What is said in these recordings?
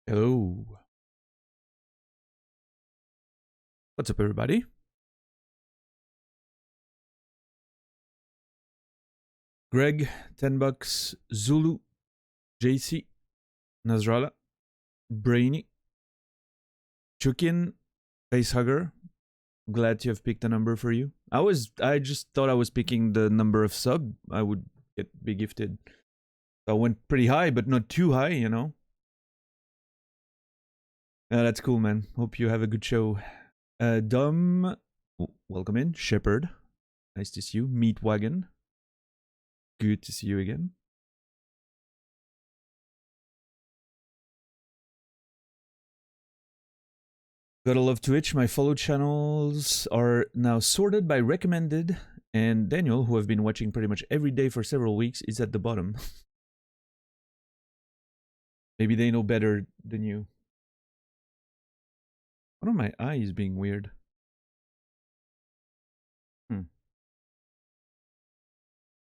Hello. What's up, everybody? Greg, $10. Zulu, JC, Nasrallah, Brainy, Chukin, Facehugger. Glad to have picked a number for you. I just thought I was picking the number of sub I would be gifted. So I went pretty high, but not too high, you know. That's cool, man. Hope you have a good show. Dom, welcome in. Shepherd, nice to see you. Meat Wagon, good to see you again. Gotta love Twitch. My follow channels are now sorted by recommended, and Daniel, who I've been watching pretty much every day for several weeks, is at the bottom. Maybe they know better than you. One of my eyes being weird.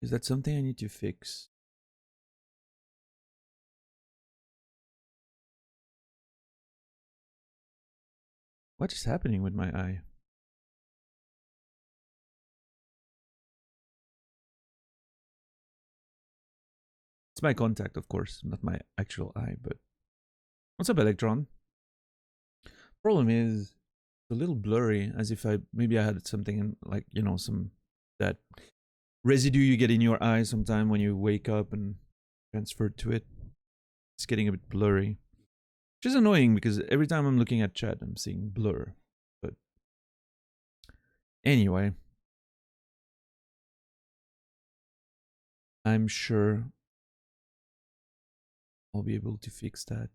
Is that something I need to fix? What is happening with my eye? It's my contact, of course, not my actual eye, but... What's up, Electron? Problem is, it's a little blurry, as if maybe I had something in, like, you know, that residue you get in your eye sometime when you wake up and transfer to it. It's getting a bit blurry. Which is annoying because every time I'm looking at chat, I'm seeing blur. But anyway, I'm sure I'll be able to fix that.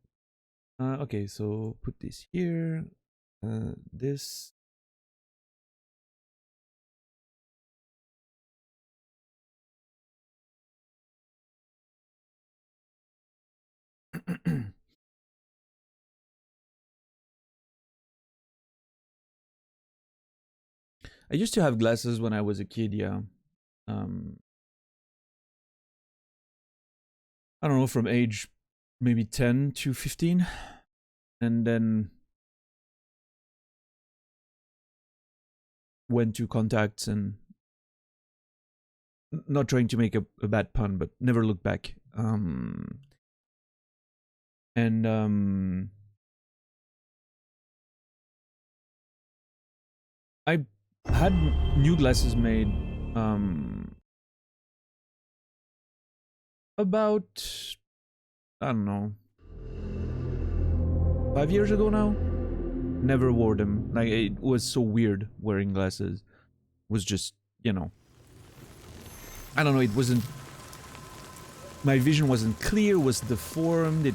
Okay, so put this here. This. I used to have glasses when I was a kid, yeah. I don't know, from age maybe 10 to 15. And then went to contacts and... Not trying to make a bad pun, but never looked back. I had new glasses made about, I don't know, 5 years ago now. Never wore them. Like, it was so weird wearing glasses. It was just, you know, I don't know, it wasn't, my vision wasn't clear, was deformed.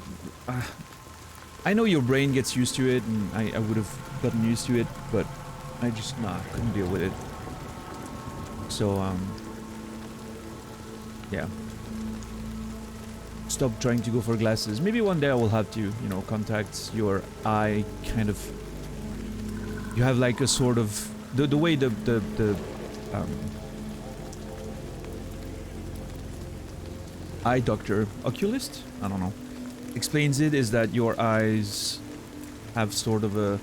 I know your brain gets used to it, and I would have gotten used to it, but I just, couldn't deal with it. So, yeah. Stop trying to go for glasses. Maybe one day I will have to, you know, contacts, your eye kind of... You have like a sort of... The way the eye doctor, oculist? I don't know. Explains it is that your eyes have sort of a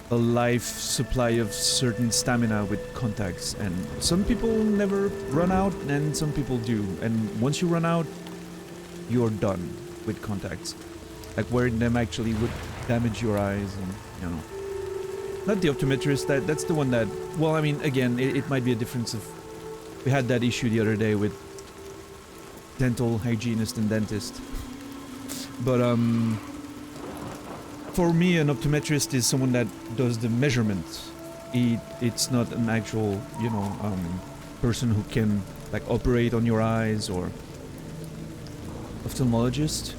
life supply of certain stamina with contacts, and some people never run out and some people do, and once you run out you're done with contacts. Like, wearing them actually would damage your eyes, and you know, not the optometrist, that's the one that, well, I mean, again, it might be a difference of, we had that issue the other day with dental hygienist and dentist, but for me, an optometrist is someone that does the measurements. It's not an actual, you know, person who can, like, operate on your eyes, or ophthalmologist.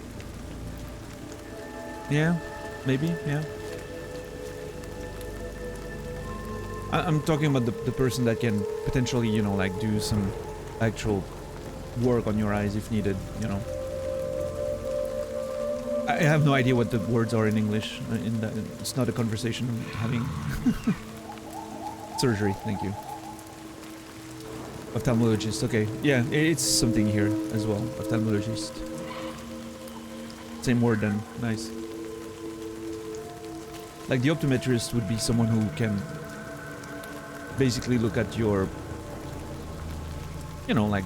Yeah, maybe, yeah. I'm talking about the person that can potentially, you know, like, do some actual work on your eyes if needed, you know. I have no idea what the words are in English. It's not a conversation I'm having. Surgery, thank you. Ophthalmologist, okay. Yeah, it's something here as well. Ophthalmologist. Same word then. Nice. Like the optometrist would be someone who can basically look at your, you know, like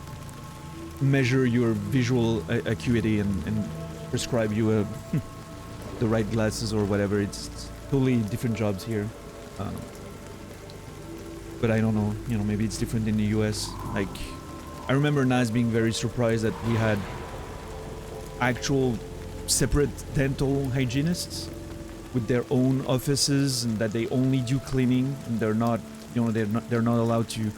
measure your visual acuity and prescribe you the right glasses or whatever. It's totally different jobs here. But I don't know, you know, maybe it's different in the US. Like, I remember Naz being very surprised that we had actual separate dental hygienists with their own offices and that they only do cleaning and they're not, you know, they're not allowed to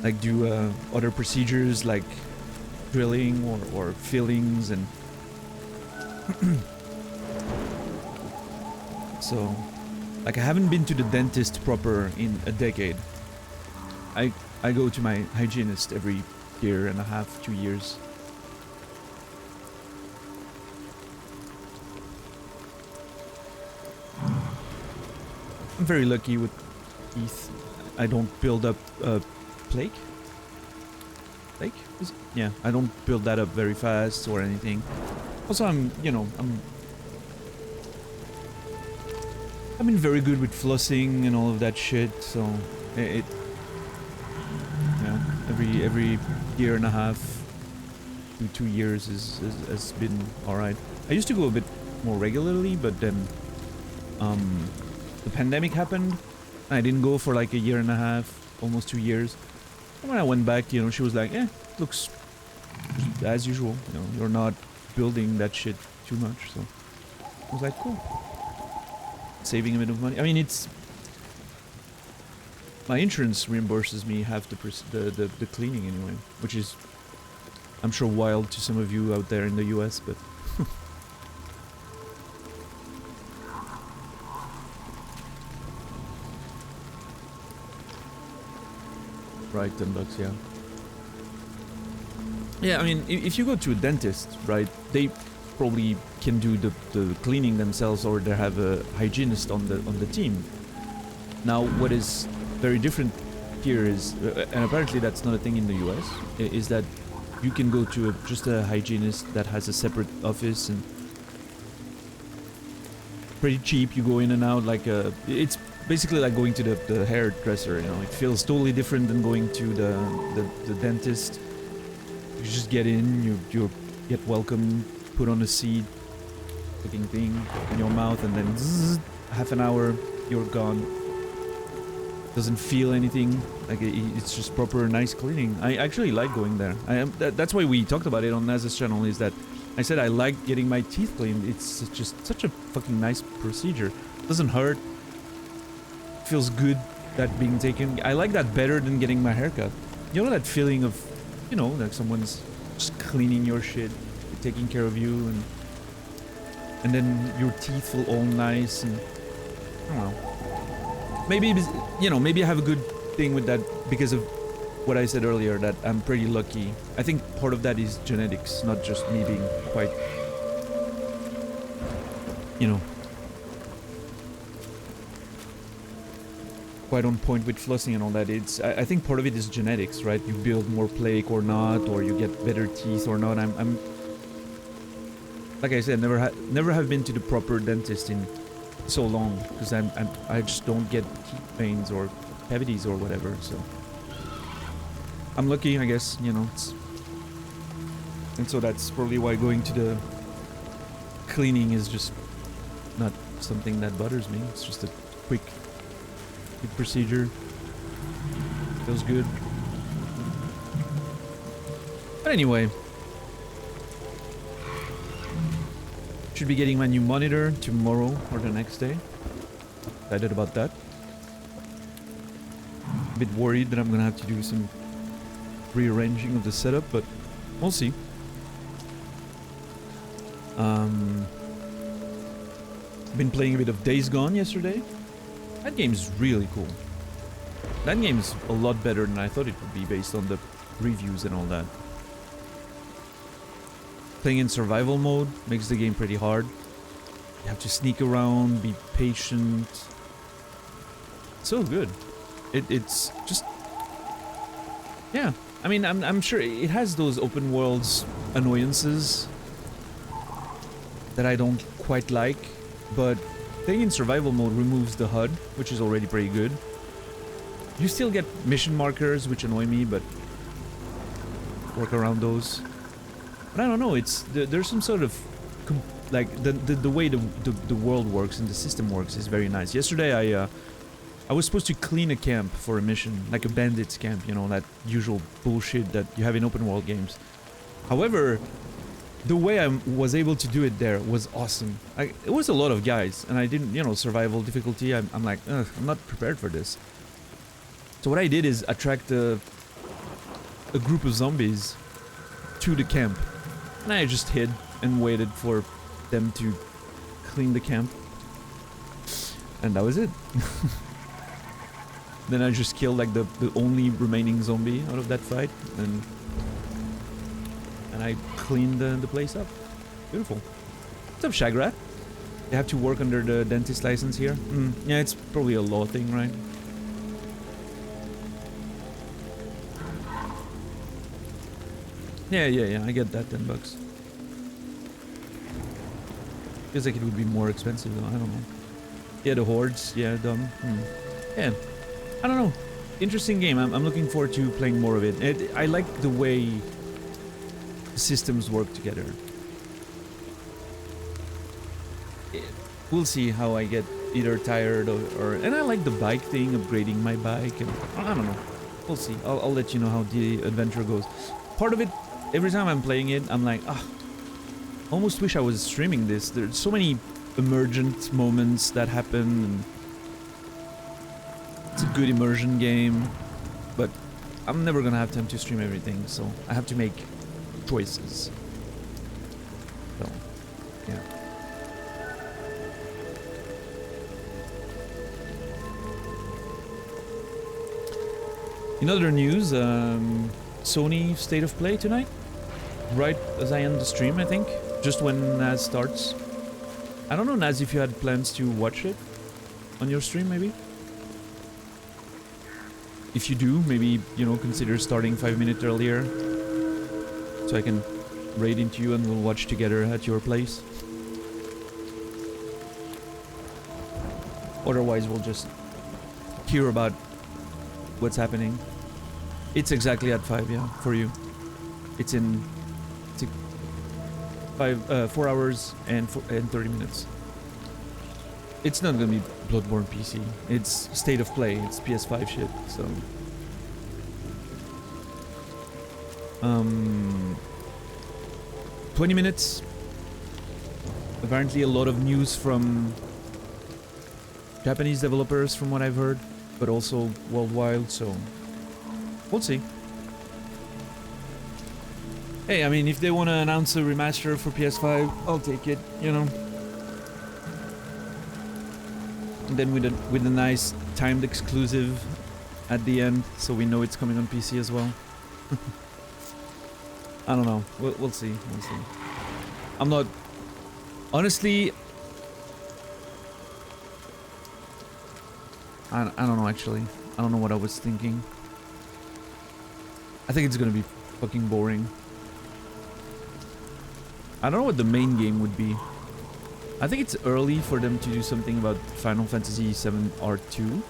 like do other procedures like drilling or fillings and so like I haven't been to the dentist proper in a decade. I go to my hygienist every year and a half, 2 years. I'm very lucky with teeth. I don't build up plaque. Plaque? Yeah, I don't build that up very fast or anything. Also, I've been very good with flossing and all of that shit, so yeah, every year and a half to 2 years has been alright. I used to go a bit more regularly, but then the pandemic happened. I didn't go for like a year and a half, almost 2 years. And when I went back, you know, she was like, looks as usual, you know, you're not building that shit too much, so I was like, cool. Saving a bit of money. I mean, it's my insurance reimburses me half the cleaning anyway, which is, I'm sure, wild to some of you out there in the US, but right, $10, yeah. Yeah, I mean, if you go to a dentist, right, they probably can do the cleaning themselves, or they have a hygienist on the team. Now, what is very different here is, and apparently that's not a thing in the US, is that you can go to just a hygienist that has a separate office and pretty cheap. You go in and out like it's basically like going to the hairdresser. You know, it feels totally different than going to the dentist. You just get in, you get welcomed, put on a seat, looking thing in your mouth, and then zzz, half an hour, you're gone. Doesn't feel anything. Like it's just proper nice cleaning. I actually like going there. That's why we talked about it on Naz's channel. Is that I said I like getting my teeth cleaned. It's just such a fucking nice procedure. Doesn't hurt. Feels good that being taken. I like that better than getting my haircut. You know that feeling of, you know, like someone's just cleaning your shit, taking care of you, and then your teeth feel all nice, and I don't know. Maybe, you know, maybe I have a good thing with that because of what I said earlier, that I'm pretty lucky. I think part of that is genetics, not just me being quite, you know, quite on point with flossing and all that. I think part of it is genetics, right? You build more plaque or not, or you get better teeth or not. I'm like I said, never have been to the proper dentist in so long, because I just don't get teeth pains or cavities or whatever, so I'm lucky, I guess, you know. And so that's probably why going to the cleaning is just not something that bothers me. It's just a quick procedure. Feels good. But anyway, should be getting my new monitor tomorrow or the next day. Excited about that. A bit worried that I'm gonna have to do some rearranging of the setup, but we'll see. Been playing a bit of Days Gone yesterday. That game's really cool. That game's a lot better than I thought it would be based on the reviews and all that. Playing in survival mode makes the game pretty hard. You have to sneak around, be patient. So good. It's just, yeah. I mean, I'm sure it has those open worlds annoyances that I don't quite like, but Staying in survival mode removes the HUD, which is already pretty good. You still get mission markers, which annoy me, but work around those. But I don't know, there's some sort of like the way the world works and the system works is very nice. Yesterday I was supposed to clean a camp for a mission, like a bandits camp, you know, that usual bullshit that you have in open world games. However, the way I was able to do it there was awesome. It was a lot of guys, and I didn't, you know, survival difficulty. I'm like, ugh, I'm not prepared for this. So what I did is attract a group of zombies to the camp, and I just hid and waited for them to clean the camp, and that was it. Then I just killed like the only remaining zombie out of that fight, and I cleaned the place up. Beautiful. What's up, Shagrat? You have to work under the dentist license here? Yeah, it's probably a law thing, right? Yeah, I get that, $10. Feels like it would be more expensive though, I don't know. Yeah, the hordes, yeah, dumb. Yeah, I don't know. Interesting game, I'm looking forward to playing more of it. I like the way systems work together. We'll see how I get either tired or and I like the bike thing, upgrading my bike, and I don't know. We'll see. I'll let you know how the adventure goes. Part of it, every time I'm playing it, I'm like, almost wish I was streaming this. There's so many emergent moments that happen, and it's a good immersion game, but I'm never gonna have time to stream everything, so I have to make choices. So, yeah. In other news, Sony State of Play tonight, right as I end the stream, I think, just when Naz starts. I don't know, Naz, if you had plans to watch it on your stream, maybe? If you do, maybe, you know, consider starting 5 minutes earlier, so I can raid into you and we'll watch together at your place. Otherwise, we'll just hear about what's happening. It's exactly at 5, yeah, for you. It's in 4 hours and 30 minutes. It's not gonna be Bloodborne PC. It's State of Play. It's PS5 shit, so... 20 minutes. Apparently a lot of news from Japanese developers from what I've heard, but also worldwide, so we'll see. Hey, I mean, if they want to announce a remaster for PS5, I'll take it, you know. And then with a nice timed exclusive at the end, so we know it's coming on PC as well. I don't know. We'll see. We'll see. I'm not... Honestly... I don't know, actually. I don't know what I was thinking. I think it's gonna be fucking boring. I don't know what the main game would be. I think it's early for them to do something about Final Fantasy VII R2.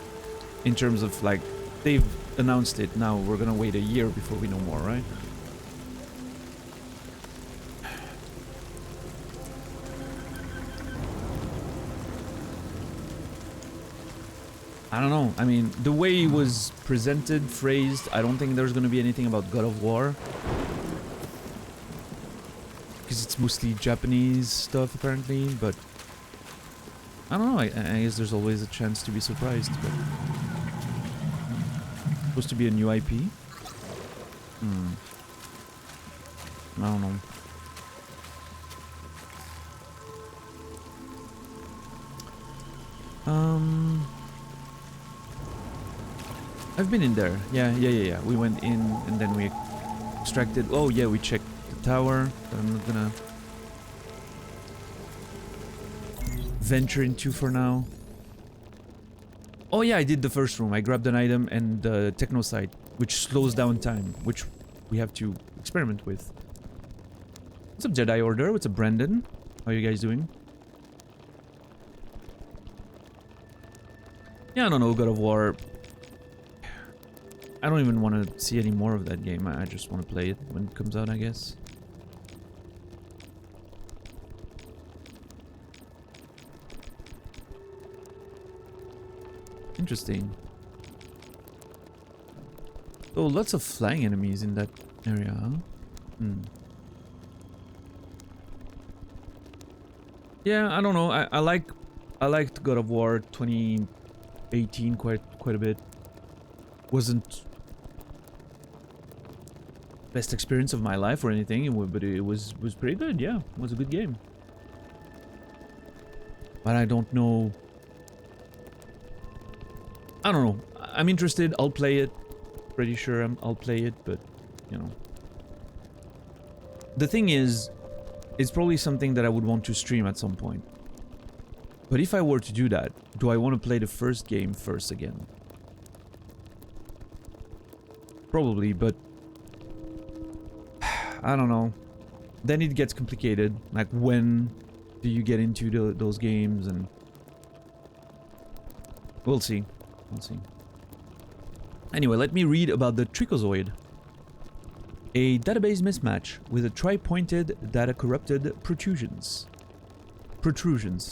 In terms of, like, they've announced it. Now we're gonna wait a year before we know more, right? I don't know. I mean, the way it was presented, phrased, I don't think there's gonna be anything about God of War. Because it's mostly Japanese stuff, apparently, but... I don't know, I guess there's always a chance to be surprised, but... Supposed to be a new IP? I don't know. I've been in there. Yeah. We went in and then we extracted... Oh yeah, we checked the tower. I'm not gonna venture into for now. Oh yeah, I did the first room. I grabbed an item and the techno site, which slows down time, which we have to experiment with. What's up, Jedi Order? What's up, Brandon? How are you guys doing? Yeah, I don't know, God of War. I don't even want to see any more of that game. I just want to play it when it comes out, I guess. Interesting. Oh, lots of flying enemies in that area, huh? Hmm. Yeah, I don't know. I liked God of War 2018 quite a bit. Wasn't best experience of my life or anything, but it was pretty good. Yeah, it was a good game. But I don't know. I don't know. I'm interested. I'll play it. Pretty sure I'll play it, but you know. The thing is, it's probably something that I would want to stream at some point. But if I were to do that, do I want to play the first game first again? Probably, but I don't know. Then it gets complicated. Like, when do you get into those games? And we'll see. We'll see. Anyway, let me read about the Trichozoid. A database mismatch with a tri-pointed data corrupted protrusions.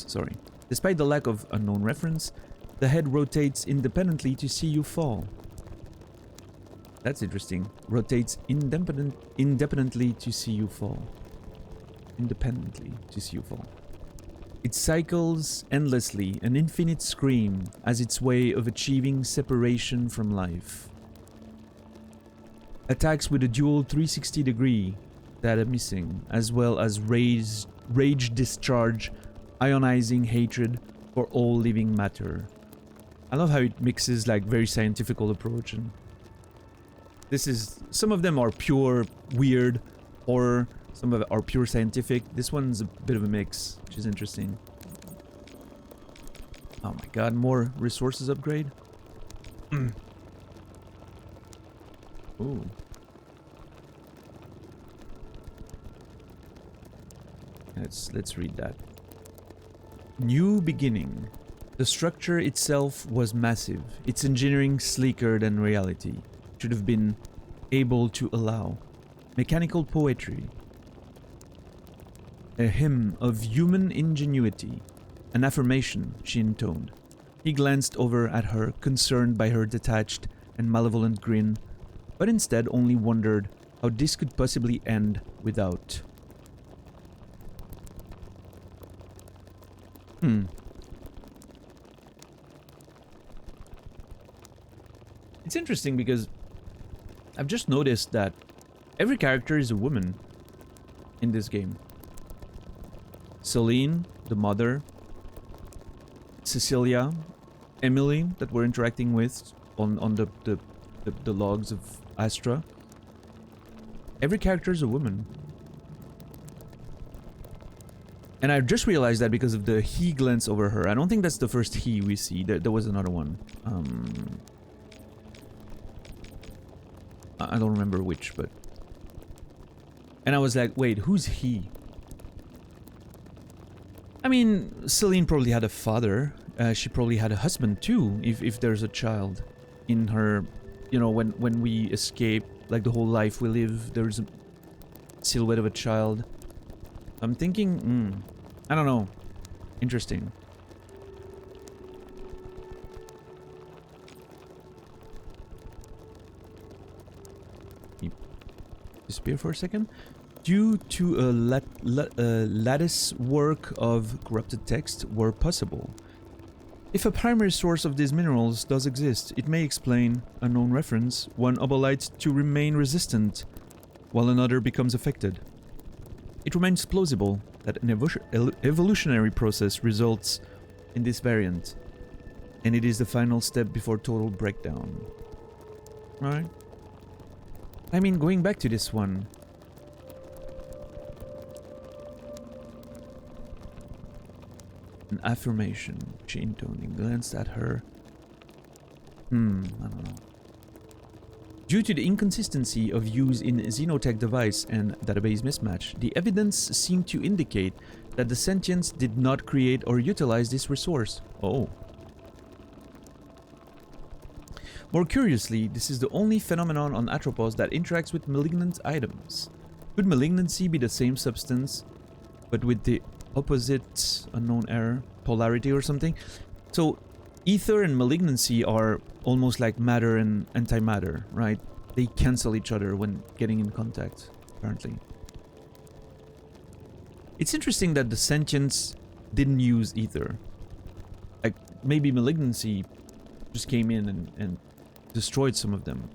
Sorry. Despite the lack of unknown reference, the head rotates independently to see you fall. That's interesting. Rotates independently to see you fall. Independently to see you fall. It cycles endlessly, an infinite scream, as its way of achieving separation from life. Attacks with a dual 360-degree data missing, as well as rage discharge, ionizing hatred for all living matter. I love how it mixes like very scientifical approach, and this is, some of them are pure weird horror, some of it are pure scientific. This one's a bit of a mix, which is interesting. Oh my god, more resources upgrade. Ooh. Let's read that. New beginning. The structure itself was massive, its engineering sleeker than reality. Should have been able to allow. Mechanical poetry. A hymn of human ingenuity. An affirmation, she intoned. He glanced over at her, concerned by her detached and malevolent grin, but instead only wondered how this could possibly end without. It's interesting because I've just noticed that every character is a woman in this game. Celine, the mother, Cecilia, Emily, that we're interacting with on the logs of Astra. Every character is a woman. And I just realized that because of the he glance over her. I don't think that's the first he we see. There was another one. I don't remember which, but... And I was like, wait, who's he? I mean, Celine probably had a father. She probably had a husband too, if there's a child in her... You know, when we escape, like the whole life we live, there's a silhouette of a child. I'm thinking, I don't know. Interesting. Disappear for a second. Due to a lattice work of corrupted text were possible. If a primary source of these minerals does exist, it may explain, unknown reference, one obolite to remain resistant, while another becomes affected. It remains plausible that an evolutionary process results in this variant, and it is the final step before total breakdown. Alright. I mean, going back to this one... An affirmation, she intoned, glanced at her. I don't know. Due to the inconsistency of use in Xenotech device and database mismatch, the evidence seemed to indicate that the sentients did not create or utilize this resource. Oh. More curiously, this is the only phenomenon on Atropos that interacts with malignant items. Could malignancy be the same substance, but with the opposite unknown error, polarity or something? So, ether and malignancy are almost like matter and antimatter, right? They cancel each other when getting in contact, apparently. It's interesting that the sentients didn't use ether. Like, maybe malignancy just came in and destroyed some of them.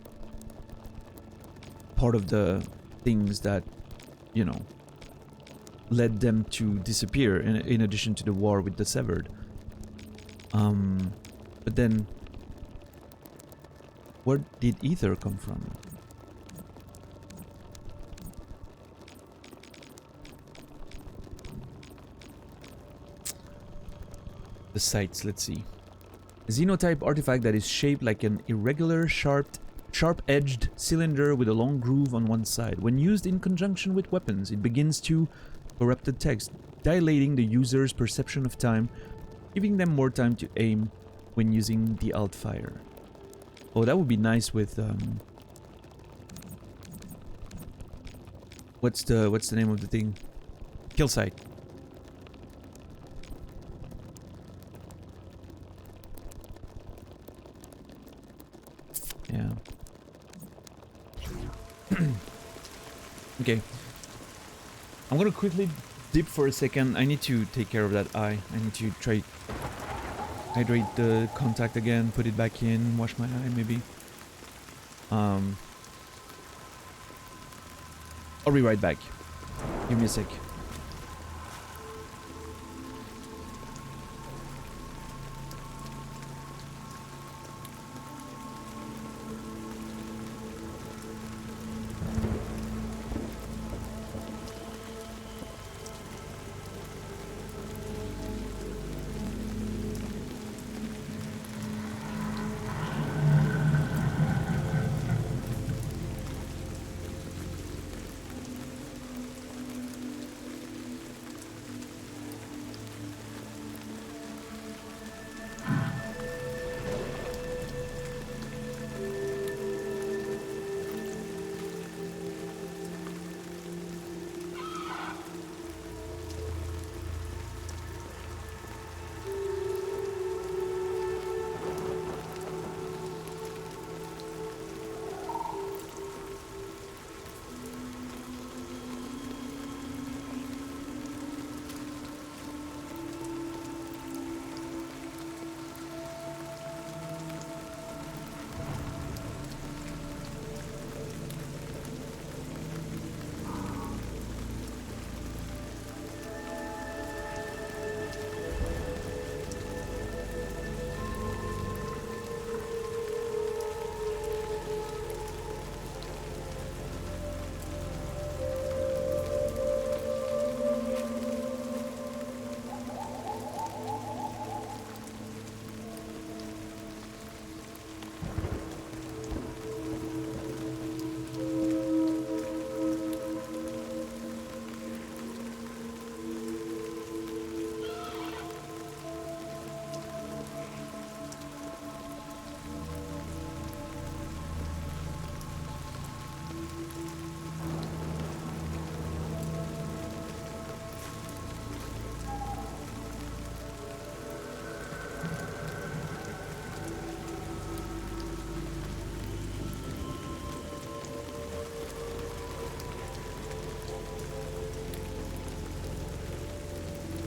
Part of the things that, you know, led them to disappear in addition to the war with the Severed. But then, where did ether come from? The sites, let's see. A xenotype artifact that is shaped like an irregular, sharp-edged cylinder with a long groove on one side. When used in conjunction with weapons, it begins to corrupted text, dilating the user's perception of time, giving them more time to aim when using the alt fire. Oh, that would be nice with what's the name of the thing? Kill sight. Yeah. Okay. I'm gonna quickly dip for a second. I need to take care of that eye. I need to try hydrate the contact again, put it back in, wash my eye maybe. I'll be right back. Give me a sec.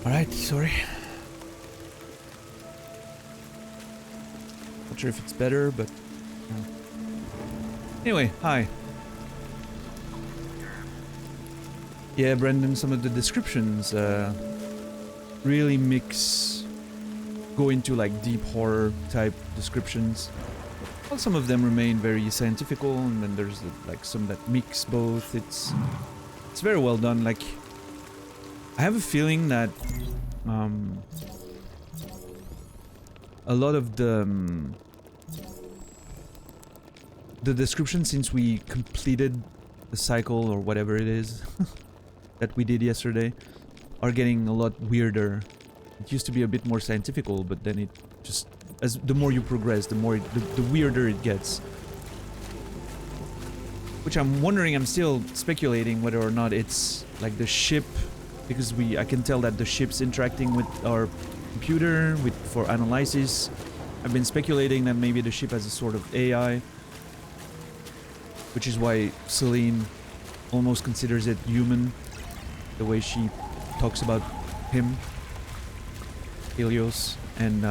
Alright, sorry. Not sure if it's better, but... yeah. Anyway, hi. Yeah, Brendan, some of the descriptions really go into like deep horror type descriptions. Well, some of them remain very scientifical, and then there's like some that mix both. It's very well done. Like, I have a feeling that a lot of the description, since we completed the cycle or whatever it is that we did yesterday, are getting a lot weirder. It used to be a bit more scientifical, but then it just as the more you progress, the weirder it gets. Which I'm wondering, I'm still speculating whether or not it's like the ship, because I can tell that the ship's interacting with our computer for analysis. I've been speculating that maybe the ship has a sort of AI, which is why Celine almost considers it human, the way she talks about him, Helios, and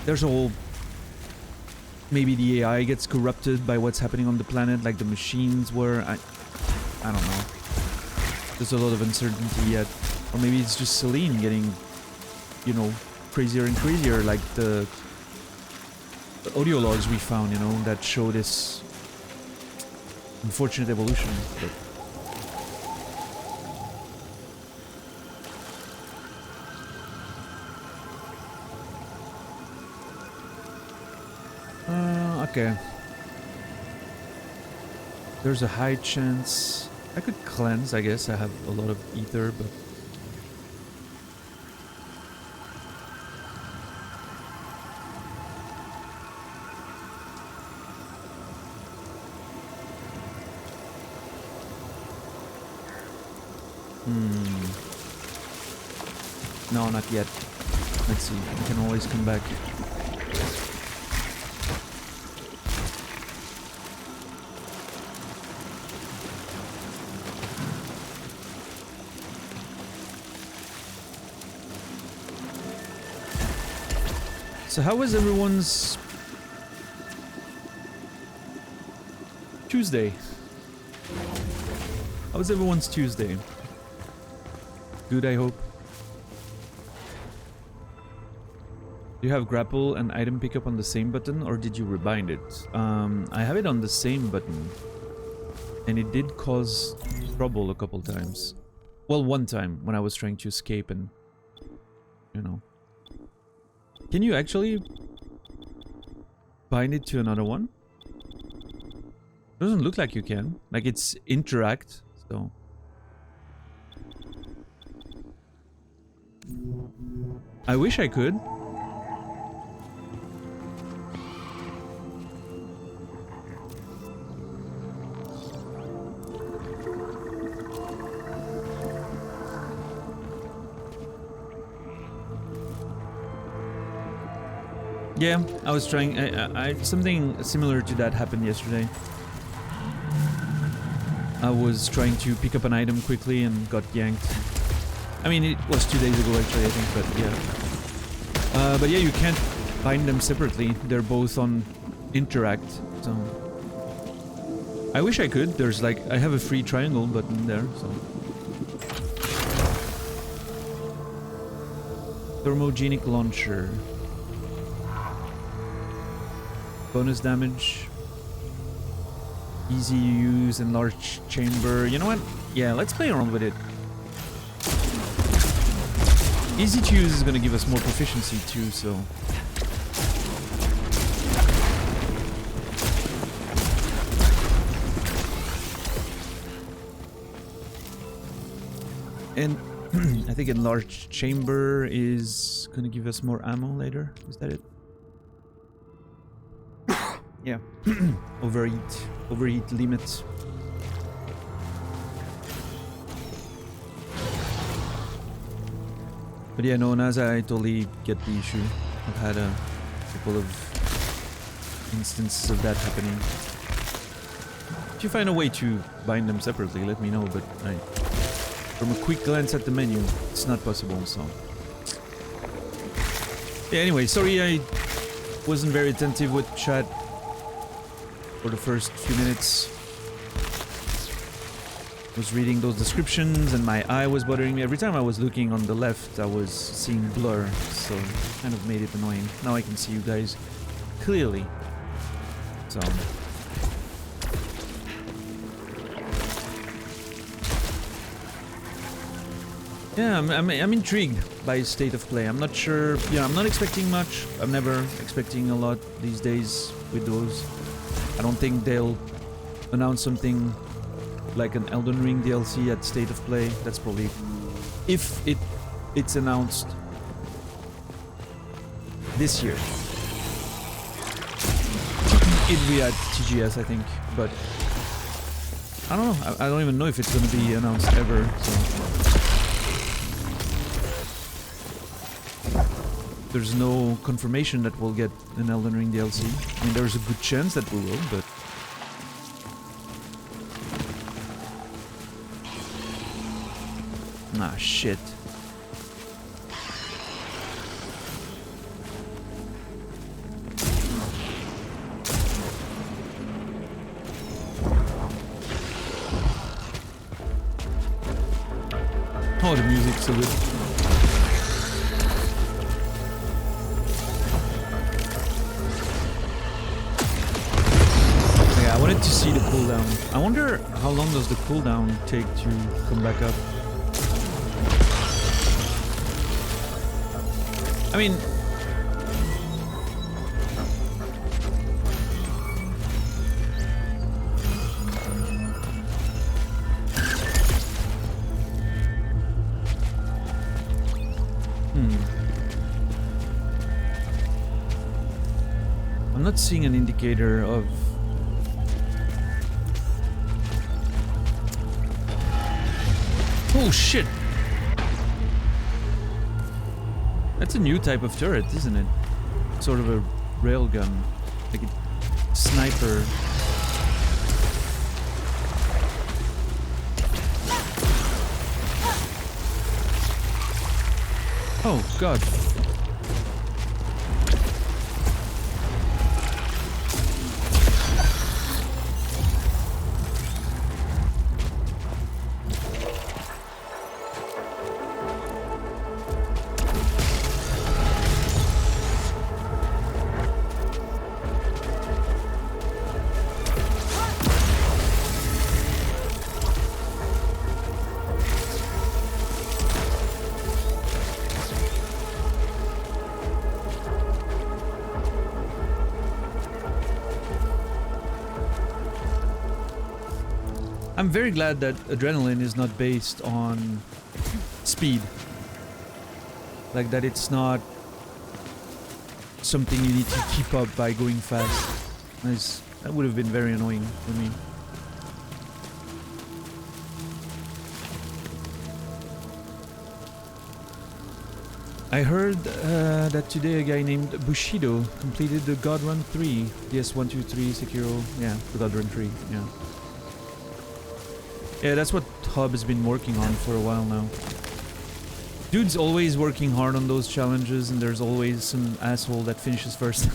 there's a whole... Maybe the AI gets corrupted by what's happening on the planet, like the machines were. I don't know. There's a lot of uncertainty yet. Or maybe it's just Celine getting, you know, crazier and crazier, like the audio logs we found, you know, that show this unfortunate evolution. But okay. There's a high chance I could cleanse, I guess. I have a lot of ether, but no, not yet. Let's see. I can always come back. So how was everyone's Tuesday? How was everyone's Tuesday? Good, I hope. Do you have grapple and item pickup on the same button, or did you rebind it? I have it on the same button, and it did cause trouble a couple times. Well, one time when I was trying to escape and, you know. Can you actually bind it to another one? Doesn't look like you can. Like, it's interact, so. I wish I could. Yeah, I was trying. Something similar to that happened yesterday. I was trying to pick up an item quickly and got yanked. I mean, it was 2 days ago actually, I think, but yeah. But yeah, you can't bind them separately. They're both on interact, so. I wish I could. There's like, I have a free triangle button there, so. Thermogenic launcher. Bonus damage. Easy use, enlarged chamber. You know what? Yeah, let's play around with it. Easy to use is gonna give us more proficiency too, so. And I think enlarged chamber is gonna give us more ammo later. Is that it? Yeah. Overheat limit. But yeah, no, NASA, I totally get the issue. I've had a couple of instances of that happening. If you find a way to bind them separately, let me know, but from a quick glance at the menu, it's not possible, so. Yeah, anyway, sorry I wasn't very attentive with chat for the first few minutes. Was reading those descriptions and my eye was bothering me. Every time I was looking on the left, I was seeing blur, so it kind of made it annoying. Now I can see you guys clearly. So. Yeah, I'm intrigued by state of play. I'm not sure, yeah, I'm not expecting much. I'm never expecting a lot these days with those. I don't think they'll announce something like an Elden Ring DLC at State of Play. That's probably if it's announced. this year. It'll be at TGS, I think, but I don't know. I don't even know if it's going to be announced ever. So there's no confirmation that we'll get an Elden Ring DLC. I mean, there's a good chance that we will, but nah, shit. Oh, the music's so good. Yeah, I wanted to see the cooldown. I wonder how long does the cooldown take to come back up? I mean, I'm not seeing an indicator of... Oh shit! That's a new type of turret, isn't it? Sort of a railgun, like a sniper. Oh god. I'm very glad that Adrenaline is not based on speed. Like that it's not something you need to keep up by going fast. That would have been very annoying for me. I heard that today a guy named Bushido completed the God Run 3. Yes, 1, 2, 3, Sekiro. Yeah, the God Run 3. Yeah. Yeah, that's what Hub has been working on for a while now. Dude's always working hard on those challenges, and there's always some asshole that finishes first.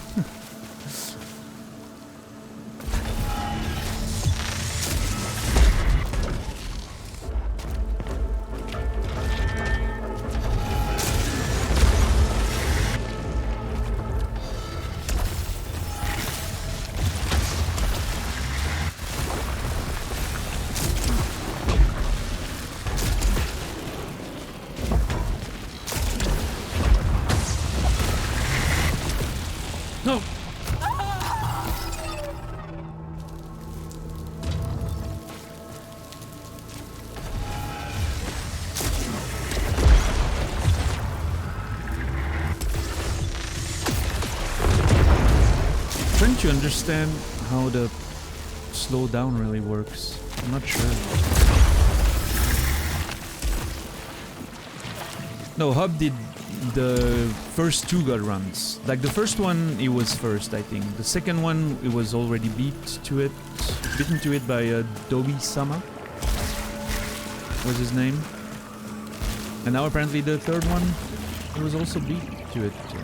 No! Trying to understand how the slow down really works. I'm not sure. No, Hub did the first two God runs. Like the first one, it was first, I think. The second one, it was already beaten to it by Dobi-sama was his name. And now apparently the third one, it was also beat to it. So.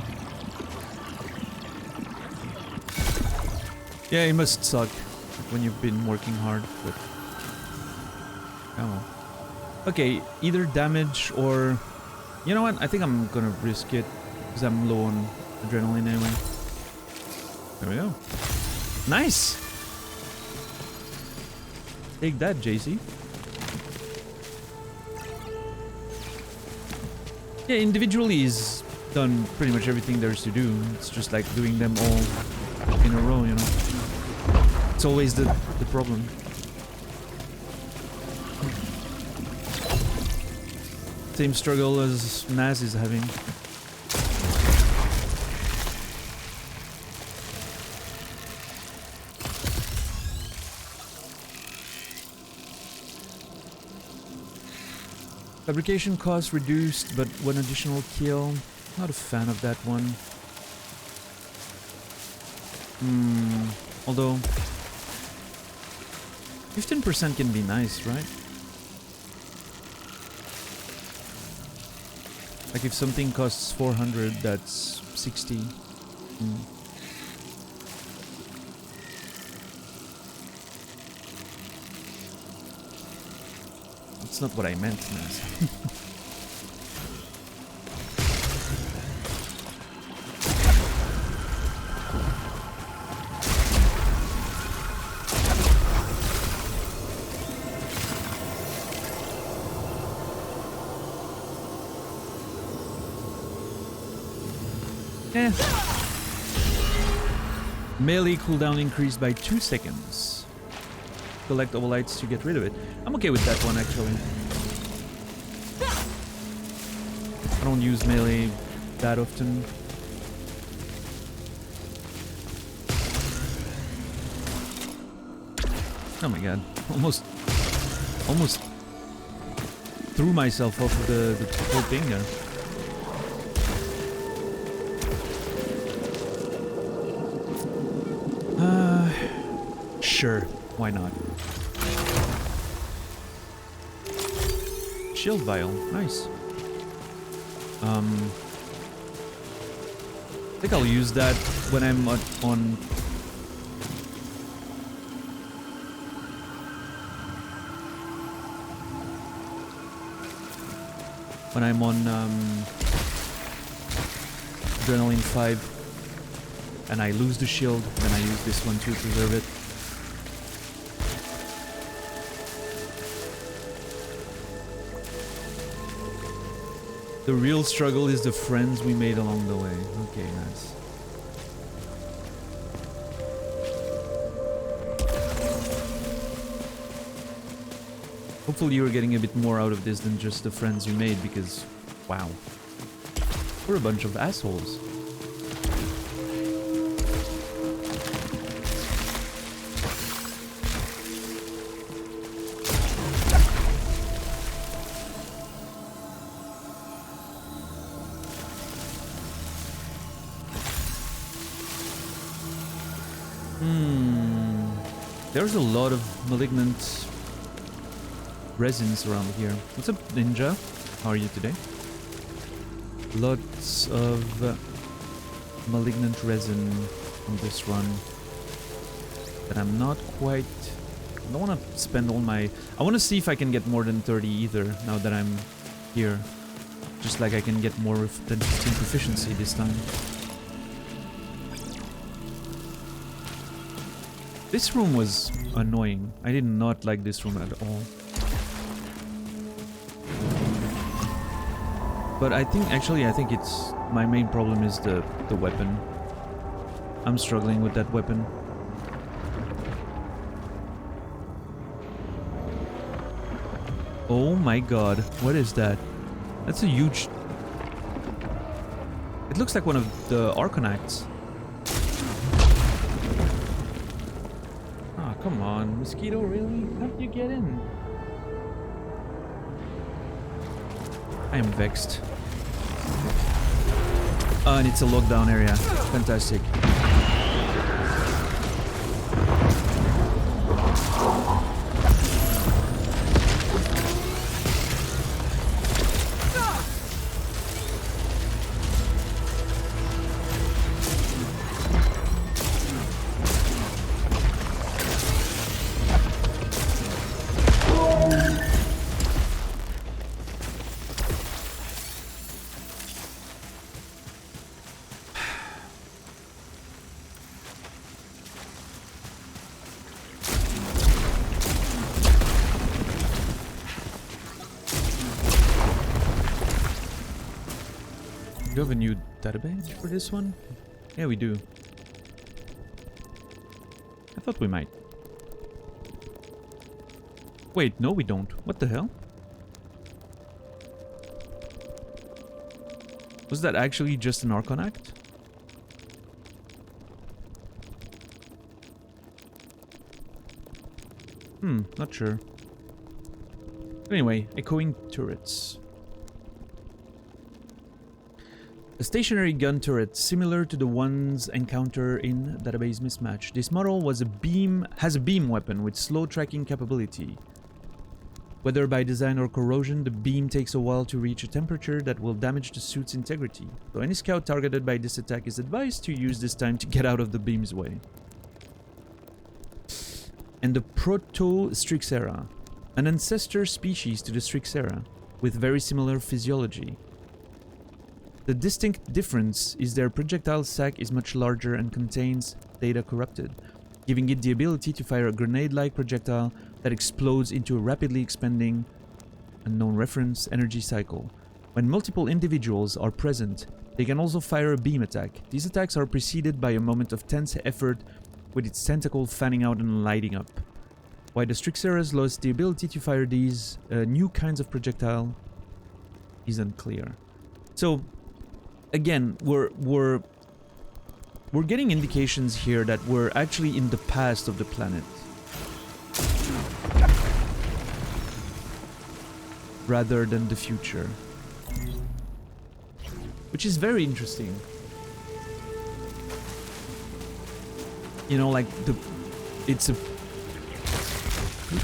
Yeah, it must suck when you've been working hard, but oh well. Okay, either damage or... You know what? I think I'm gonna risk it because I'm low on adrenaline anyway. There we go. Nice! Take that, JC. Yeah, individually he's done pretty much everything there is to do. It's just like doing them all in a row, you know. It's always the problem. Same struggle as Naz is having. Fabrication cost reduced, but one additional kill. Not a fan of that one. Although 15% can be nice, right? Like if something costs 400, that's 60. That's not what I meant, Naz. Melee cooldown increased by 2 seconds. Collect all lights to get rid of it. I'm okay with that one, actually. I don't use melee that often. Oh my god. Almost threw myself off of the whole thing there. Sure, why not? Shield vial, nice. I think I'll use that when I'm on Adrenaline 5 and I lose the shield, then I use this one to preserve it. The real struggle is the friends we made along the way. Okay, nice. Hopefully you're getting a bit more out of this than just the friends you made, because, wow. We're a bunch of assholes. There's a lot of malignant resins around here. What's up, Ninja? How are you today? Lots of malignant resin on this run that I'm not quite... I don't want to spend all my... I want to see if I can get more than 30 either, now that I'm here. Just like I can get more than 15 proficiency this time. This room was annoying. I did not like this room at all. But I think it's... my main problem is the weapon. I'm struggling with that weapon. Oh my god, what is that? That's a huge... It looks like one of the Arcanacts. Ah, come on, mosquito, really? How did you get in? I am vexed. And it's a lockdown area. Fantastic. Do you have a new database for this one? Yeah, we do. I thought we might. Wait, no we don't. What the hell? Was that actually just an Arcanact? Not sure. Anyway, echoing turrets. A stationary gun turret similar to the ones encountered in Database Mismatch. This model has a beam weapon with slow tracking capability. Whether by design or corrosion, the beam takes a while to reach a temperature that will damage the suit's integrity. So any scout targeted by this attack is advised to use this time to get out of the beam's way. And the Proto-Strixera, an ancestor species to the Strixera, with very similar physiology. The distinct difference is their projectile sac is much larger and contains data corrupted, giving it the ability to fire a grenade-like projectile that explodes into a rapidly expanding, unknown reference, energy cycle. When multiple individuals are present, they can also fire a beam attack. These attacks are preceded by a moment of tense effort with its tentacle fanning out and lighting up. Why the Strixeras lost the ability to fire these new kinds of projectile is unclear. So, again, we're getting indications here that we're actually in the past of the planet. Rather than the future. Which is very interesting. You know, like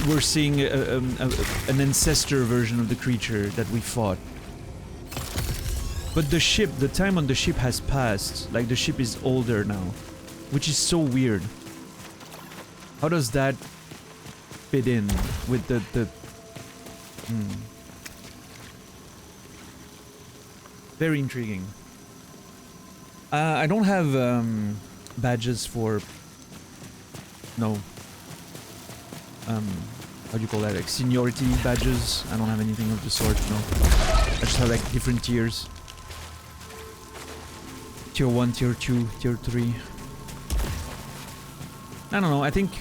we're seeing an ancestor version of the creature that we fought. But the time on the ship has passed. Like, the ship is older now. Which is so weird. How does that fit in with the Very intriguing. I don't have badges for... No. How do you call that? Like seniority badges? I don't have anything of the sort, no. I just have like different tiers. Tier 1, Tier 2, Tier 3. I don't know, I think...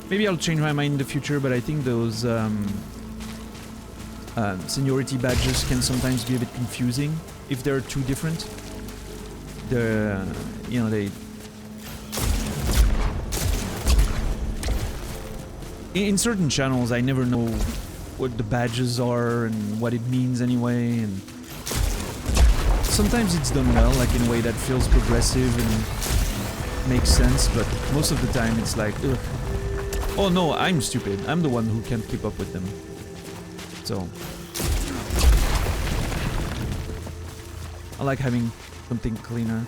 Maybe I'll change my mind in the future, but I think those seniority badges can sometimes be a bit confusing if they're too different. You know, they... In certain channels, I never know what the badges are and what it means anyway, and... Sometimes it's done well, like in a way that feels progressive and makes sense, but most of the time it's like, ugh. Oh no, I'm stupid. I'm the one who can't keep up with them. So... I like having something cleaner.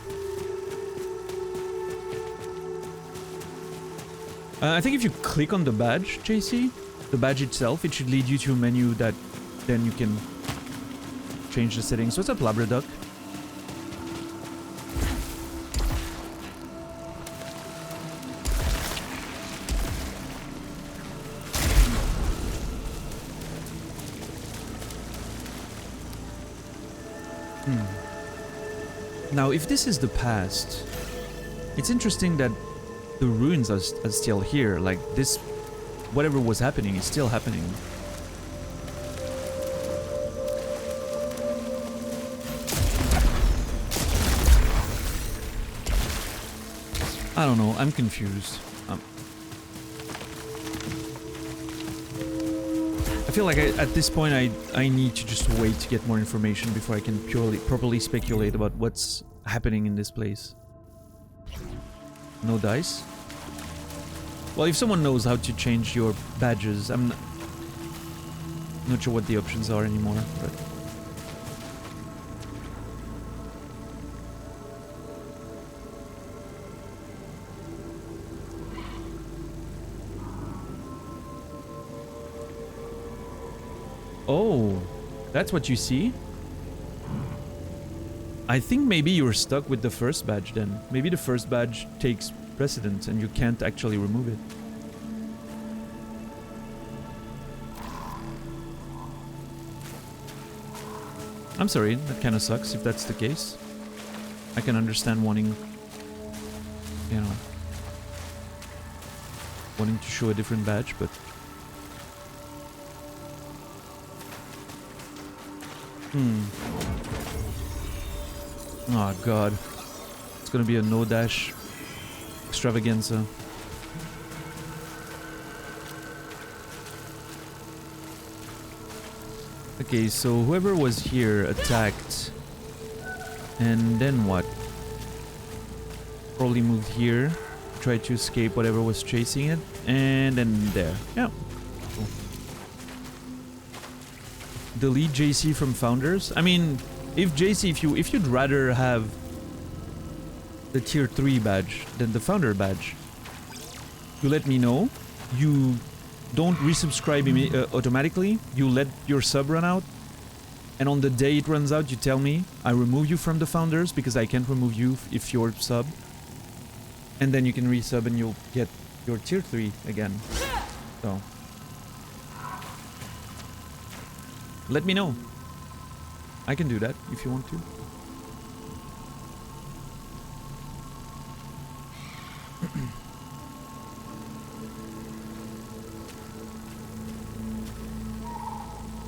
I think if you click on the badge, JC, the badge itself, it should lead you to a menu that then you can change the settings. What's up, Labraduck? Now, if this is the past, it's interesting that the ruins are still here. Like, this... Whatever was happening is still happening. I don't know, I'm confused. I feel like at this point I need to just wait to get more information before I can properly speculate about what's happening in this place. No dice? Well, if someone knows how to change your badges, I'm not sure what the options are anymore, but... Oh, that's what you see? I think maybe you're stuck with the first badge then. Maybe the first badge takes precedence and you can't actually remove it. I'm sorry, that kind of sucks if that's the case. I can understand wanting, you know, wanting to show a different badge, but... Oh god. It's gonna be a no-dash extravaganza. Okay, so whoever was here attacked. And then what? Probably moved here. Tried to escape whatever was chasing it. And then there. Yeah. Cool. Delete JC from founders. I mean, if JC, if you'd rather have the tier 3 badge than the founder badge, you let me know. You don't resubscribe automatically. You let your sub run out. And on the day it runs out, you tell me. I remove you from the founders because I can't remove you if you're sub. And then you can resub and you'll get your tier 3 again. So let me know. I can do that if you want to.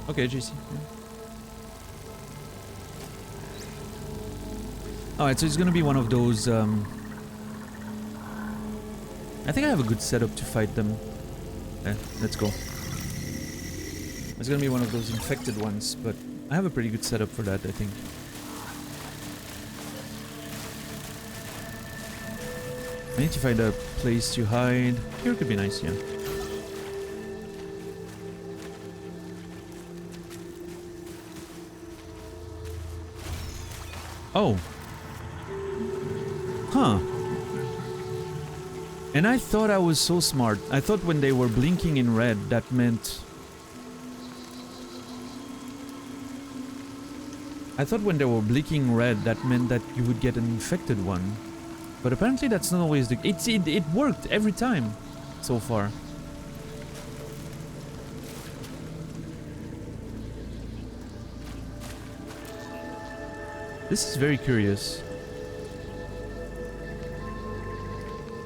Okay, JC. Yeah. Alright, so it's gonna be one of those, I think I have a good setup to fight them. Let's go. It's gonna be one of those infected ones, but I have a pretty good setup for that, I think. I need to find a place to hide. Here could be nice, yeah. Oh. Huh. And I thought I was so smart. I thought when they were blinking in red, that meant... I thought when they were blinking red, that meant that you would get an infected one. But apparently that's not always the... It worked every time so far. This is very curious.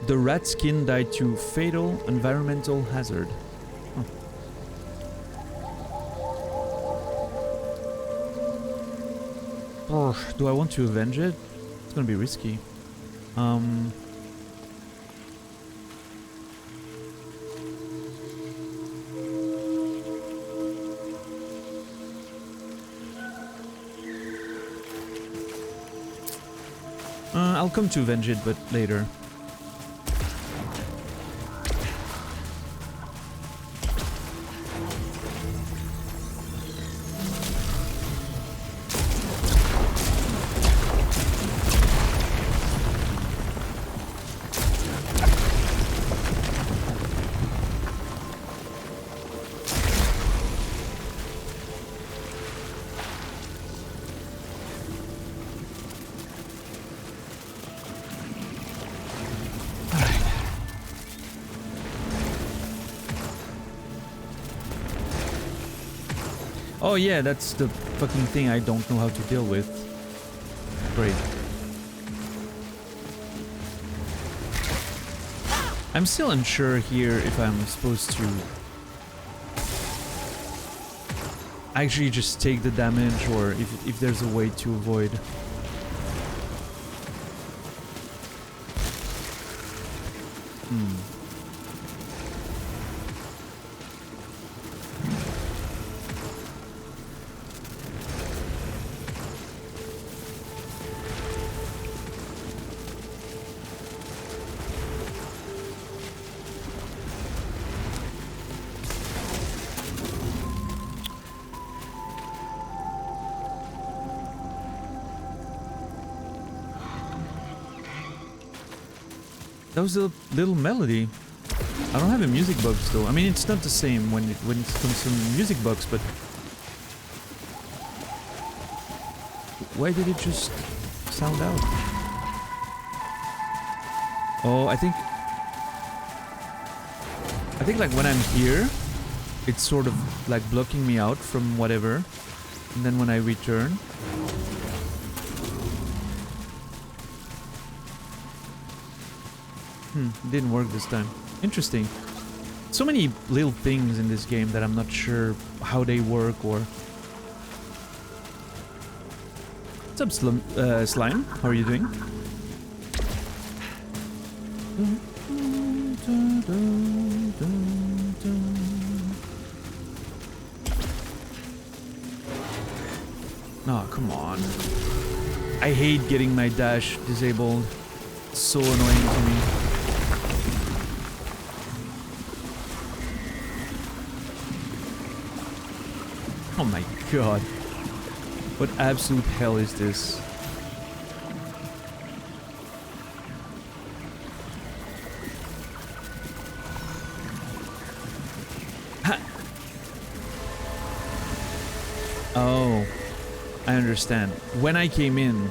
The rat skin died to fatal environmental hazard. Huh. Oh, do I want to avenge it? It's gonna be risky. I'll come to avenge it, but later. Oh yeah, that's the fucking thing I don't know how to deal with. Great. I'm still unsure here if I'm supposed to actually just take the damage or if there's a way to avoid. That was a little melody. I don't have a music box though. I mean, it's not the same when it comes to music box, but why did it just sound out? Oh, I think like when I'm here, it's sort of like blocking me out from whatever, and then when I return. It didn't work this time. Interesting. So many little things in this game that I'm not sure how they work or... What's up, Slime? How are you doing? Oh, come on. I hate getting my dash disabled. It's so annoying to me. Oh my god. What absolute hell is this? Ha! Oh, I understand. When I came in,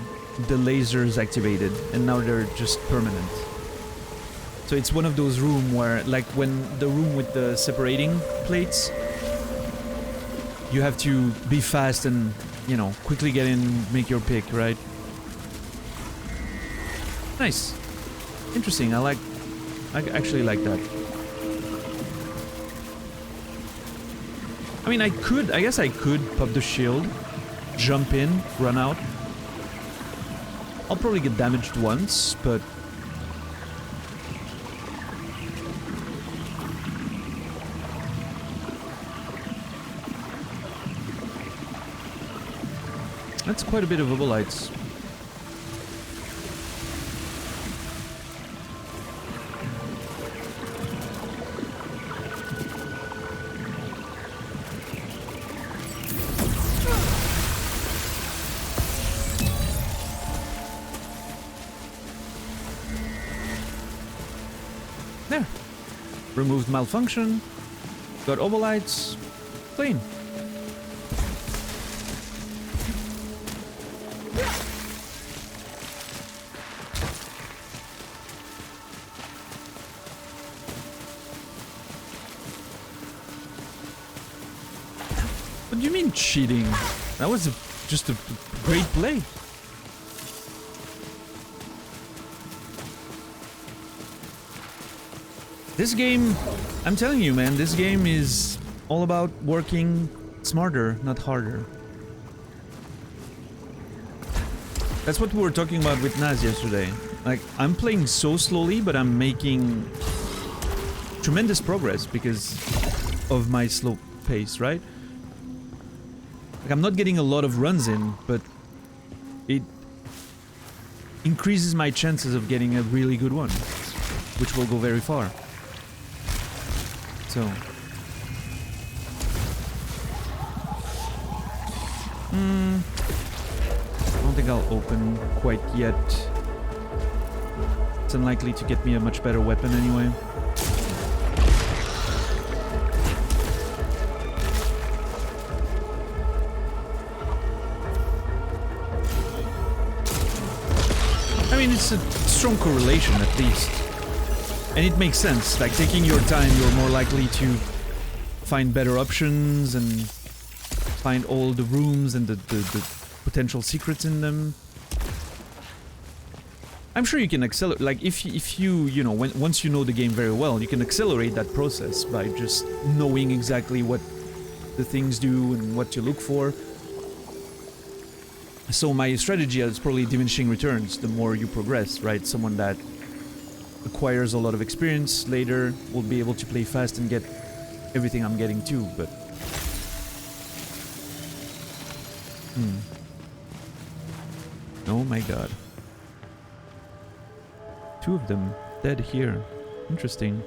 the lasers activated, and now they're just permanent. So it's one of those rooms where, like when the room with the separating plates, you have to be fast and, you know, quickly get in, make your pick, right? Nice. Interesting. I actually like that. I mean, I guess I could pop the shield, jump in, run out. I'll probably get damaged once, but... That's quite a bit of obolites. There. Removed malfunction. Got obolites. Clean. What do you mean cheating? That was just a great play. This game, I'm telling you, man, this game is all about working smarter, not harder. That's what we were talking about with Naz yesterday. Like, I'm playing so slowly, but I'm making tremendous progress because of my slow pace, right? Like, I'm not getting a lot of runs in, but it increases my chances of getting a really good one, which will go very far. So... I don't think I'll open quite yet. It's unlikely to get me a much better weapon anyway. I mean, it's a strong correlation at least. And it makes sense. Like, taking your time, you're more likely to find better options and find all the rooms and the potential secrets in them. I'm sure you can accelerate, like, if you know, once you know the game very well, you can accelerate that process by just knowing exactly what the things do and what to look for. So my strategy is probably diminishing returns the more you progress, right? Someone that acquires a lot of experience later will be able to play fast and get everything I'm getting too, but... Oh my god. Two of them dead here. Interesting.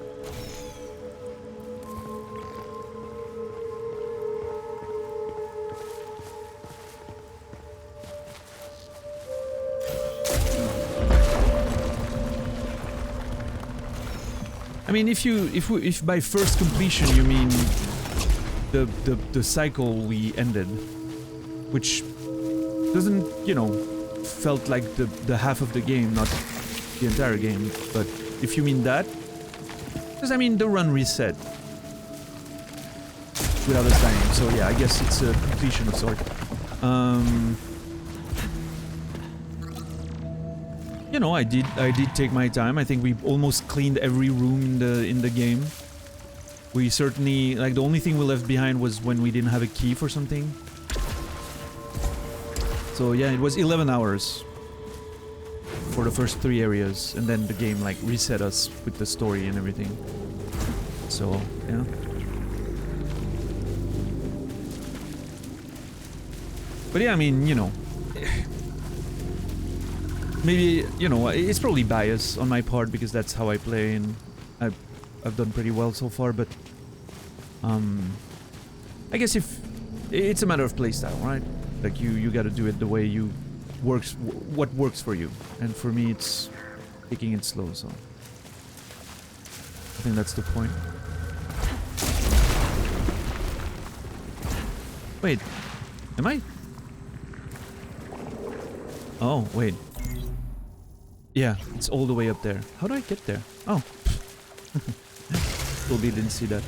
I mean, if by first completion you mean the cycle we ended, which doesn't, you know, felt like the half of the game, not the entire game, but if you mean that, because I mean the run reset without us dying, so yeah, I guess it's a completion of sort. You know, I did take my time. I think we almost cleaned every room in the game. We certainly, like, the only thing we left behind was when we didn't have a key for something. So yeah, it was 11 hours for the first 3 areas, and then the game like reset us with the story and everything. So yeah. But yeah, I mean, you know, maybe, you know, it's probably bias on my part because that's how I play, and I've done pretty well so far, but I guess if it's a matter of playstyle, right? Like you got to do it the way what works for you, and for me it's taking it slow, so I think that's the point. Wait, am I? Oh, wait. Yeah, it's all the way up there. How do I get there? Oh. Totally didn't see that.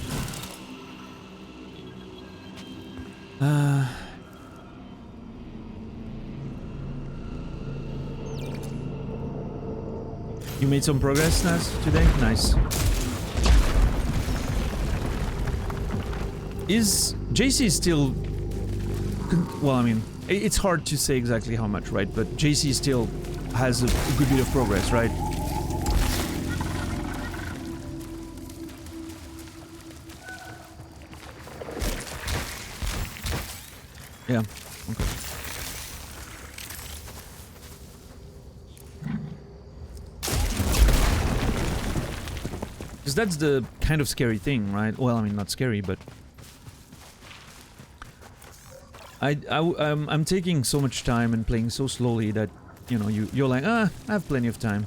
You made some progress, Naz, today? Nice. Is JC still... Well, I mean, it's hard to say exactly how much, right? But JC still has a good bit of progress, right? Yeah, okay. Because that's the kind of scary thing, right? Well, I mean, not scary, but... I'm taking so much time and playing so slowly that, you know, you're like, I have plenty of time.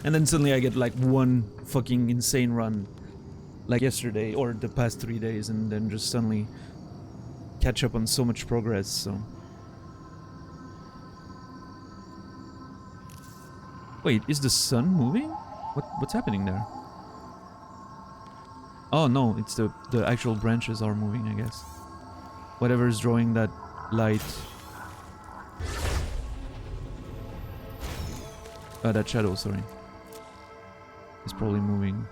And then suddenly I get like one fucking insane run, like yesterday or the past 3 days, and then just suddenly catch up on so much progress, so... Wait, is the sun moving? What's happening there? Oh no, it's the actual branches are moving, I guess. Whatever's drawing that light. That shadow, sorry. It's probably moving.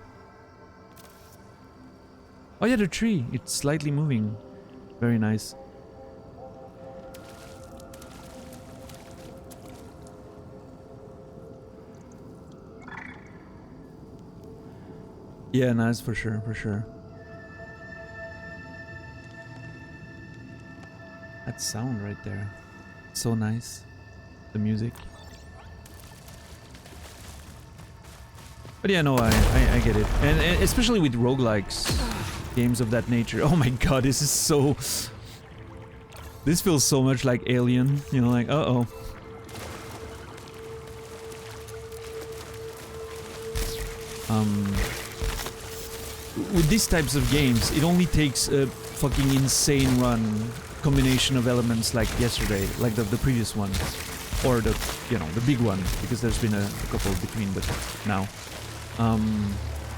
Oh yeah, the tree. It's slightly moving. Very nice. Yeah, nice, for sure, for sure. That sound right there. So nice. The music. But yeah, no, I get it. And especially with roguelikes, games of that nature. Oh my god, this is so... This feels so much like Alien. You know, like, uh-oh. With these types of games, it only takes a fucking insane run combination of elements like yesterday, like the previous one, or the, you know, the big one, because there's been a couple between, but now.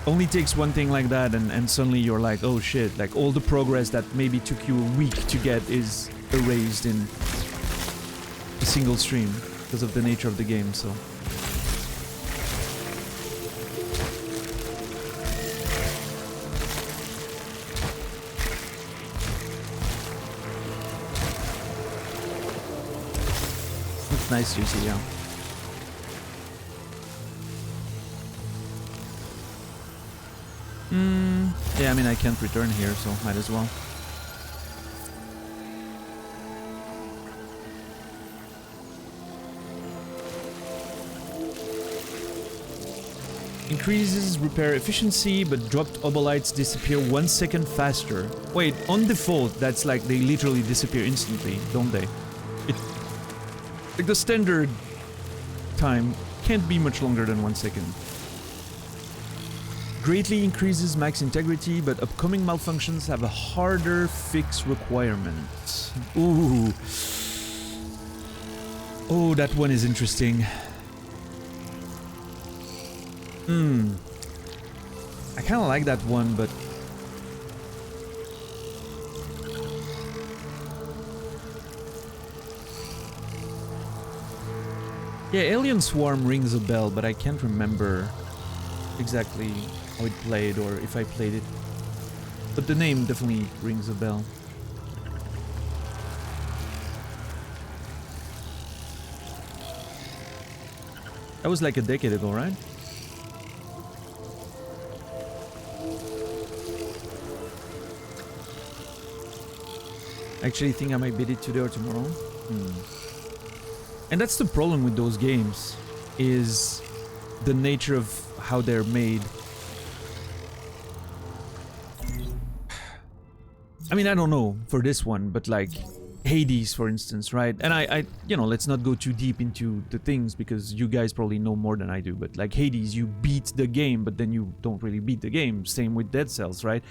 Only takes one thing like that and suddenly you're like, oh shit, like all the progress that maybe took you a week to get is erased in a single stream because of the nature of the game, so... It's nice, you see, yeah. Yeah, I mean, I can't return here, so might as well. Increases repair efficiency, but dropped obolites disappear 1 second faster. Wait, on default, that's like they literally disappear instantly, don't they? Like the standard time can't be much longer than 1 second. Greatly increases max integrity, but upcoming malfunctions have a harder fix requirement. Ooh. Oh, that one is interesting. I kind of like that one, but... Yeah, Alien Swarm rings a bell, but I can't remember exactly how it played or if I played it. But the name definitely rings a bell. That was like a decade ago, right? I actually think I might beat it today or tomorrow. Hmm. And that's the problem with those games, is the nature of how they're made. I mean, I don't know for this one, but like Hades, for instance, right? And I, you know, let's not go too deep into the things because you guys probably know more than I do. But like Hades, you beat the game, but then you don't really beat the game. Same with Dead Cells, right?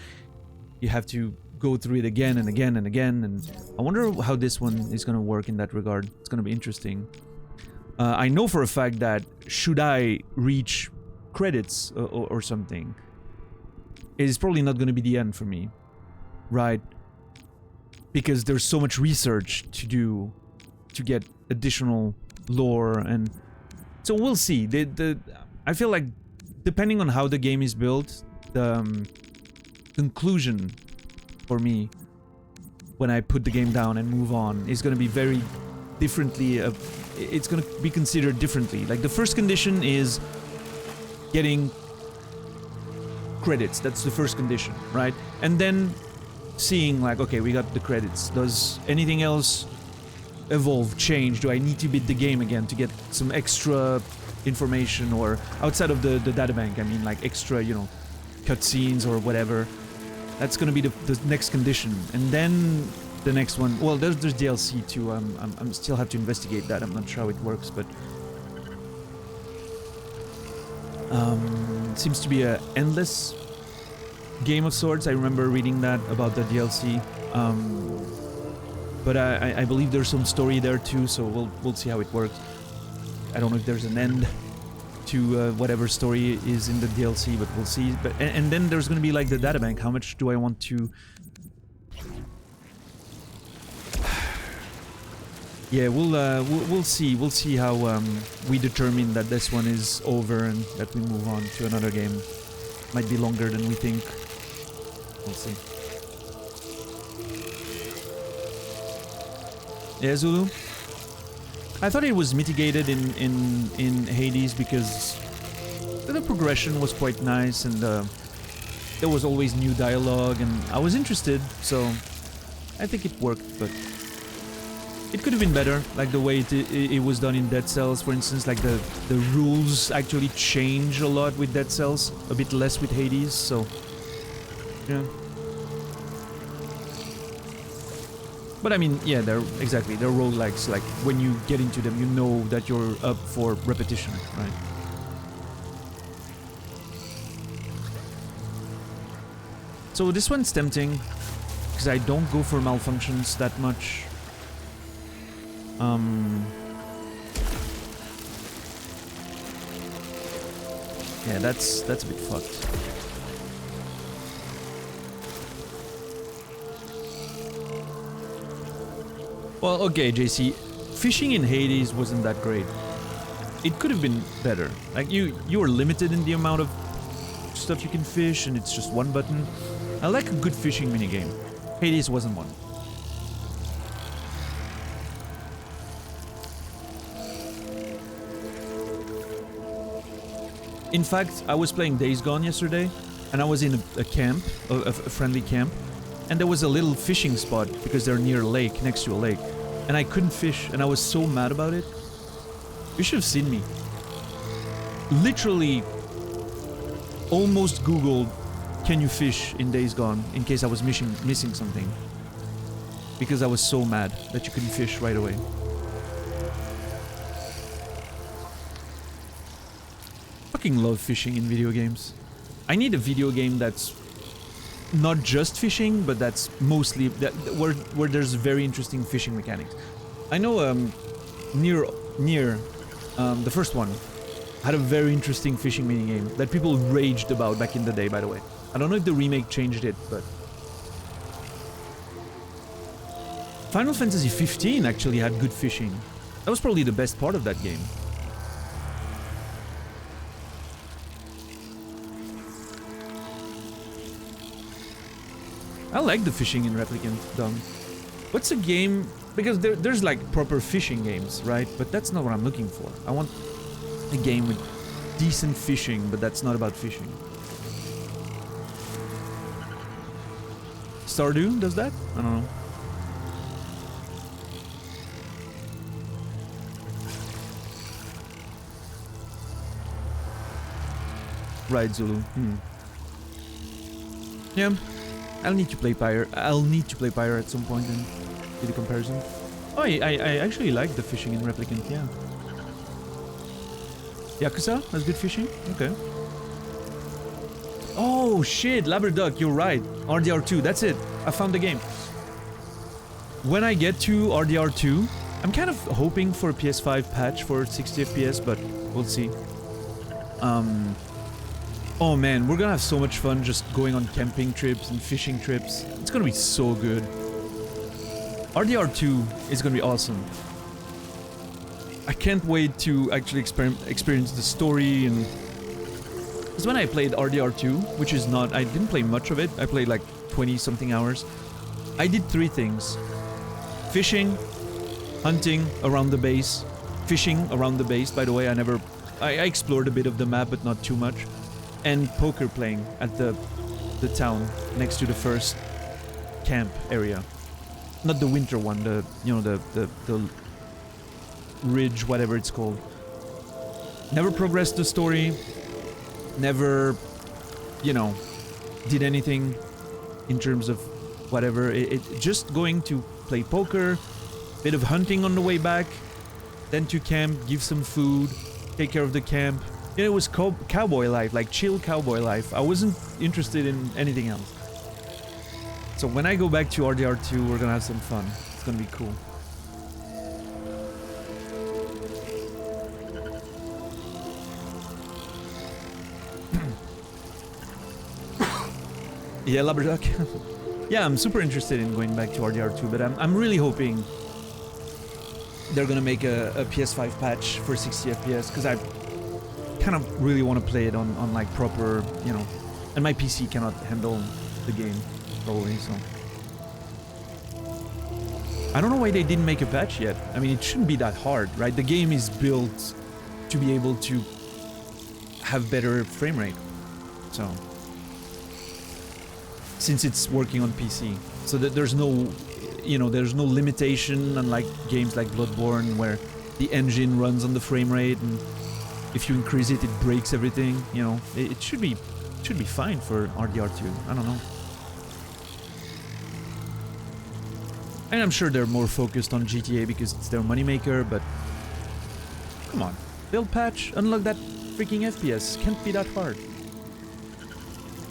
You have to go through it again and again and again. And I wonder how this one is going to work in that regard. It's going to be interesting. I know for a fact that should I reach credits or something, it is probably not going to be the end for me. Right, because there's so much research to do to get additional lore, and so we'll see. I feel like depending on how the game is built, the conclusion for me when I put the game down and move on is going to be very differently. It's going to be considered differently. Like the first condition is getting credits. That's the first condition, right? And then seeing like, okay, we got the credits. Does anything else evolve, change? Do I need to beat the game again to get some extra information, or outside of the databank? I mean, like extra, you know, cutscenes or whatever. That's gonna be the next condition, and then the next one. Well, there's DLC too. I'm still have to investigate that. I'm not sure how it works, but it seems to be a endless game of sorts. I remember reading that about the DLC, but I believe there's some story there too. So we'll see how it works. I don't know if there's an end to whatever story is in the DLC, but we'll see. But and then there's gonna be like the databank. How much do I want to? Yeah, we'll see. We'll see how we determine that this one is over and that we move on to another game. Might be longer than we think. We'll see. Yeah, Zulu. I thought it was mitigated in Hades because the progression was quite nice, and there was always new dialogue, and I was interested, so I think it worked, but it could have been better, like the way it was done in Dead Cells, for instance. Like the rules actually change a lot with Dead Cells, a bit less with Hades, so yeah. But I mean, yeah, they're roguelikes. Like when you get into them, you know that you're up for repetition, right? So this one's tempting because I don't go for malfunctions that much. Yeah, that's a bit fucked. Well, okay, JC, fishing in Hades wasn't that great. It could have been better. Like you were limited in the amount of stuff you can fish, and it's just one button. I like a good fishing minigame. Hades wasn't one. In fact, I was playing Days Gone yesterday, and I was in a camp, a friendly camp, and there was a little fishing spot because they're near a lake, next to a lake, and I couldn't fish, and I was so mad about it. You should have seen me. Literally, almost Googled, "Can you fish in Days Gone?" in case I was missing something, because I was so mad that you couldn't fish right away. Love fishing in video games. I need a video game that's not just fishing, but that's mostly where there's very interesting fishing mechanics. I know near the first one had a very interesting fishing minigame that people raged about back in the day, by the way. I don't know if the remake changed it, but Final Fantasy 15 actually had good fishing. That was probably the best part of that game. I like the fishing in Replicant, Dom. What's a game... Because there's like proper fishing games, right? But that's not what I'm looking for. I want a game with decent fishing, but that's not about fishing. Stardew does that? I don't know. Right, Zulu. Yeah, I'll need to play Pyre. I'll need to play Pyre at some point and do the comparison. Oh, I actually like the fishing in Replicant, yeah. Yakuza has good fishing? Okay. Oh shit, Labraduck, you're right. RDR2, that's it. I found the game. When I get to RDR2, I'm kind of hoping for a PS5 patch for 60 FPS, but we'll see. Oh man, we're gonna have so much fun just going on camping trips and fishing trips. It's gonna be so good. RDR2 is gonna be awesome. I can't wait to actually experience the story and... Because when I played RDR2, which is not... I didn't play much of it, I played like 20 something hours. I did 3 things. Fishing, hunting around the base, fishing around the base, by the way, I explored a bit of the map, but not too much. And poker playing at the town next to the first camp area. Not the winter one, the ridge, whatever it's called. Never progressed the story. Never, did anything in terms of whatever. It just going to play poker, bit of hunting on the way back, then to camp, give some food, take care of the camp. It was cowboy life, like chill cowboy life. I wasn't interested in anything else. So when I go back to RDR2, we're gonna have some fun. It's gonna be cool. Yeah, Labraduck. Yeah, I'm super interested in going back to RDR2, but I'm really hoping they're gonna make a PS5 patch for 60 FPS, because I kind of really want to play it on like proper, and my PC cannot handle the game, probably, so. I don't know why they didn't make a patch yet. I mean, it shouldn't be that hard, right? The game is built to be able to have better frame rate, so. Since it's working on PC, so that there's no, there's no limitation unlike games like Bloodborne where the engine runs on the frame rate and if you increase it, it breaks everything, it should be fine for RDR2, I don't know. And I'm sure they're more focused on GTA because it's their moneymaker, but come on, build patch, unlock that freaking FPS, can't be that hard.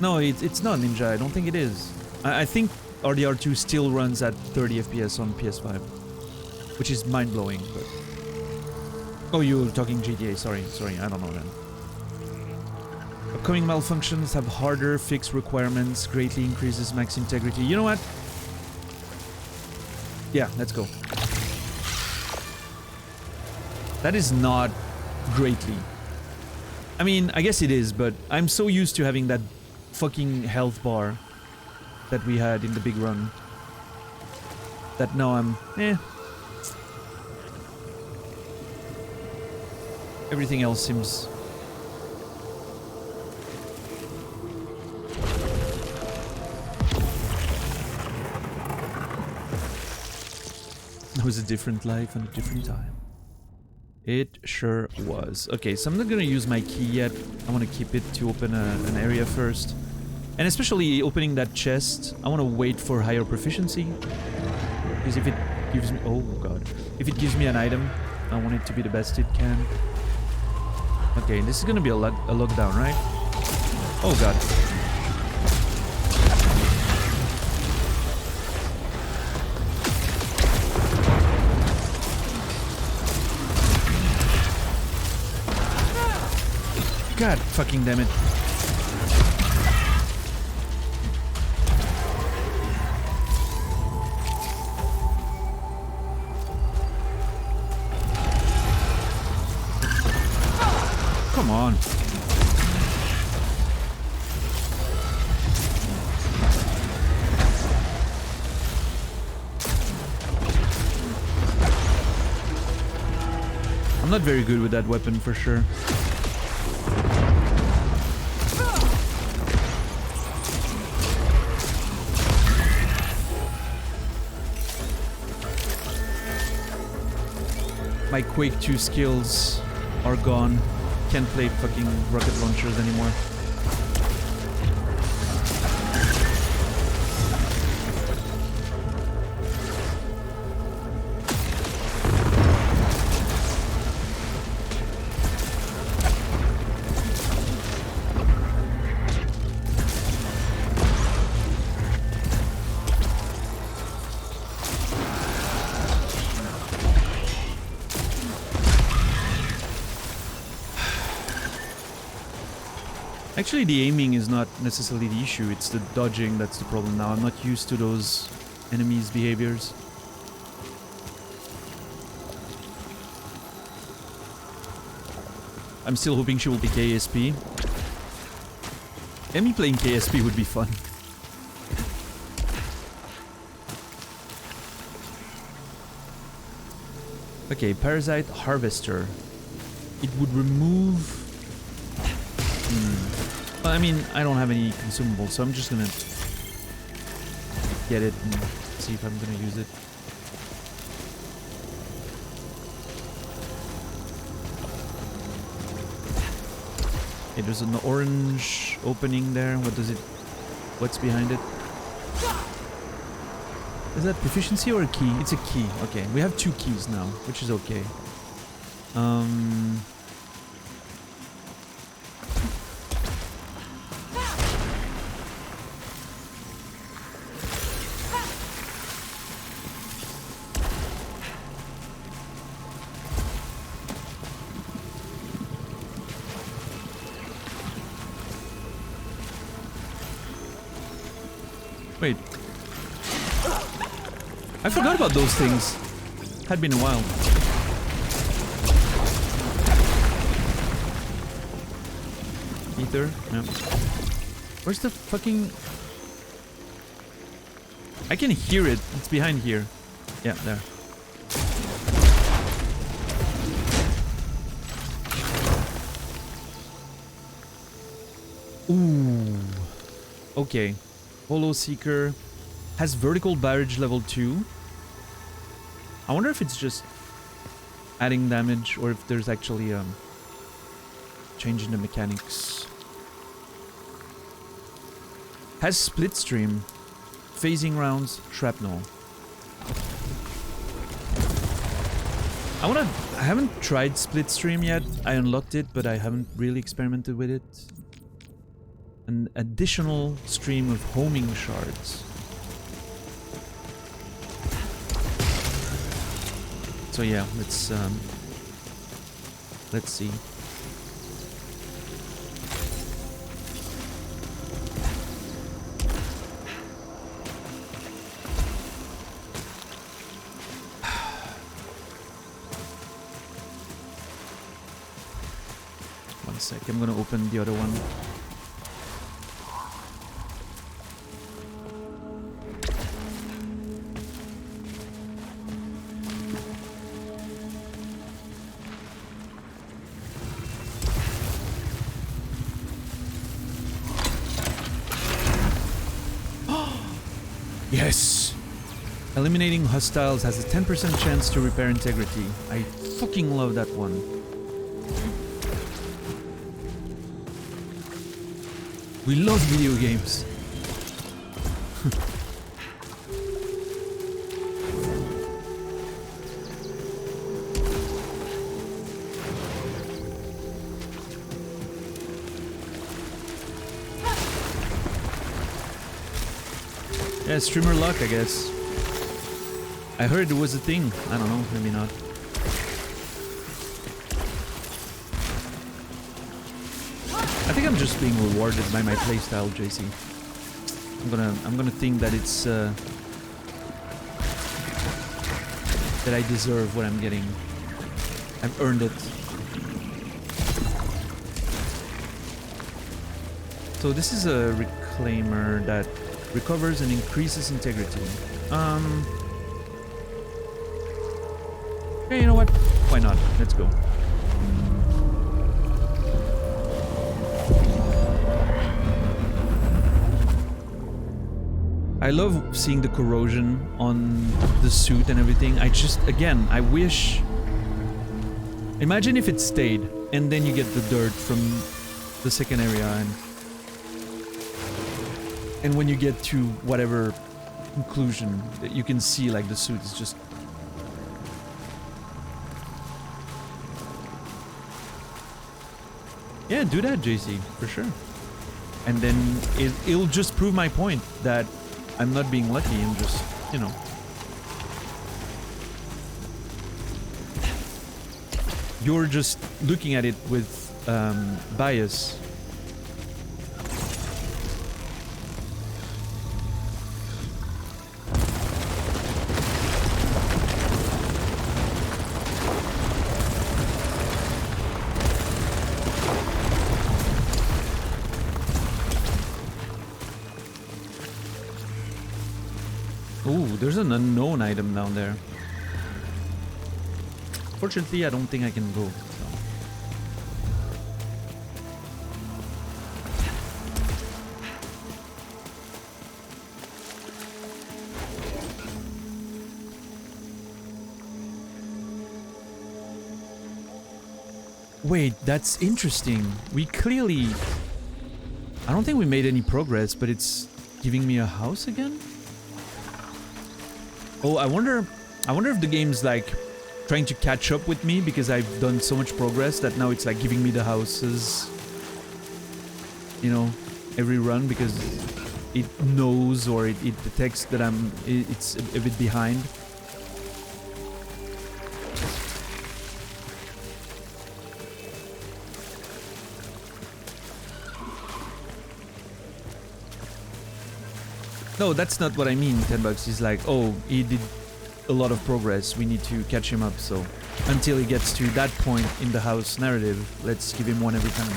No, it's not Ninja, I don't think it is. I think RDR2 still runs at 30 FPS on PS5, which is mind-blowing, but... Oh, you were talking GTA, sorry, I don't know then. Upcoming malfunctions have harder fix requirements, greatly increases max integrity. You know what? Yeah, let's go. That is not greatly. I mean, I guess it is, but I'm so used to having that fucking health bar that we had in the big run that now I'm everything else seems it was a different life and a different time. It sure was. Okay, so I'm not gonna use my key yet. I want to keep it to open an area first. And especially opening that chest, I want to wait for higher proficiency. Because if it gives me... Oh god. If it gives me an item, I want it to be the best it can. Okay, this is gonna be a lockdown, right? Oh god. God fucking damn it. Come on. I'm not very good with that weapon for sure. My Quake 2 skills are gone. Can't play fucking rocket launchers anymore. Actually, the aiming is not necessarily the issue, it's the dodging that's the problem now. I'm not used to those enemies' behaviors. I'm still hoping she will be KSP. Emmy playing KSP would be fun. Okay, Parasite Harvester. It would remove... Well, I mean, I don't have any consumables, so I'm just gonna get it and see if I'm gonna use it. Okay, there's an orange opening there. What does it... What's behind it? Is that proficiency or a key? It's a key. Okay, we have 2 keys now, which is okay. Wait. I forgot about those things. Had been a while. Ether? Yeah. Where's the fucking... I can hear it. It's behind here. Yeah, there. Ooh. Okay. Holo Seeker has vertical barrage level 2. I wonder if it's just adding damage or if there's actually change in the mechanics. Has split stream, phasing rounds, shrapnel. I haven't tried split stream yet. I unlocked it, but I haven't really experimented with it. An additional stream of homing shards. So yeah, let's see. One sec, I'm gonna open the other one. Yes! Eliminating hostiles has a 10% chance to repair integrity. I fucking love that one. We love video games. Yeah, streamer luck, I guess. I heard it was a thing. I don't know, maybe not. I think I'm just being rewarded by my playstyle, JC. I'm gonna think that it's that I deserve what I'm getting. I've earned it. So this is a reclaimer that recovers and increases integrity. Okay, you know what? Why not? Let's go. I love seeing the corrosion on the suit and everything. I just, again, I wish... Imagine if it stayed, and then you get the dirt from the second area, and when you get to whatever conclusion, that you can see like the suit is just... Yeah, do that, JC, for sure. And then it'll just prove my point that I'm not being lucky, I'm just, you know... You're just looking at it with bias. there's an unknown item down there. Fortunately, I don't think I can go. So. Wait, that's interesting. We clearly... I don't think we made any progress, but it's giving me a house again? Oh, I wonder if the game's like trying to catch up with me because I've done so much progress that now it's like giving me the houses, you know, every run because it knows or it detects that it's a bit behind. No, that's not what I mean. $10 is like, oh, he did a lot of progress. We need to catch him up. So until he gets to that point in the house narrative, let's give him one every time.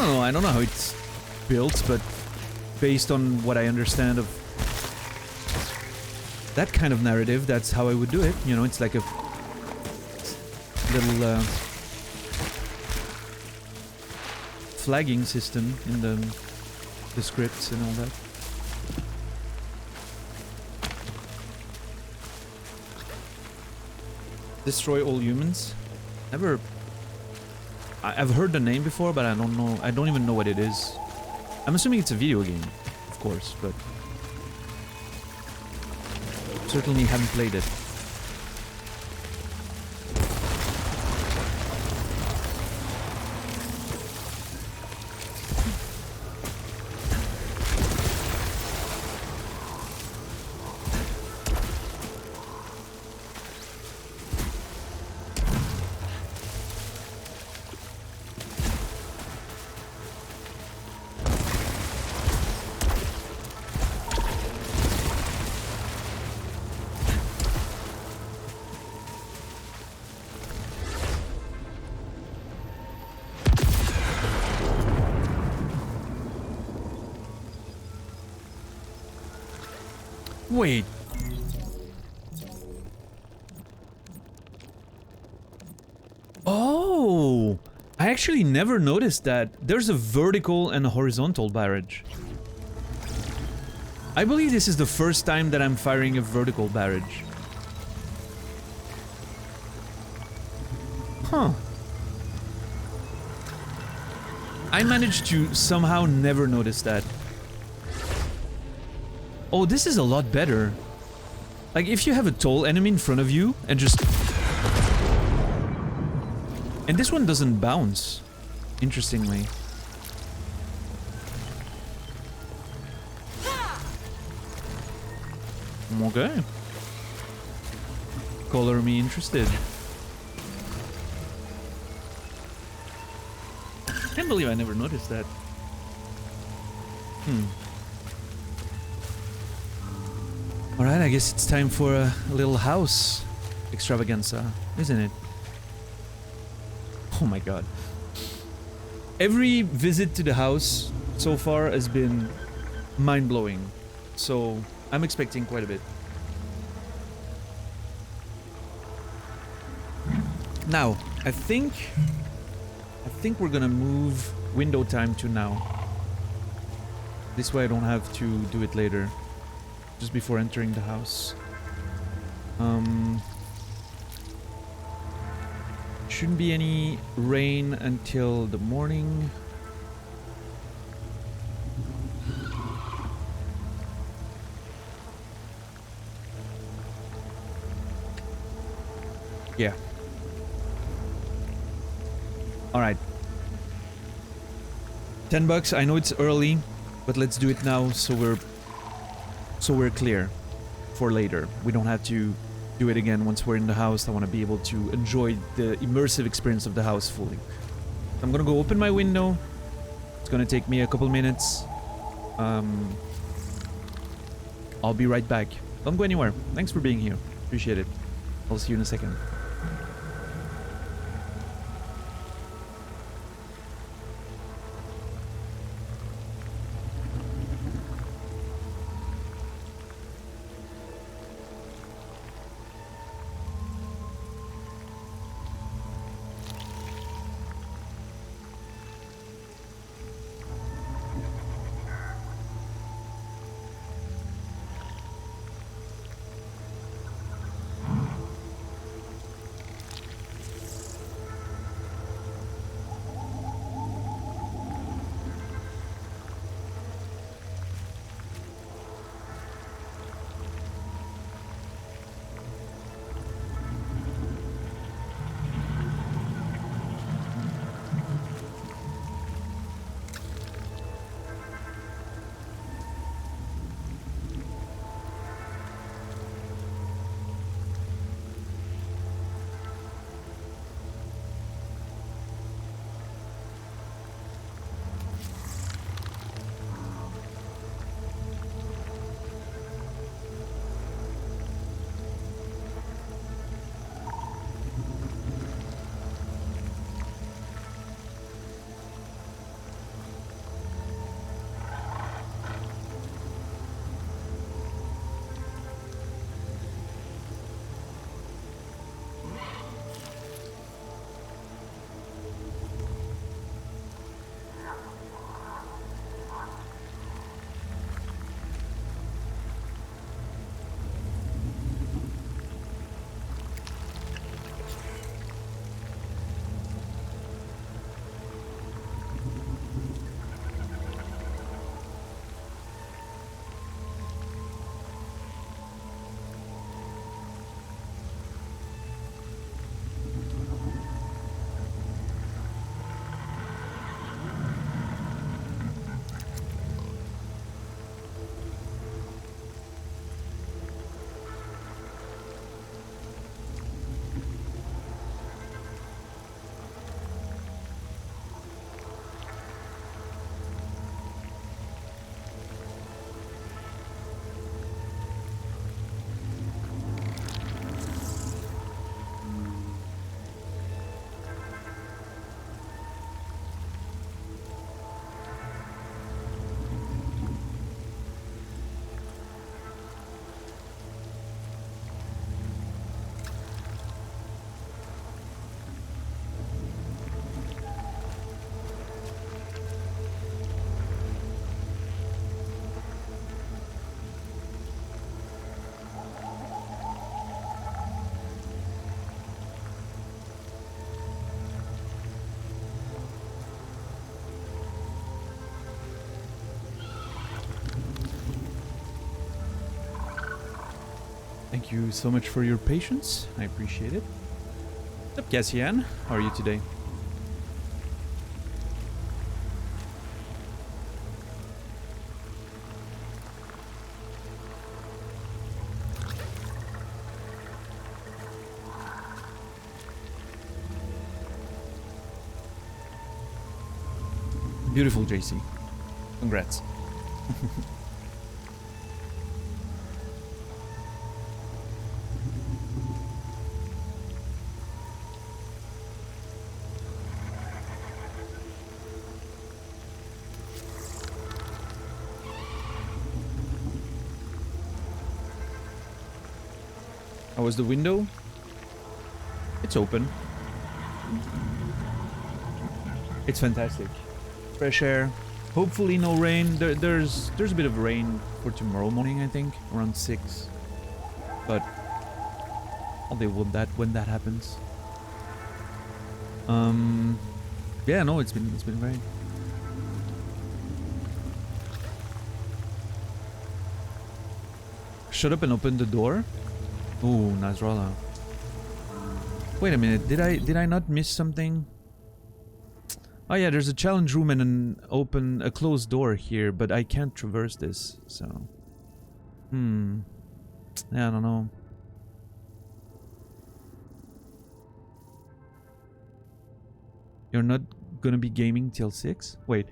I don't know how it's built, but based on what I understand of that kind of narrative, that's how I would do it. You know, it's like a little flagging system in the scripts and all that. Destroy all humans? Never... I've heard the name before, but I don't know. I don't even know what it is. I'm assuming it's a video game, of course, but... certainly haven't played it. Wait. Oh! I actually never noticed that. There's a vertical and a horizontal barrage. I believe this is the first time that I'm firing a vertical barrage. Huh. I managed to somehow never notice that. Oh, this is a lot better. Like, if you have a tall enemy in front of you and just... And this one doesn't bounce, interestingly. Okay. Color me interested. Can't believe I never noticed that. Alright, I guess it's time for a little house extravaganza, isn't it? Oh my god. Every visit to the house so far has been mind-blowing, so I'm expecting quite a bit. Now, I think we're gonna move window time to now. This way I don't have to do it later. Just before entering the house. Shouldn't be any rain until the morning. Yeah. Alright. $10. I know it's early, but let's do it now so we're clear for later. We don't have to do it again once we're in the house. I want to be able to enjoy the immersive experience of the house fully. I'm gonna go open my window. It's gonna take me a couple minutes. I'll be right back. Don't go anywhere. Thanks for being here. Appreciate it. I'll see you in a second. Thank you so much for your patience. I appreciate it. What's up, Cassian? How are you today? Beautiful, JC. Congrats. How was the window? It's open. It's fantastic. Fresh air. Hopefully no rain. There's a bit of rain for tomorrow morning, I think, around 6. But I'll deal with that when that happens. Yeah, no, it's been great. Shut up and open the door. Ooh, Nasrallah. Wait a minute, did I not miss something? Oh yeah, there's a challenge room and a closed door here, but I can't traverse this, so... Yeah, I don't know. You're not gonna be gaming till 6? Wait.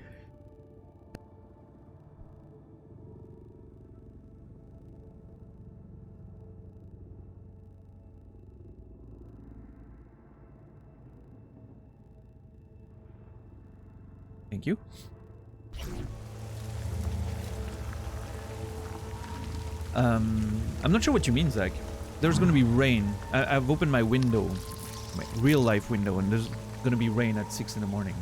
Thank you. I'm not sure what you mean, Zach. There's gonna be rain. I've opened my window, my real life window, and there's gonna be rain at 6 in the morning.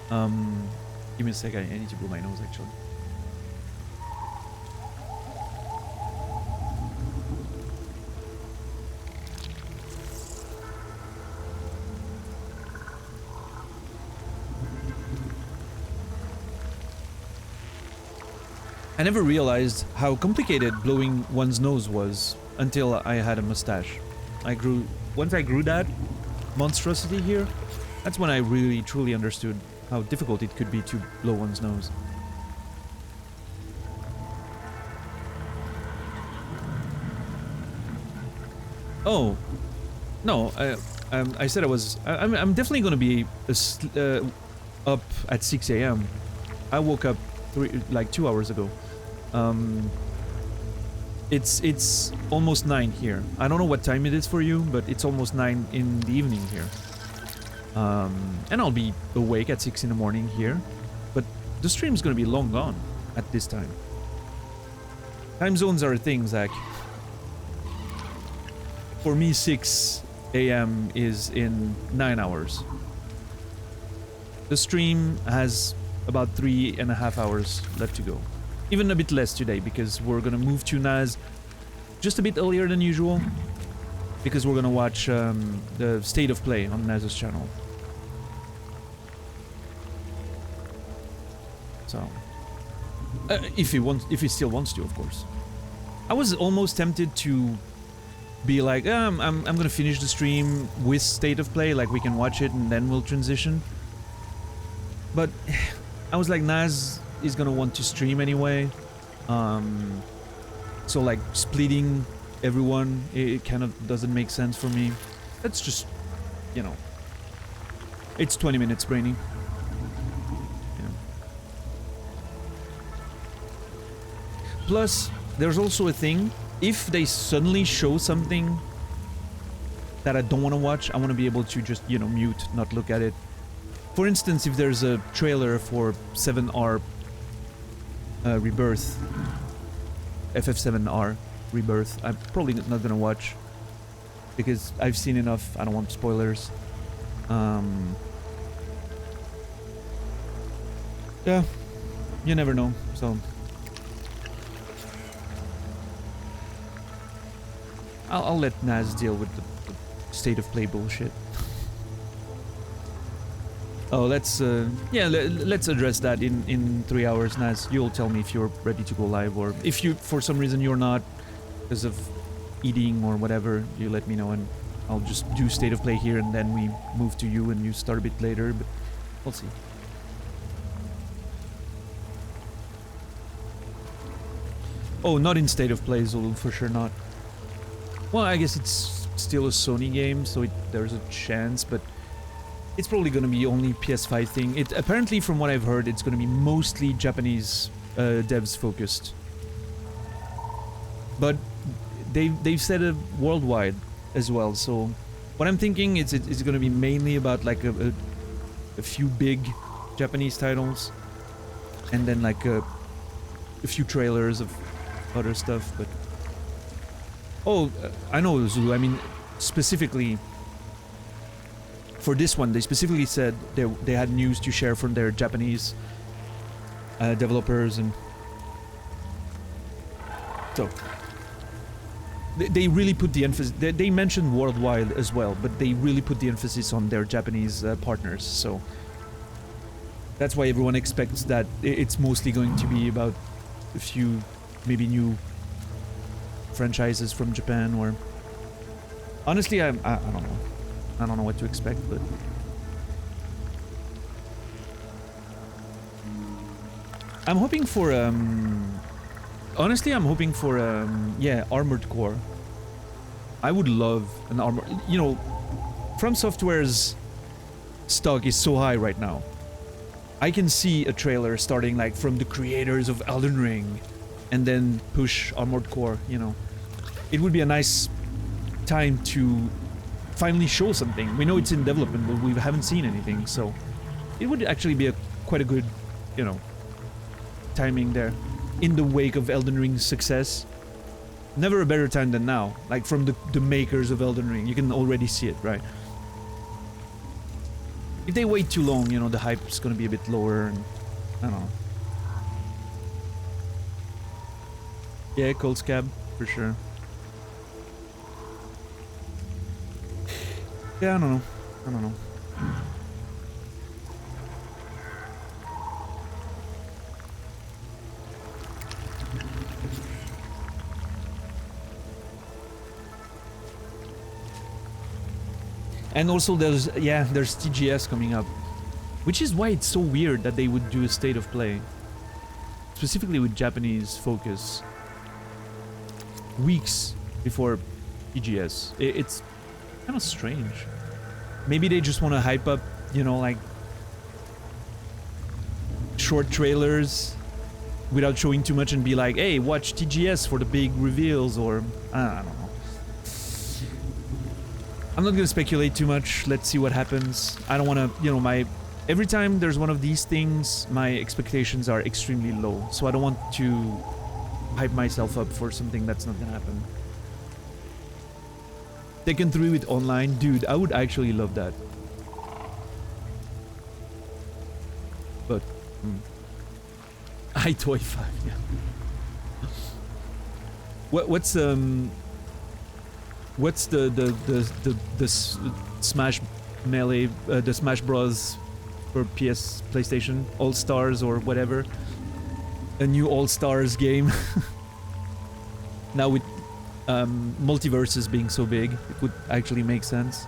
Give me a sec, I need to blow my nose actually. I never realized how complicated blowing one's nose was until I had a mustache. Once I grew that monstrosity here, that's when I really truly understood how difficult it could be to blow one's nose. Oh, no, I said I'm definitely gonna be up at 6 a.m. I woke up 2 hours ago. It's almost 9 here. I don't know what time it is for you, but it's almost 9 in the evening here. And I'll be awake at 6 in the morning here, but the stream's gonna be long gone at this time. Time zones are a thing, Zach. For me, 6 a.m. is in 9 hours. The stream has about 3.5 hours left to go. Even a bit less today, because we're gonna move to Naz just a bit earlier than usual, because we're gonna watch the State of Play on Naz's channel. So, if he still wants to, of course. I was almost tempted to be like, I'm gonna finish the stream with State of Play, like we can watch it and then we'll transition. But I was like, Naz is gonna want to stream anyway, so like splitting everyone, it kind of doesn't make sense for me. That's just, you know, it's 20 minutes, Brainy. Yeah. Plus, there's also a thing, if they suddenly show something that I don't want to watch, I want to be able to just, you know, mute, not look at it. For instance, if there's a trailer for 7R Rebirth, FF7R Rebirth, I'm probably not gonna watch because I've seen enough. I don't want spoilers. Yeah, you never know. So I'll let Naz deal with the State of Play bullshit. Oh, let's yeah, let's address that in 3 hours, Naz. You'll tell me if you're ready to go live, or if you for some reason you're not because of eating or whatever. You let me know and I'll just do state of play here, and then we move to you and you start a bit later. But we'll see. Oh, not in state of play, Zulu, for sure not. Well, I guess it's still a Sony game, so there's a chance, but it's probably going to be only PS5 thing. It apparently, from what I've heard, it's going to be mostly Japanese devs focused. But they've said it worldwide as well. So what I'm thinking is it's going to be mainly about like a few big Japanese titles, and then like a few trailers of other stuff. But oh, I know, Zulu. I mean, specifically for this one, they specifically said they had news to share from their Japanese developers, and so they really put the emphasis. They mentioned worldwide as well, but they really put the emphasis on their Japanese partners. So that's why everyone expects that it's mostly going to be about a few, maybe new franchises from Japan. Or honestly, I don't know. I don't know what to expect, but I'm hoping for honestly, I'm hoping for yeah, Armored Core. I would love an armor. You know, From Software's stock is so high right now. I can see a trailer starting like from the creators of Elden Ring, and then push Armored Core. You know, it would be a nice time to finally show something. We know it's in development, but we haven't seen anything, so it would actually be quite a good, you know, timing there. In the wake of Elden Ring's success, never a better time than now. Like from the makers of Elden Ring, you can already see it, right? If they wait too long, you know, the hype's gonna be a bit lower, and I don't know. Yeah, Cold Scab, for sure. Yeah, I don't know. I don't know. And also there's TGS coming up, which is why it's so weird that they would do a state of play, specifically with Japanese focus, weeks before TGS. It's kind of strange. Maybe they just want to hype up, you know, like short trailers without showing too much and be like, hey, watch TGS for the big reveals, or I don't know. I'm not gonna speculate too much. Let's see what happens. I don't want to, you know, every time there's one of these things, my expectations are extremely low, so I don't want to hype myself up for something that's not gonna happen. Tekken 3 with online, dude, I would actually love that. But iToy 5, yeah. What's the Smash Melee, the Smash Bros for PlayStation All Stars or whatever, a new All Stars game. Now with multiverses being so big, it would actually make sense.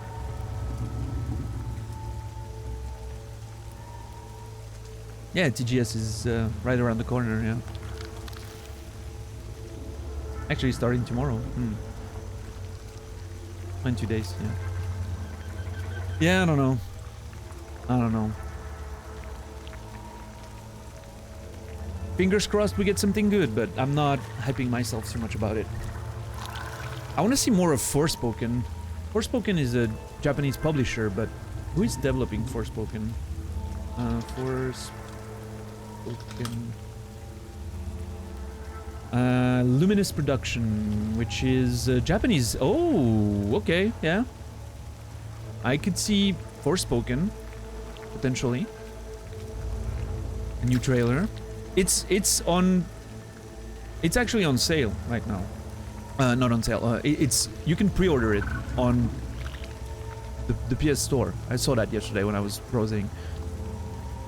Yeah, TGS is right around the corner. Yeah, actually starting tomorrow. In 2 days, yeah. Yeah, I don't know. I don't know. Fingers crossed we get something good, but I'm not hyping myself too much about it. I want to see more of Forspoken. Forspoken is a Japanese publisher, but who is developing Forspoken? Forspoken... Luminous Production, which is Japanese. Oh, okay, yeah. I could see Forspoken, potentially. A new trailer. It's actually on sale right now. Not on sale. You can pre-order it on the PS Store. I saw that yesterday when I was browsing.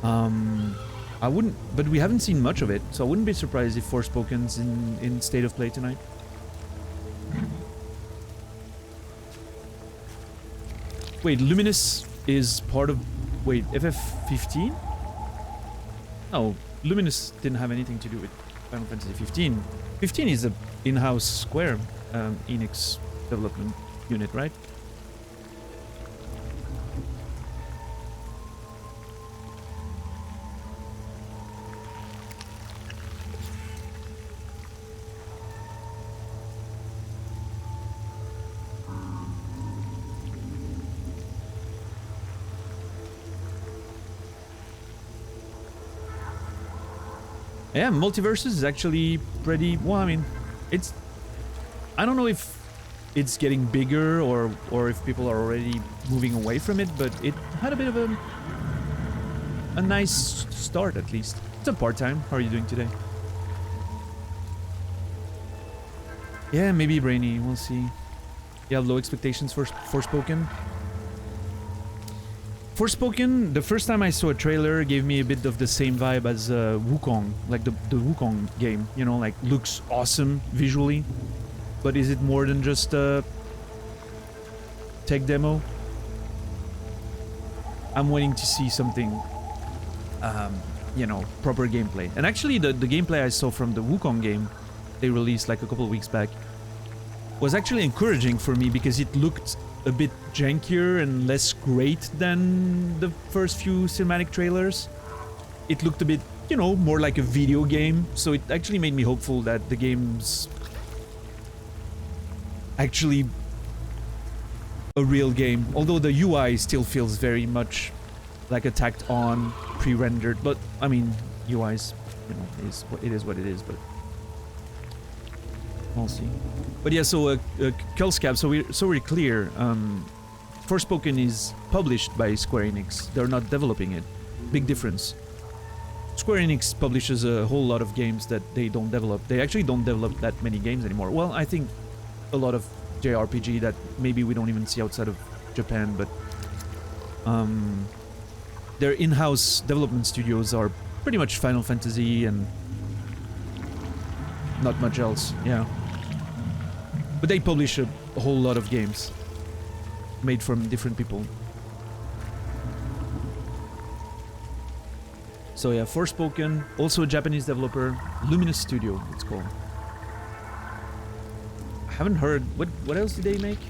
I wouldn't, but we haven't seen much of it, so I wouldn't be surprised if Forspoken's in state of play tonight. Wait, Luminous is part of... Wait, FF15? No, Luminous didn't have anything to do with Final Fantasy 15. 15 is a in-house Square Enix development unit, right? Yeah, Multiverses is actually pretty... Well, I mean, it's... I don't know if it's getting bigger or if people are already moving away from it, but it had a bit of a nice start, at least. It's a part-time. How are you doing today? Yeah, maybe Brainy. We'll see. You have low expectations for Forspoken? Forspoken, the first time I saw a trailer, gave me a bit of the same vibe as Wukong, like the Wukong game, you know, like looks awesome visually, but is it more than just a tech demo? I'm waiting to see something, you know, proper gameplay. And actually the gameplay I saw from the Wukong game they released like a couple of weeks back was actually encouraging for me because it looked a bit jankier and less great than the first few cinematic trailers. It looked a bit, you know, more like a video game, so it actually made me hopeful that the game's actually a real game, although the UI still feels very much like a tacked on, pre-rendered, but I mean, UI's, you know, it is what it is, but we'll see. But yeah, so Kullscap, so we're clear. Forspoken is published by Square Enix. They're not developing it. Big difference. Square Enix publishes a whole lot of games that they don't develop. They actually don't develop that many games anymore. Well, I think a lot of JRPG that maybe we don't even see outside of Japan, but their in-house development studios are pretty much Final Fantasy and not much else. Yeah. But they publish a whole lot of games made from different people. So yeah, Forspoken, also a Japanese developer, Luminous Studio, it's called. I haven't heard, what else did they make?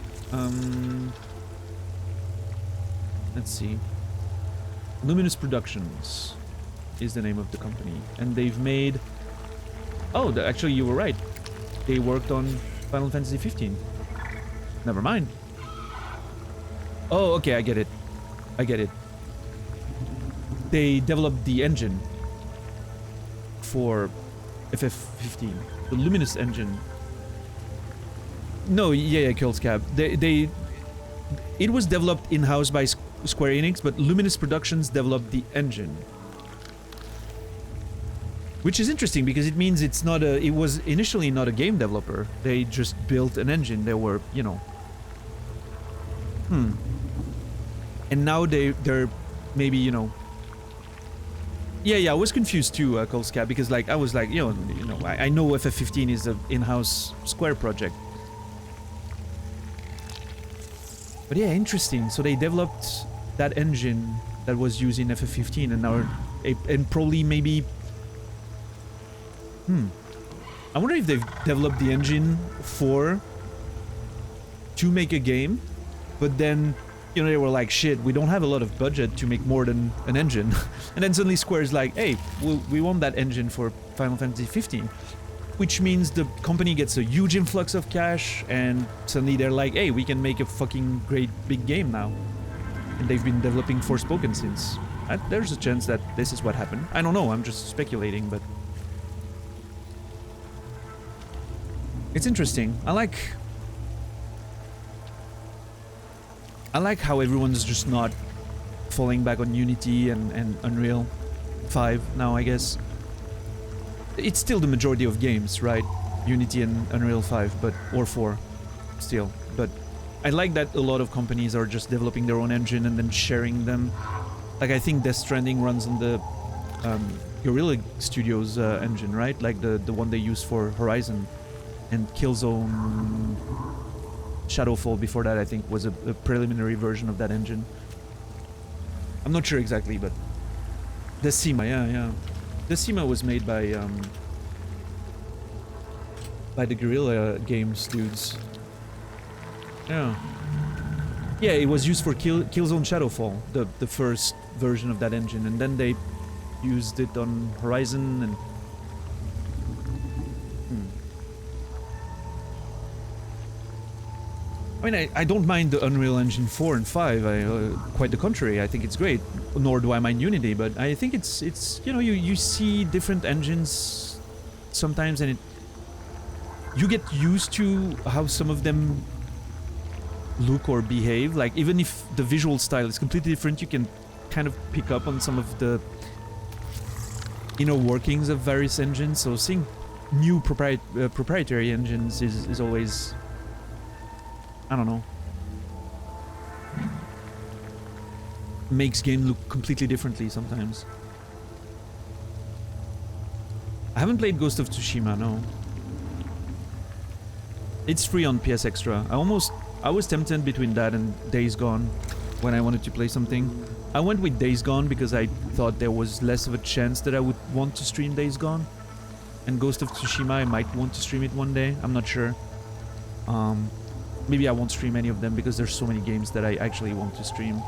Let's see. Luminous Productions is the name of the company. And they've made... Oh, actually you were right. They worked on Final Fantasy 15. Never mind. Oh, okay, I get it. I get it. They developed the engine for FF15. The Luminous engine. No, yeah, Kullscap. It was developed in-house by Square Enix, but Luminous Productions developed the engine. Which is interesting because it means it was initially not a game developer. They just built an engine. They were, you know. And now they're maybe, you know. Yeah, I was confused too, Kullscap, because like I was like, you know, I know FF15 is an in-house Square project. But yeah, interesting. So they developed that engine that was used in FF15 and now and probably maybe I wonder if they've developed the engine to make a game, but then, you know, they were like, shit, we don't have a lot of budget to make more than an engine. And then suddenly Square's like, hey, we want that engine for Final Fantasy 15. Which means the company gets a huge influx of cash, and suddenly they're like, hey, we can make a fucking great big game now. And they've been developing Forspoken since. There's a chance that this is what happened. I don't know, I'm just speculating, but... It's interesting. I like how everyone's just not falling back on Unity and Unreal 5 now, I guess. It's still the majority of games, right? Unity and Unreal 5, or 4 still. But I like that a lot of companies are just developing their own engine and then sharing them Like, I think Death Stranding runs on the Guerrilla Studios engine, right? Like the one they use for Horizon, and Killzone Shadowfall before that, I think, was a preliminary version of that engine. I'm not sure exactly, but Decima, yeah. Decima was made by the Guerrilla Games dudes. Yeah. Yeah, it was used for Killzone Shadowfall, the first version of that engine, and then they used it on Horizon and... I mean, I don't mind the Unreal Engine 4 and 5, quite the contrary, I think it's great, nor do I mind Unity, but I think it's you know, you see different engines sometimes and you get used to how some of them look or behave. Like, even if the visual style is completely different, you can kind of pick up on some of the inner workings of various engines. So seeing new proprietary engines is always, I don't know, makes game look completely differently sometimes. I haven't played Ghost of Tsushima, no. It's free on PS Extra. I was tempted between that and Days Gone when I wanted to play something. I went with Days Gone because I thought there was less of a chance that I would want to stream Days Gone. And Ghost of Tsushima, I might want to stream it one day. I'm not sure. Maybe I won't stream any of them because there's so many games that I actually want to stream.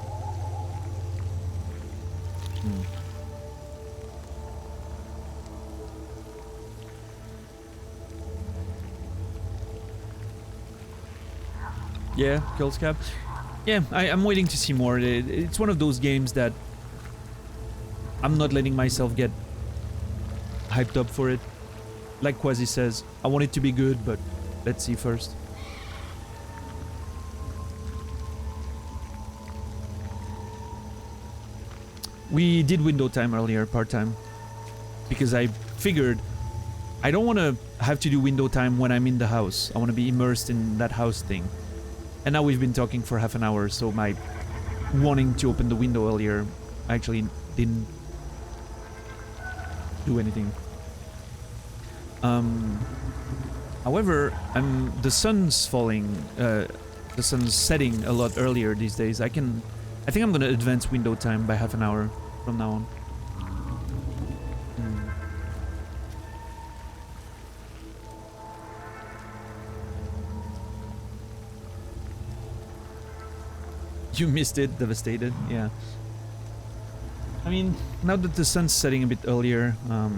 Yeah, Killscap. Yeah, I'm waiting to see more. It's one of those games that I'm not letting myself get hyped up for it. Like Quasi says, I want it to be good, but let's see first. We did window time earlier, part-time, because I figured I don't want to have to do window time when I'm in the house. I want to be immersed in that house thing. And now we've been talking for half an hour, so my wanting to open the window earlier actually didn't do anything. However, the sun's falling, the sun's setting a lot earlier these days. I think I'm gonna advance window time by half an hour from now on. You missed it, devastated, yeah. I mean, now that the sun's setting a bit earlier, I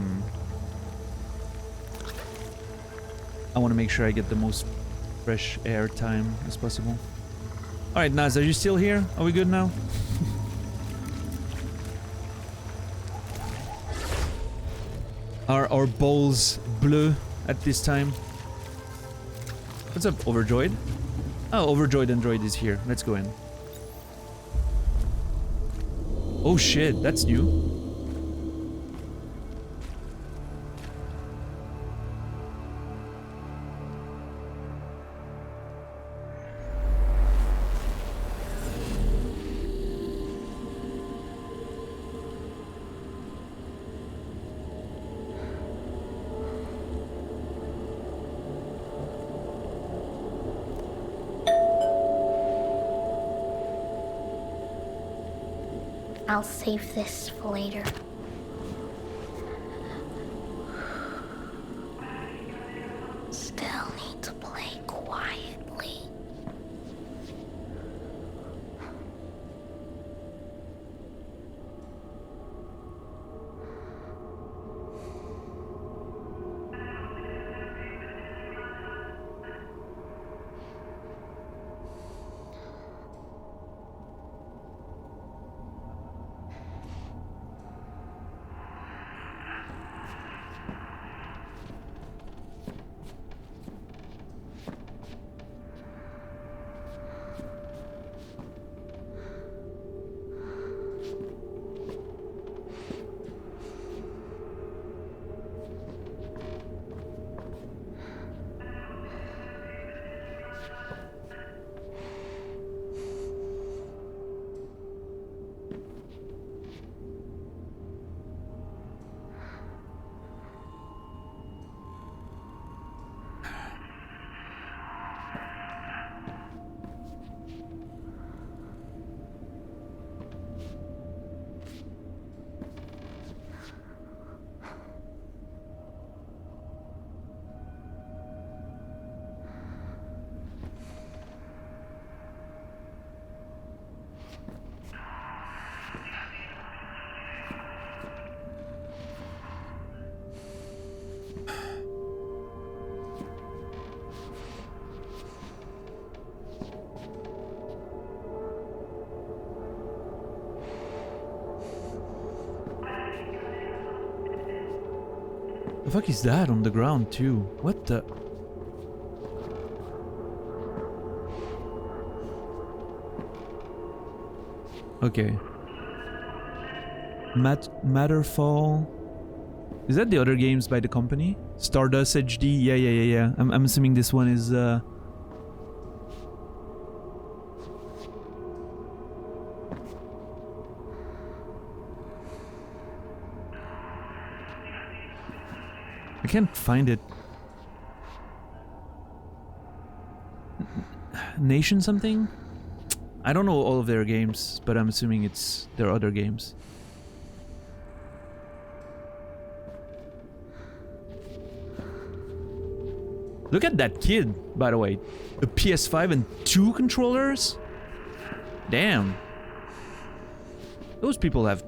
want to make sure I get the most fresh air time as possible. Alright, Naz, are you still here? Are we good now? Are our balls bleu at this time? What's up, Overjoyed? Oh, Overjoyed Android is here. Let's go in. Oh shit, that's new. I'll save this for later. Still need to play quietly. The fuck is that on the ground too? What the? Okay. Matterfall. Is that the other games by the company? Stardust HD? Yeah. I'm assuming this one is I can't find it. Nation something? I don't know all of their games, but I'm assuming it's their other games. Look at that kid, by the way. The PS5 and 2 controllers? Damn. Those people have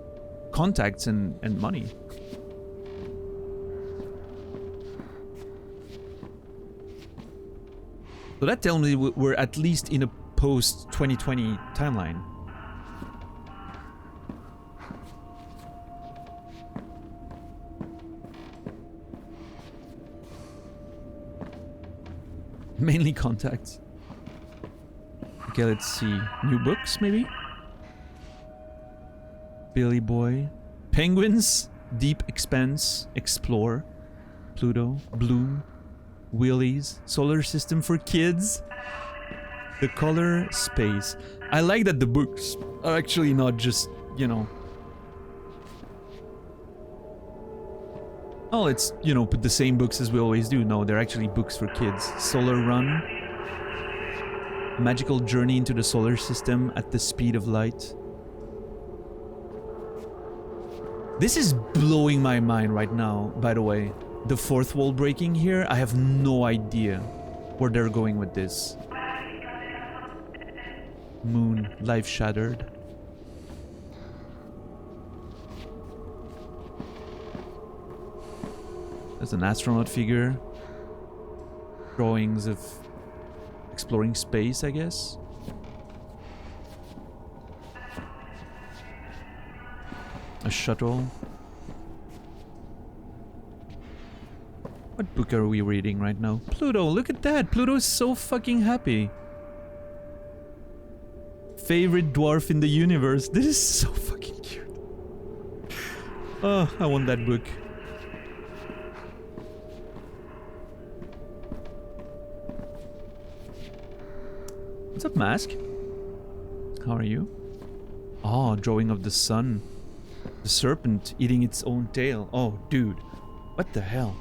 contacts and money. So that tells me we're at least in a post-2020 timeline. Mainly contacts. Okay, let's see. New books, maybe? Billy Boy. Penguins. Deep Expanse. Explore. Pluto. Bloom. Wheelies. Solar System for Kids. The Color. Space. I like that the books are actually not just, you know... Oh, let's, you know, put the same books as we always do. No, they're actually books for kids. Solar Run. Magical Journey into the Solar System at the Speed of Light. This is blowing my mind right now, by the way. The fourth wall breaking here, I have no idea where they're going with this. Moon, Life Shattered. There's an astronaut figure. Drawings of exploring space, I guess. A shuttle. What book are we reading right now? Pluto, look at that! Pluto is so fucking happy. Favorite dwarf in the universe. This is so fucking cute. Oh, I want that book. What's up, Mask? How are you? Oh, drawing of the sun. The serpent eating its own tail. Oh, dude. What the hell?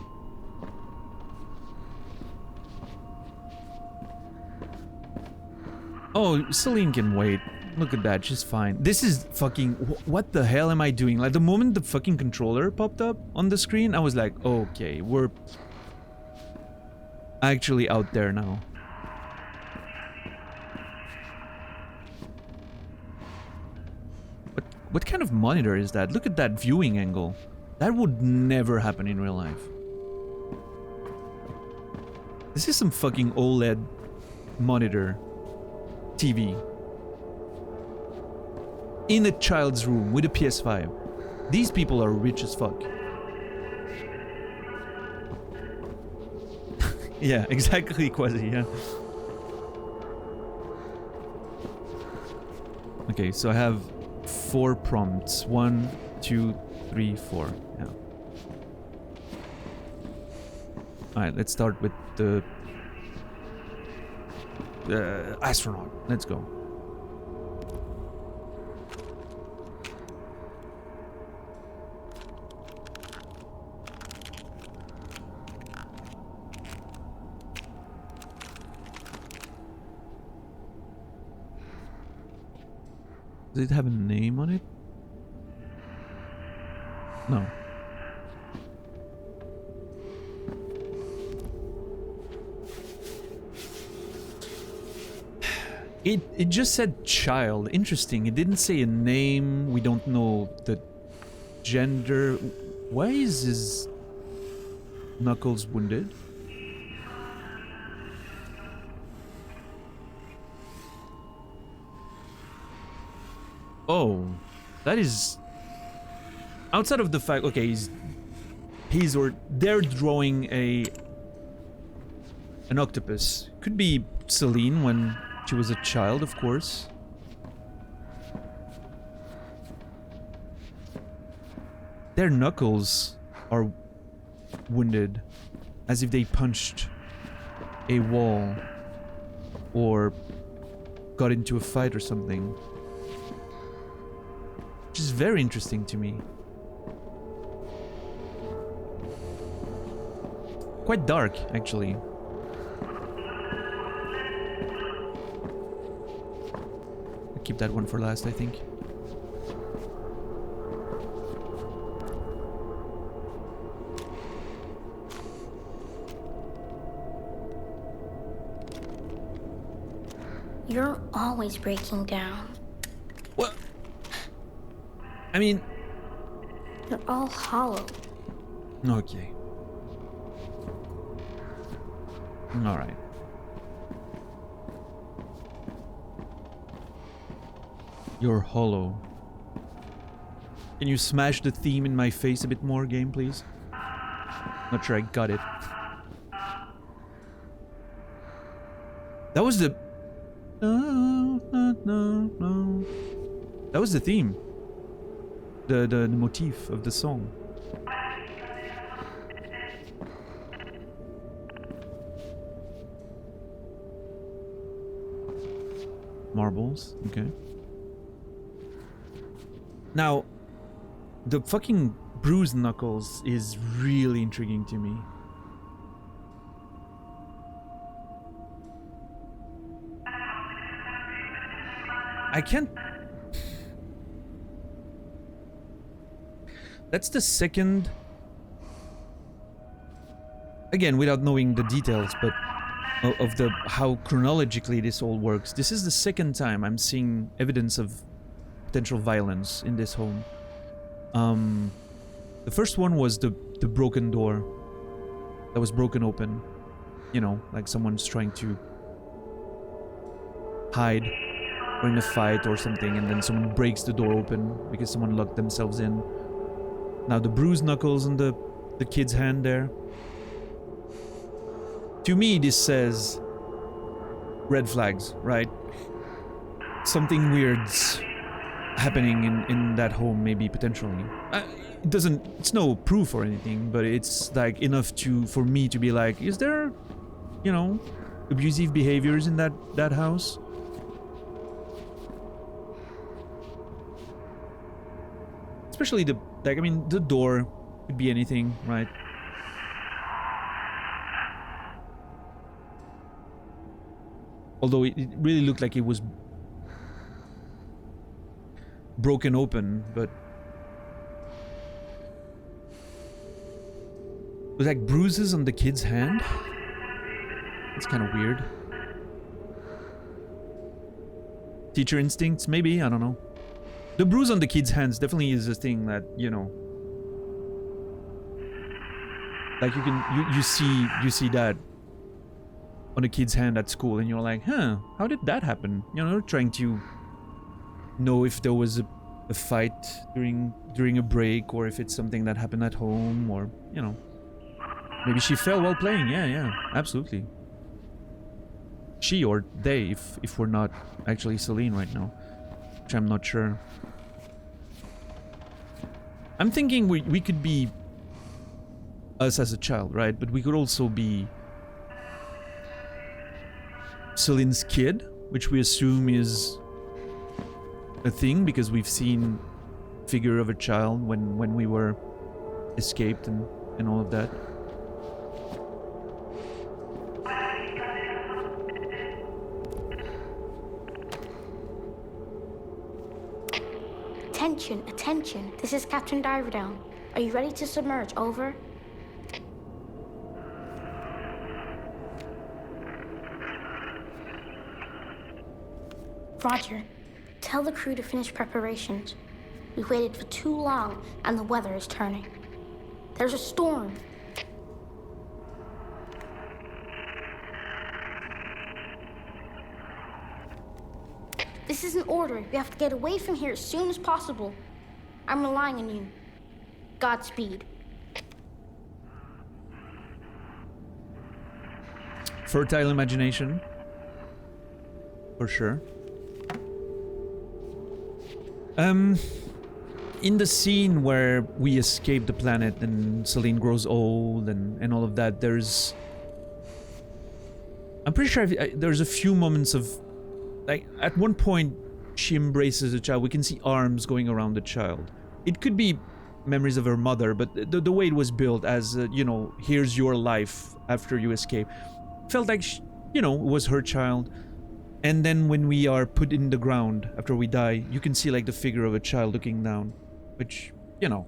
Oh, Celine can wait. Look at that, she's fine. This is fucking... What the hell am I doing? Like, the moment the fucking controller popped up on the screen, I was like, okay, we're... actually out there now. What kind of monitor is that? Look at that viewing angle. That would never happen in real life. This is some fucking OLED monitor TV. In a child's room with a PS5. These people are rich as fuck. Yeah, exactly, Quasi, yeah. Okay, so I have 4 prompts. 1, 2, 3, 4. Yeah. Alright, let's start with the astronaut. Let's go. Does it have a name on it? No. It just said child. Interesting. It didn't say a name. We don't know the gender. Why is his knuckles wounded? Oh, that is... Outside of the fact... Okay, he's or they're drawing an octopus. Could be Celine when she was a child, of course. Their knuckles are wounded, as if they punched a wall or got into a fight or something. Which is very interesting to me. Quite dark, actually. I'll keep that one for last, I think. You're always breaking down. What? I mean... You're all hollow. Okay. Alright. You're hollow. Can you smash the theme in my face a bit more, game, please? Not sure I got it. That was the... No, no, no, no. That was the theme. The motif of the song. Marbles, okay. Now, the fucking bruised knuckles is really intriguing to me. I can't... That's the second... Again, without knowing the details, but of the how chronologically this all works. This is the second time I'm seeing evidence of potential violence in this home. The first one was the broken door that was broken open. You know, like someone's trying to hide or in a fight or something, and then someone breaks the door open because someone locked themselves in. Now the bruised knuckles on the kid's hand there. To me, this says red flags, right? Something weird's happening in that home, maybe potentially. It doesn't. It's no proof or anything, but it's like enough for me to be like, is there, you know, abusive behaviors in that house? Especially the door could be anything, right? Although it really looked like it was broken open, but with like bruises on the kid's hand. It's kind of weird. Teacher instincts, maybe, I don't know. The bruise on the kid's hands definitely is a thing that, you know, like you see that on a kid's hand at school, and you're like, huh, how did that happen? You know, trying to know if there was a fight during a break, or if it's something that happened at home, or, you know, maybe she fell while playing. Yeah, absolutely. She or they, if we're not actually Celine right now, which I'm not sure. I'm thinking we could be us as a child, right? But we could also be Celine's kid, which we assume is a thing because we've seen figure of a child when we were escaped and all of that. Attention, this is Captain Diverdown. Are you ready to submerge? Over. Roger, tell the crew to finish preparations. We waited for too long and the weather is turning. There's a storm. This is an order. We have to get away from here as soon as possible. I'm relying on you. Godspeed. Fertile imagination. For sure. In the scene where we escape the planet and Celine grows old and all of that, there's... I'm pretty sure there's a few moments of... Like, at one point, she embraces a child. We can see arms going around the child. It could be memories of her mother, but the way it was built as, you know, here's your life after you escape. Felt like, you know, it was her child. And then when we are put in the ground after we die, you can see like the figure of a child looking down. Which, you know.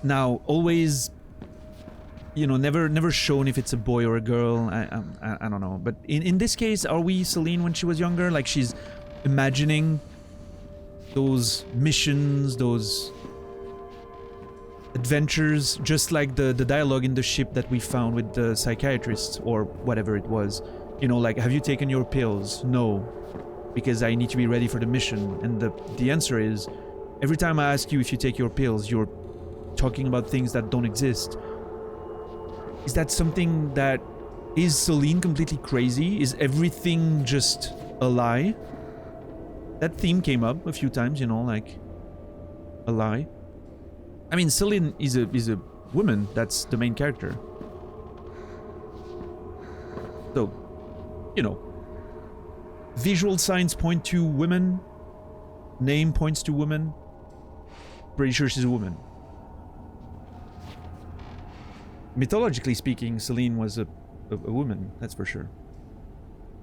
Now, always, you know, never shown if it's a boy or a girl. I don't know. But in this case, are we Celine when she was younger? Like she's imagining those missions, those adventures, just like the dialogue in the ship that we found with the psychiatrist or whatever it was. You know, like, have you taken your pills? No. Because I need to be ready for the mission. And the answer is, every time I ask you if you take your pills, you're talking about things that don't exist. Is that something that... Is Celine completely crazy? Is everything just a lie? That theme came up a few times, you know, like... A lie. I mean, Celine is a woman. That's the main character. So, you know... Visual signs point to women. Name points to woman. Pretty sure she's a woman. Mythologically speaking, Celine was a woman, that's for sure.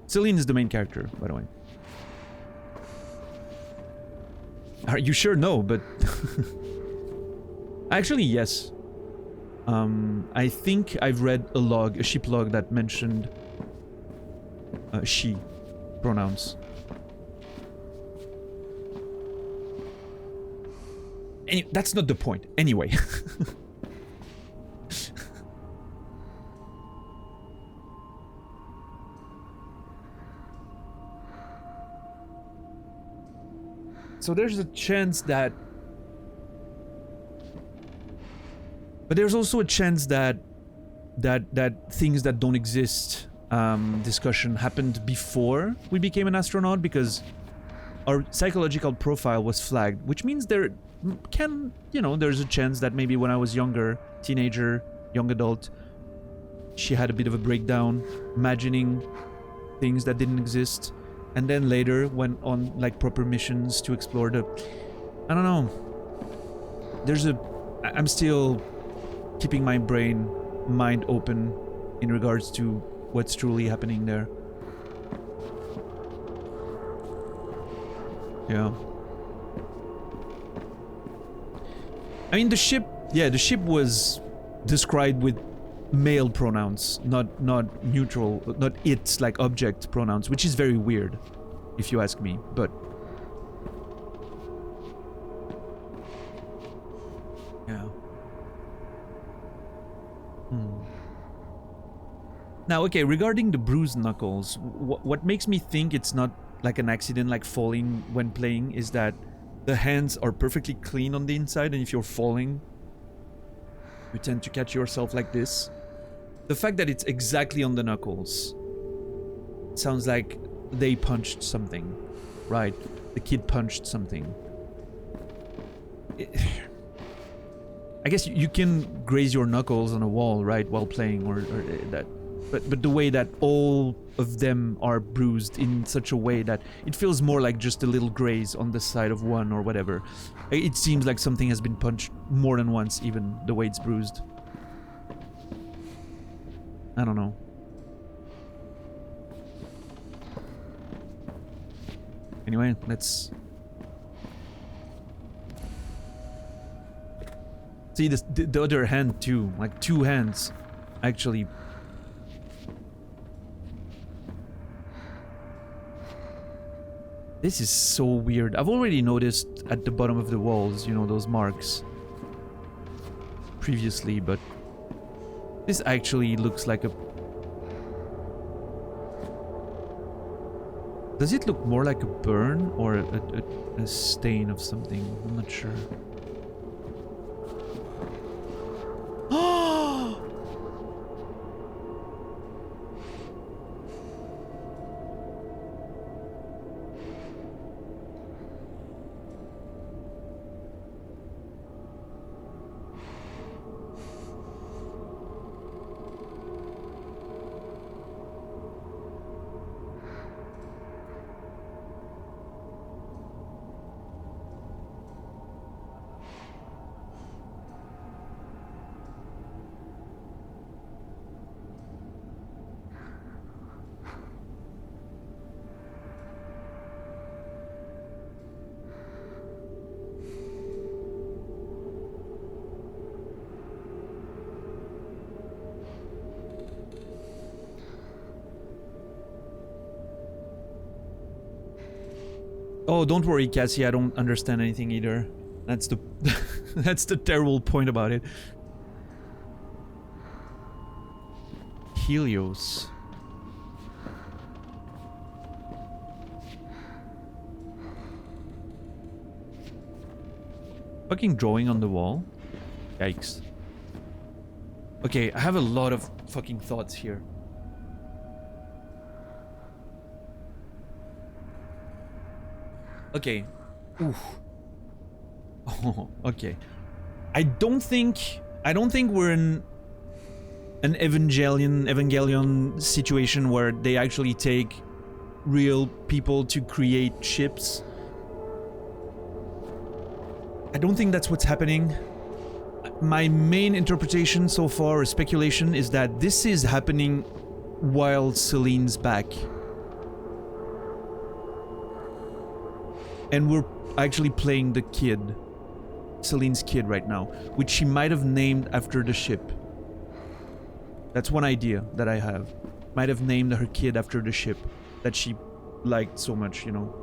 Celine is the main character, by the way. Are you sure? No, but... Actually, yes. I think I've read a ship log that mentioned... she. Pronouns. That's not the point. Anyway. So there's a chance that... But there's also a chance that things that don't exist discussion happened before we became an astronaut, because our psychological profile was flagged, which means there can, you know, there's a chance that maybe when I was younger, teenager, young adult, she had a bit of a breakdown, imagining things that didn't exist, and then later went on like proper missions to explore the... I don't know. There's a... I'm still keeping my mind open in regards to what's truly happening there. Yeah. I mean, the ship was described with male pronouns, not neutral, not it's like object pronouns, which is very weird, if you ask me, but... Yeah. Now, okay, regarding the bruised knuckles, what makes me think it's not like an accident, like falling when playing, is that the hands are perfectly clean on the inside, and if you're falling, you tend to catch yourself like this. The fact that it's exactly on the knuckles sounds like they punched something, right? The kid punched something. I guess you can graze your knuckles on a wall, right, while playing, or that. But the way that all of them are bruised in such a way that it feels more like just a little graze on the side of one or whatever. It seems like something has been punched more than once, even the way it's bruised. I don't know. Anyway, let's... see the other hand too, like two hands, actually. This is so weird. I've already noticed at the bottom of the walls, you know, those marks previously, but this actually looks like a... Does it look more like a burn or a stain of something? I'm not sure. Oh, don't worry, Cassie, I don't understand anything either. That's the that's the terrible point about it. Helios. Fucking drawing on the wall. Yikes. Okay, I have a lot of fucking thoughts here. Okay. Oof. Oh, okay. I don't think we're in an Evangelion situation where they actually take real people to create ships. I don't think that's what's happening. My main interpretation so far, or speculation, is that this is happening while Celine's back. And we're actually playing the kid. Celine's kid right now, which she might have named after the ship. That's one idea that I have. Might have named her kid after the ship that she liked so much, you know.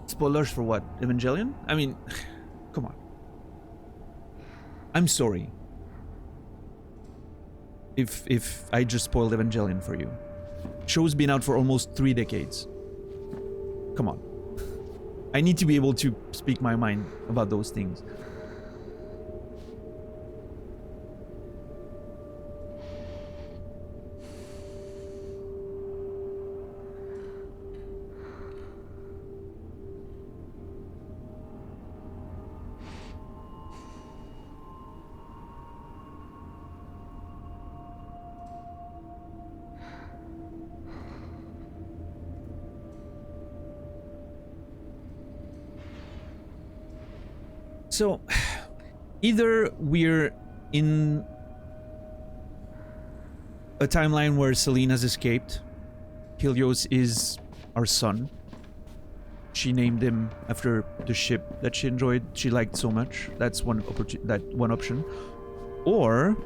Spoilers for what? Evangelion? I mean, come on. I'm sorry if I just spoiled Evangelion for you. Show's been out for almost 3 decades. Come on. I need to be able to speak my mind about those things. So, either we're in a timeline where Celine has escaped. Helios is our son. She named him after the ship that she liked so much. That's one option. Or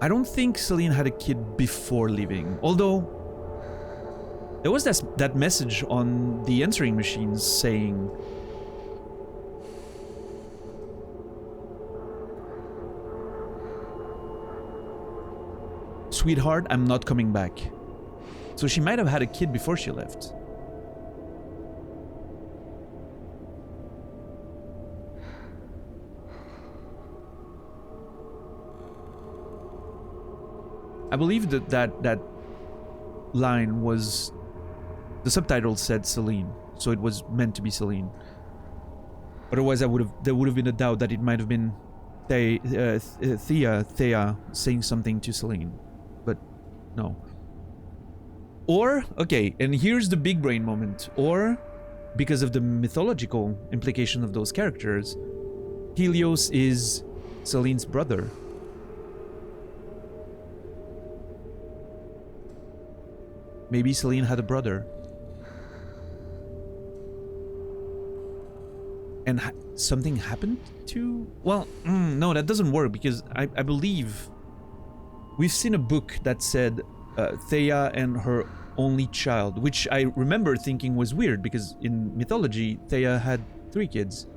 I don't think Celine had a kid before leaving. Although there was that message on the answering machines saying "Sweetheart, I'm not coming back." So she might have had a kid before she left. I believe that line was, the subtitle said Celine, so it was meant to be Celine. Otherwise, there would have been a doubt that it might have been Thea saying something to Celine, but no. Or, okay, and here's the big brain moment. Or, because of the mythological implication of those characters, Helios is Celine's brother. Maybe Celine had a brother. And something happened to... Well, no, that doesn't work, because I believe we've seen a book that said Thea and her only child, which I remember thinking was weird, because in mythology, Thea had 3 kids.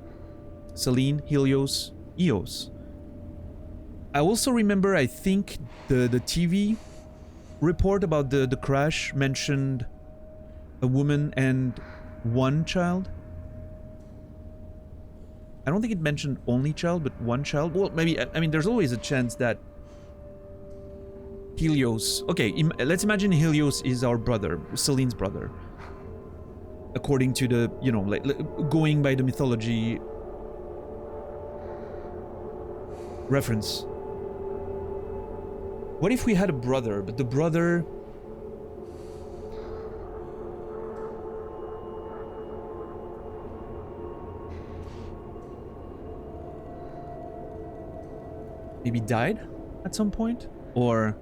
Celine, Helios, Eos. I also remember, I think, the TV report about the crash mentioned a woman and 1 child. I don't think it mentioned only child, but 1 child. Well, maybe, I mean, there's always a chance that Helios... Okay, let's imagine Helios is our brother, Celine's brother. According to the, you know, like going by the mythology reference. What if we had a brother, but the brother... maybe died at some point? Or...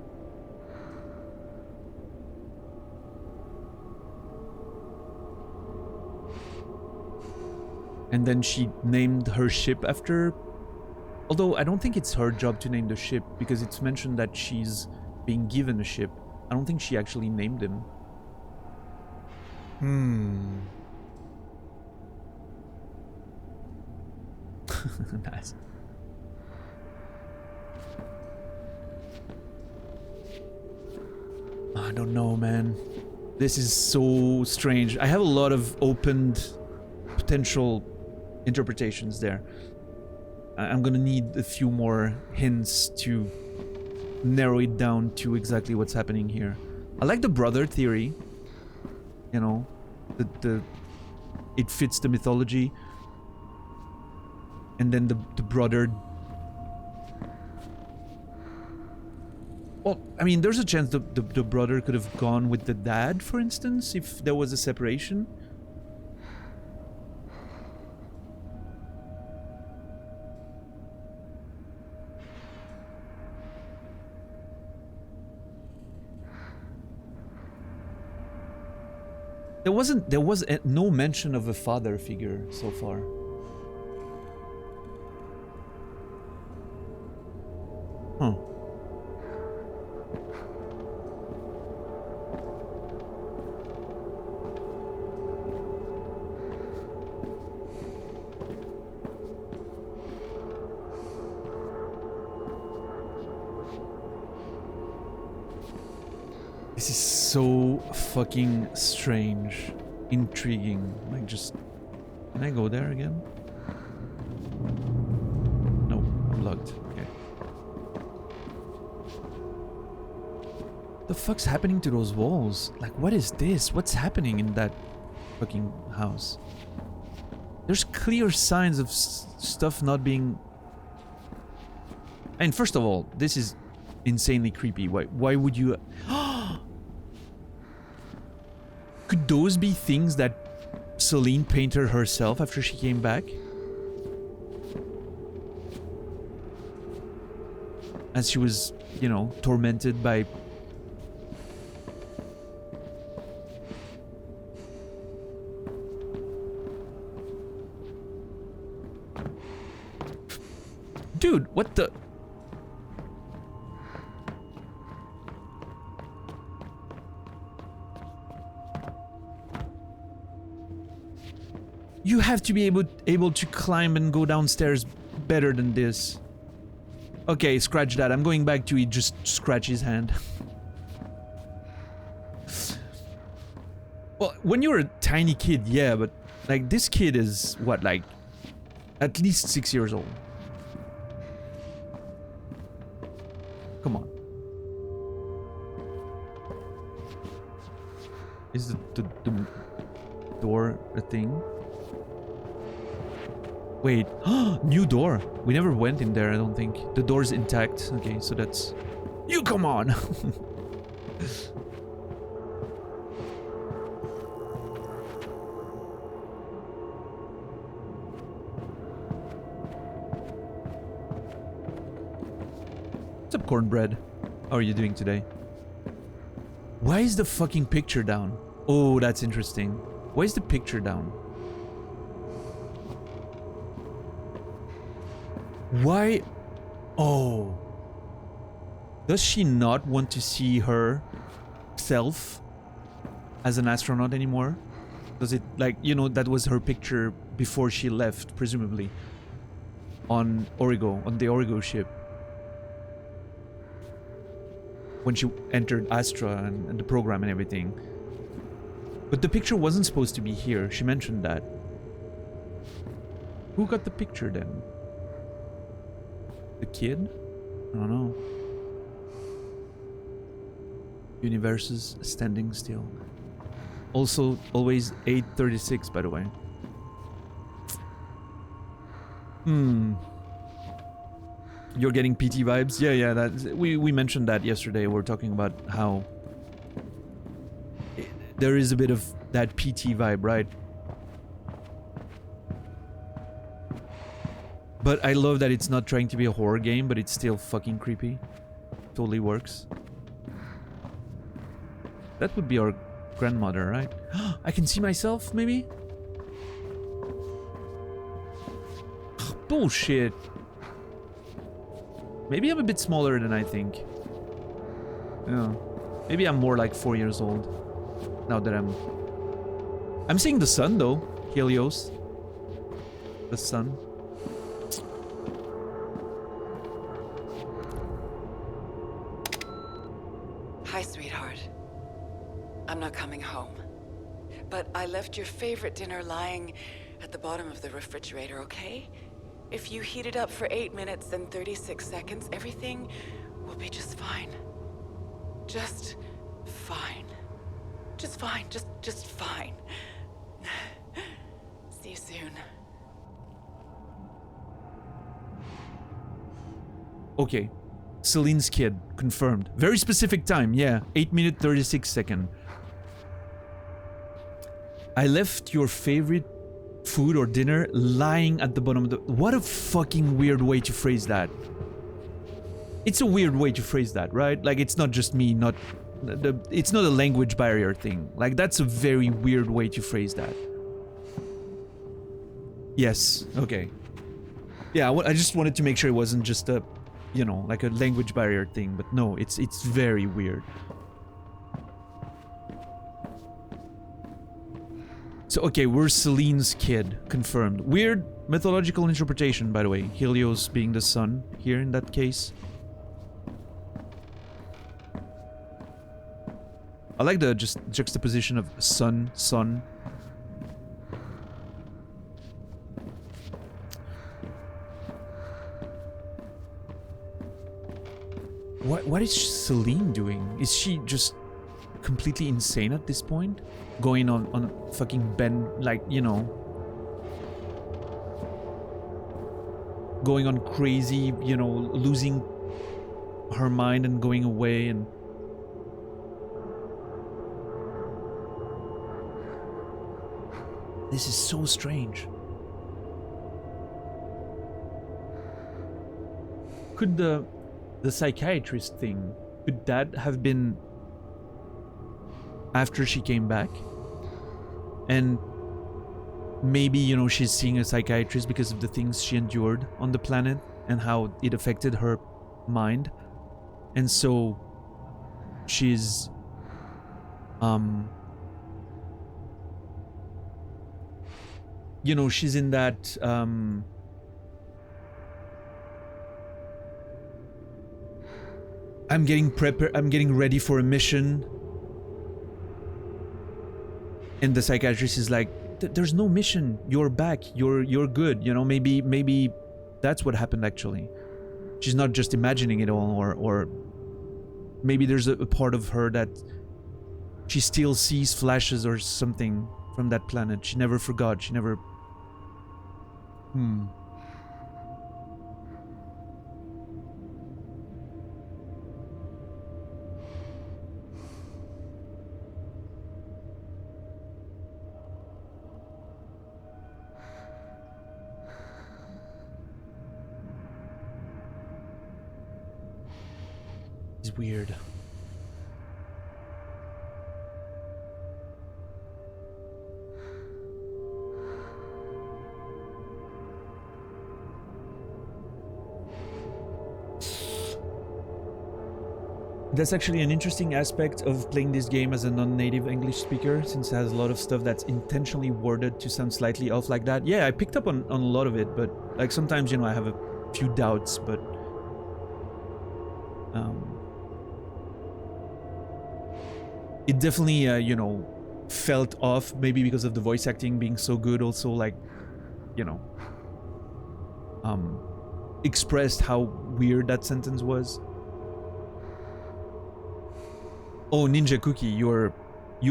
And then she named her ship after... Although I don't think it's her job to name the ship, because it's mentioned that she's being given a ship. I don't think she actually named him. Nice. I don't know, man. This is so strange. I have a lot of opened potential interpretations there. I'm gonna need a few more hints to narrow it down to exactly what's happening here. I like the brother theory. You know, it fits the mythology. And then the brother... Well, I mean, there's a chance the brother could have gone with the dad, for instance, if there was a separation. There was no mention of a father figure so far. Huh. This is so fucking strange, intriguing. Like, just... Can I go there again? No, I'm locked. Okay. The fuck's happening to those walls? Like, what is this? What's happening in that fucking house? There's clear signs of stuff not being... And first of all, this is insanely creepy. Why would you... Could those be things that Celine painted herself after she came back? As she was, you know, tormented by... Dude, what the... You have to be able to climb and go downstairs better than this. Okay, scratch that. I'm going back to it. Just scratch his hand. Well, when you're a tiny kid, yeah, but like this kid is what, like at least 6 years old. Come on. Is the door a thing? Wait, new door. We never went in there, I don't think. The door's intact. Okay, so that's... You come on! What's up, cornbread? How are you doing today? Why is the fucking picture down? Oh, that's interesting. Why is the picture down? Why? Oh. Does she not want to see herself as an astronaut anymore? Does it, like, you know, that was her picture before she left, presumably. On Origo, on the Origo ship. When she entered Astra and the program and everything. But the picture wasn't supposed to be here. She mentioned that. Who got the picture then? The kid? I don't know. Universes standing still. Also, always 8:36, by the way. You're getting PT vibes? Yeah, that we mentioned that yesterday. We're talking about how there is a bit of that PT vibe, right? But I love that it's not trying to be a horror game, but it's still fucking creepy. Totally works. That would be our grandmother, right? I can see myself, maybe? Bullshit. Maybe I'm a bit smaller than I think. Yeah. Maybe I'm more like 4 years old. Now that I'm seeing the sun though. Helios. The sun. Hi, sweetheart. I'm not coming home. But I left your favorite dinner lying at the bottom of the refrigerator, okay? If you heat it up for 8 minutes and 36 seconds, everything will be just fine. Just fine. Just fine. Just fine. See you soon. Okay. Celine's kid. Confirmed. Very specific time. Yeah. 8 minute 36 second. I left your favorite food or dinner lying at the bottom of the... What a fucking weird way to phrase that. It's a weird way to phrase that, right? Like, it's not just me, not... It's not a language barrier thing. Like, that's a very weird way to phrase that. Yes, okay. Yeah, I just wanted to make sure it wasn't just a, you know, like a language barrier thing, but no, it's very weird. So, okay, we're Celine's kid, confirmed. Weird mythological interpretation, by the way. Helios being the sun here in that case. I like the just juxtaposition of sun, sun. What is Celine doing? Is she just completely insane at this point? Going on fucking Ben, like, you know, going on crazy, you know, losing her mind and going away and... This is so strange. Could the psychiatrist thing, could that have been after she came back? And maybe, you know, she's seeing a psychiatrist because of the things she endured on the planet and how it affected her mind. And so she's you know, she's in that I'm getting ready for a mission. And the psychiatrist is like, there's no mission. You're back. You're good. You know, maybe that's what happened actually. She's not just imagining it all, or maybe there's a part of her that she still sees flashes or something from that planet. She never forgot. She never... It's weird. That's actually an interesting aspect of playing this game as a non-native English speaker, since it has a lot of stuff that's intentionally worded to sound slightly off like that. Yeah, I picked up on a lot of it, but like sometimes, you know, I have a few doubts, but it definitely, you know, felt off, maybe because of the voice acting being so good, also, like, you know, expressed how weird that sentence was. Oh, Ninja Cookie, you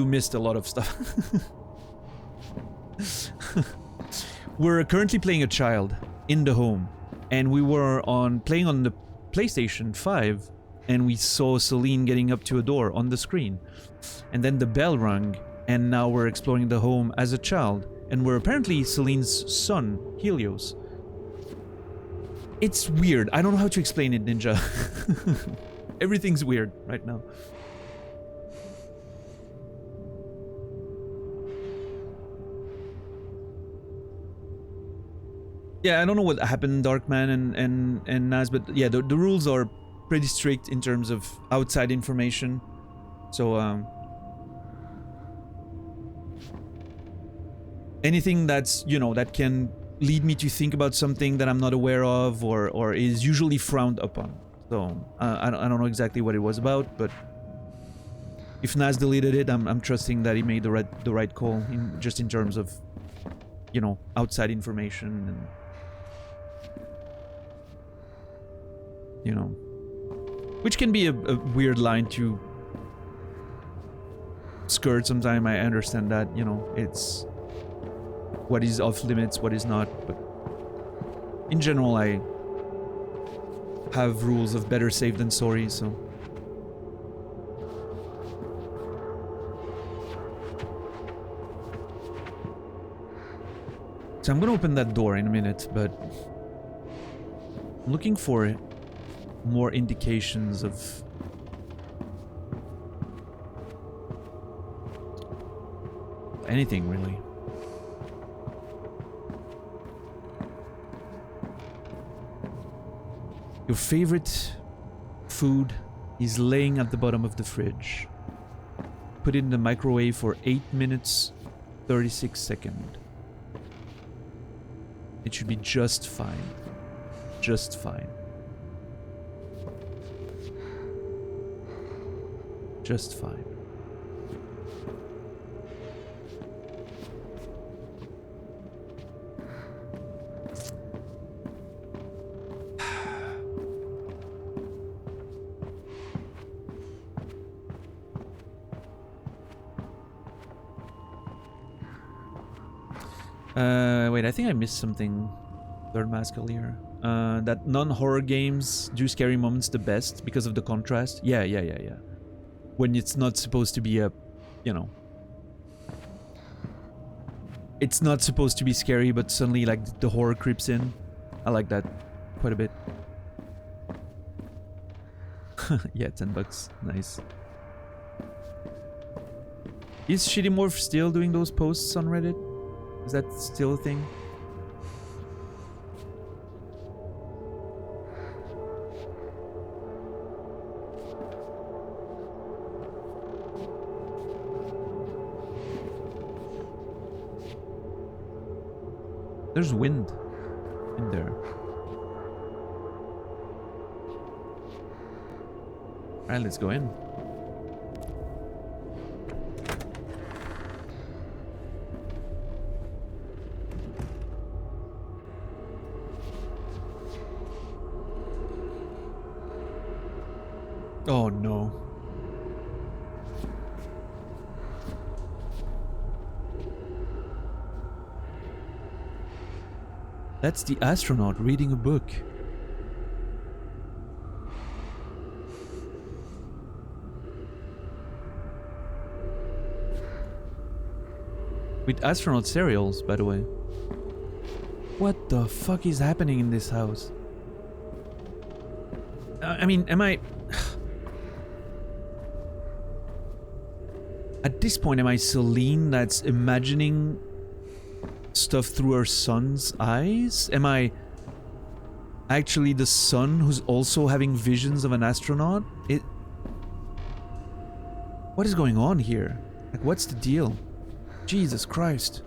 missed a lot of stuff. We're currently playing a child in the home, and we were playing on the PlayStation 5, and we saw Celine getting up to a door on the screen. And then the bell rang, and now we're exploring the home as a child, and we're apparently Celine's son, Helios. It's weird. I don't know how to explain it, Ninja. Everything's weird right now. Yeah, I don't know what happened, Darkman and Naz, but yeah, the rules are pretty strict in terms of outside information. So anything that's, you know, that can lead me to think about something that I'm not aware of or is usually frowned upon. So I don't know exactly what it was about, but if Naz deleted it, I'm trusting that he made the right call just in terms of, you know, outside information and, you know, which can be a weird line to skirt sometime. I understand that, you know, it's what is off limits, what is not, but in general I have rules of better safe than sorry, so I'm gonna open that door in a minute, but I'm looking for more indications of anything, really. Your favorite food is laying at the bottom of the fridge. Put it in the microwave for 8 minutes, 36 seconds. It should be just fine. Just fine. Just fine. Wait, I think I missed something. Third mask earlier. That non-horror games do scary moments the best because of the contrast. Yeah. When it's not supposed to be a, you know, it's not supposed to be scary, but suddenly like the horror creeps in. I like that quite a bit. Yeah, $10. Nice. Is Shitty Morph still doing those posts on Reddit? Is that still a thing? There's wind in there. Alright, let's go in. Oh no. That's the astronaut reading a book. With astronaut cereals, by the way. What the fuck is happening in this house? I mean, am I... At this point, am I Celine that's imagining stuff through her son's eyes? Am I actually the son who's also having visions of an astronaut? What is going on here? Like, what's the deal? Jesus Christ.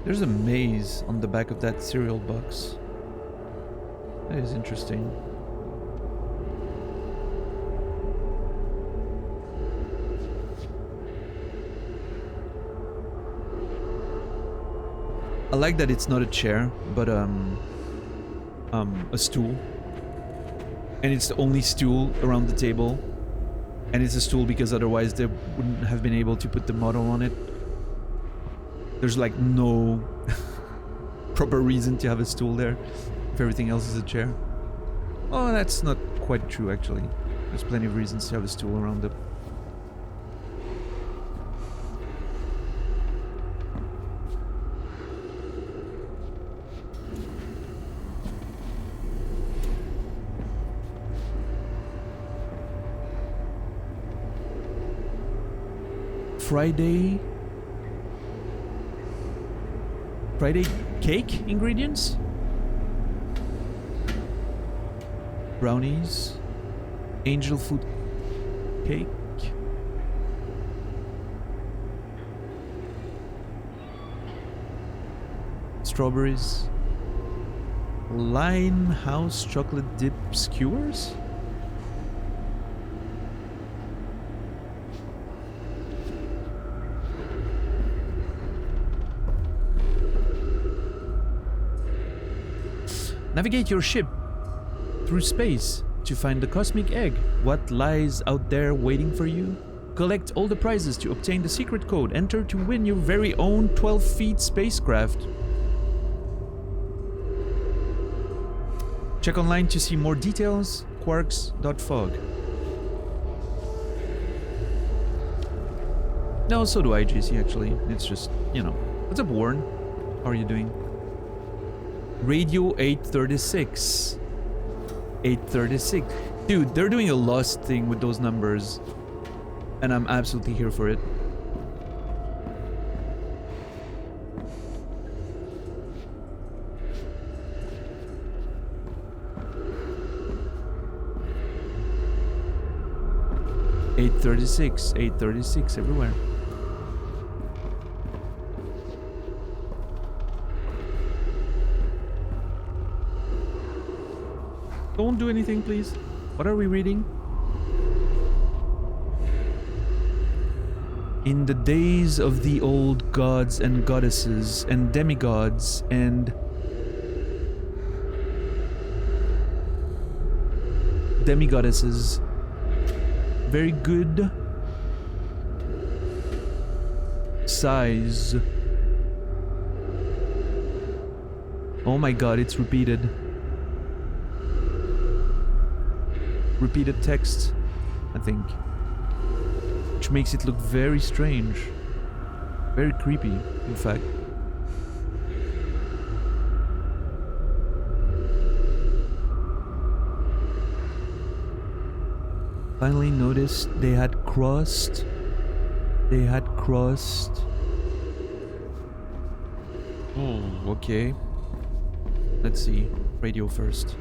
There's a maze on the back of that cereal box. That is interesting. I like that it's not a chair, but a stool. And it's the only stool around the table. And it's a stool because otherwise they wouldn't have been able to put the model on it. There's like no proper reason to have a stool there if everything else is a chair. Oh, that's not quite true, actually. There's plenty of reasons to have a stool around the... Friday cake ingredients? Brownies, angel food cake, strawberries, Limehouse chocolate dip skewers? Navigate your ship through space to find the cosmic egg. What lies out there waiting for you? Collect all the prizes to obtain the secret code. Enter to win your very own 12-feet spacecraft. Check online to see more details. Quarks.fog. No, so do I, JC, actually. It's just, you know. What's up, Warren? How are you doing? Radio 836. 836. Dude, they're doing a Lost thing with those numbers. And I'm absolutely here for it. $836, $836 everywhere. Don't do anything, please. What are we reading? In the days of the old gods and goddesses and demigods and demigoddesses, very good size. Oh my god, it's repeated. Repeated text, I think. Which makes it look very strange. Very creepy, in fact. Finally noticed they had crossed. They had crossed. Oh, okay. Let's see. Radio first.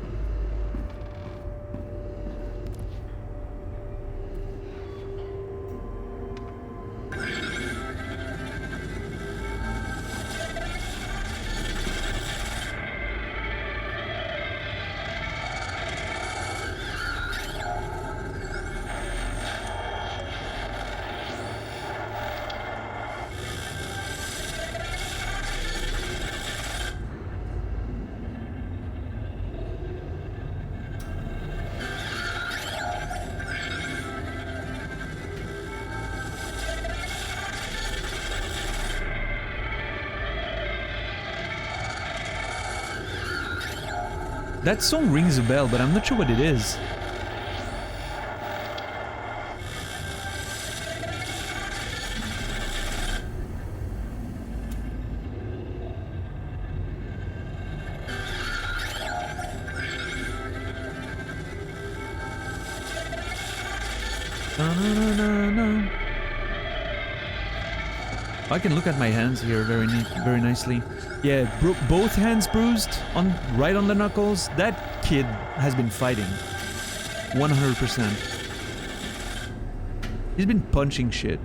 That song rings a bell, but I'm not sure what it is. I can look at my hands here very nicely. Yeah, both hands bruised, right on the knuckles. That kid has been fighting. 100%. He's been punching shit.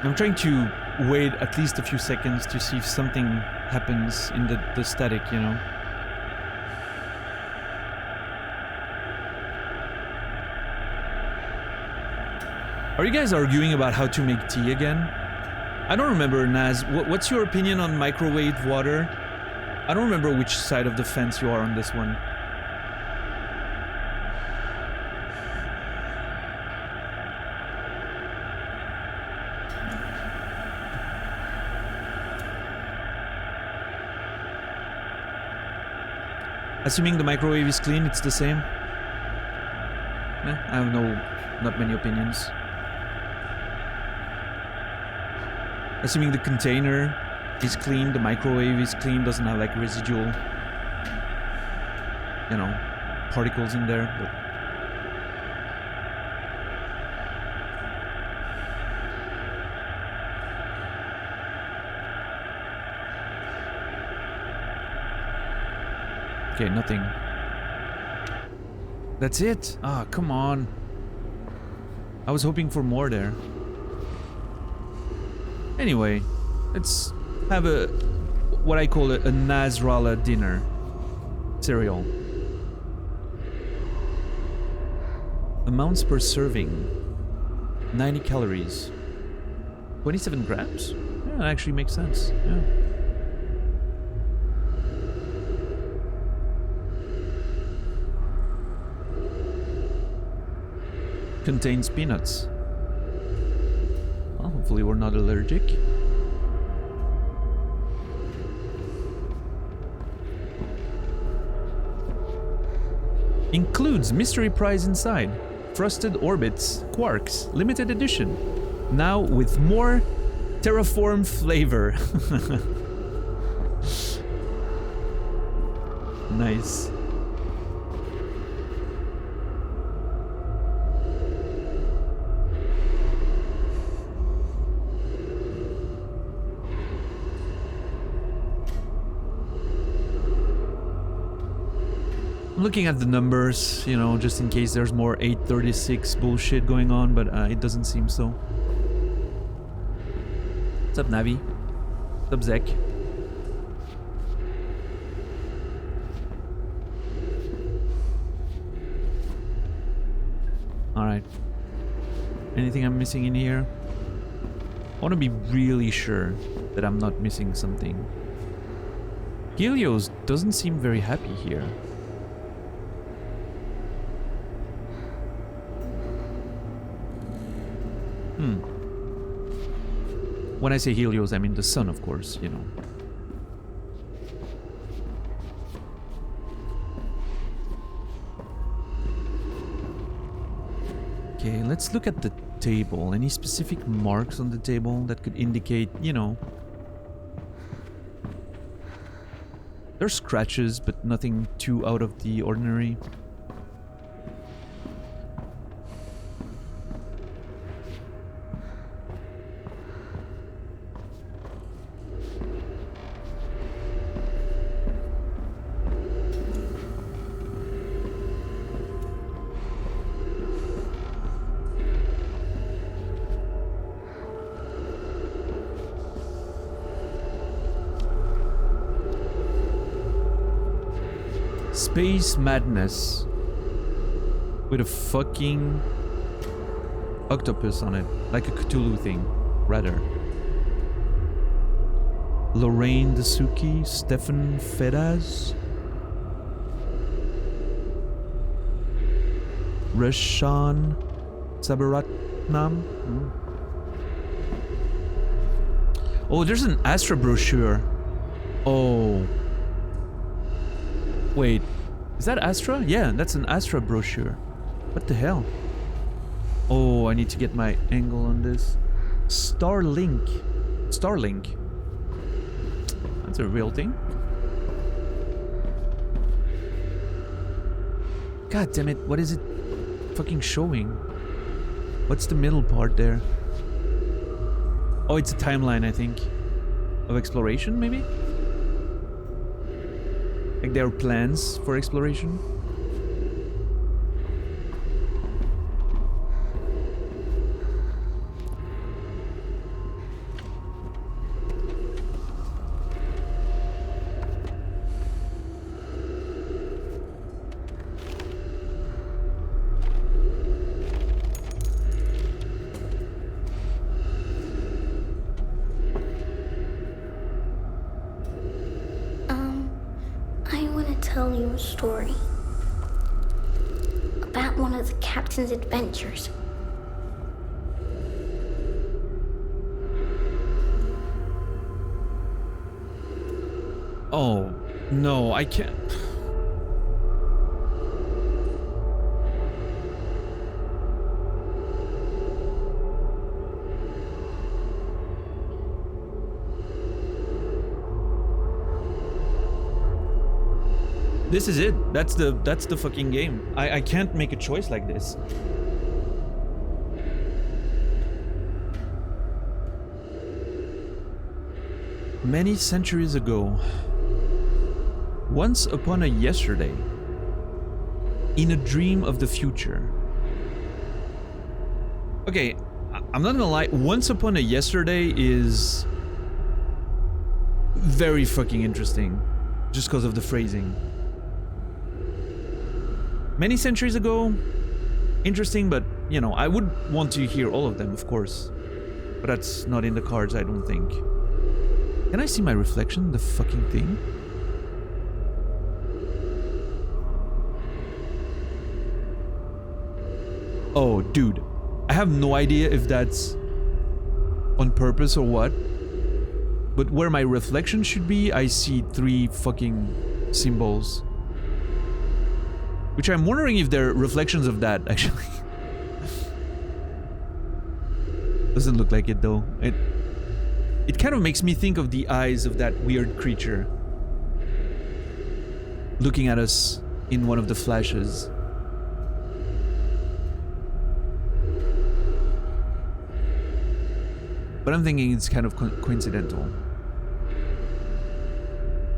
I'm trying to wait at least a few seconds to see if something happens in the static, you know. Are you guys arguing about how to make tea again? I don't remember, Naz. What's your opinion on microwave water? I don't remember which side of the fence you are on this one. Assuming the microwave is clean, it's the same. I have not many opinions. Assuming the container is clean, the microwave is clean, doesn't have like residual, you know, particles in there. But okay, nothing. That's it? Ah, come on. I was hoping for more there. Anyway, let's have what I call a Nasrallah dinner. Cereal. Amounts per serving. 90 calories. 27 grams? Yeah, that actually makes sense. Yeah. Contains peanuts. Well, hopefully we're not allergic. Includes mystery prize inside. Frosted Orbits Quarks limited edition. Now with more terraform flavor. Nice. Looking at the numbers, you know, just in case there's more 836 bullshit going on, but it doesn't seem so. What's up, Navi? What's up, Zek? Alright. Anything I'm missing in here? I want to be really sure that I'm not missing something. Helios doesn't seem very happy here. When I say Helios, I mean the sun, of course, you know. Okay, let's look at the table. Any specific marks on the table that could indicate, you know... There's scratches, but nothing too out of the ordinary. Space Madness with a fucking octopus on it, like a Cthulhu thing, rather. Lorraine Dasuki, Stefan Fedas, Rashan Sabaratnam. Oh, there's an Astra brochure. Oh. Wait. Is that Astra? Yeah, that's an Astra brochure. What the hell? Oh, I need to get my angle on this. Starlink. Starlink. That's a real thing. God damn it, what is it fucking showing? What's the middle part there? Oh, it's a timeline, I think. Of exploration, maybe? Like there are plans for exploration. of the captain's adventures. Oh, no, I can't. This is it. That's the fucking game. I can't make a choice like this. Many centuries ago, once upon a yesterday, in a dream of the future. Okay, I'm not gonna lie, once upon a yesterday is very fucking interesting, just because of the phrasing. Many centuries ago, interesting, but, you know, I would want to hear all of them, of course. But that's not in the cards, I don't think. Can I see my reflection in the fucking thing? Oh, dude. I have no idea if that's on purpose or what. But where my reflection should be, I see 3 fucking symbols. Which I'm wondering if they're reflections of that, actually. Doesn't look like it, though. It kind of makes me think of the eyes of that weird creature looking at us in one of the flashes. But I'm thinking it's kind of coincidental.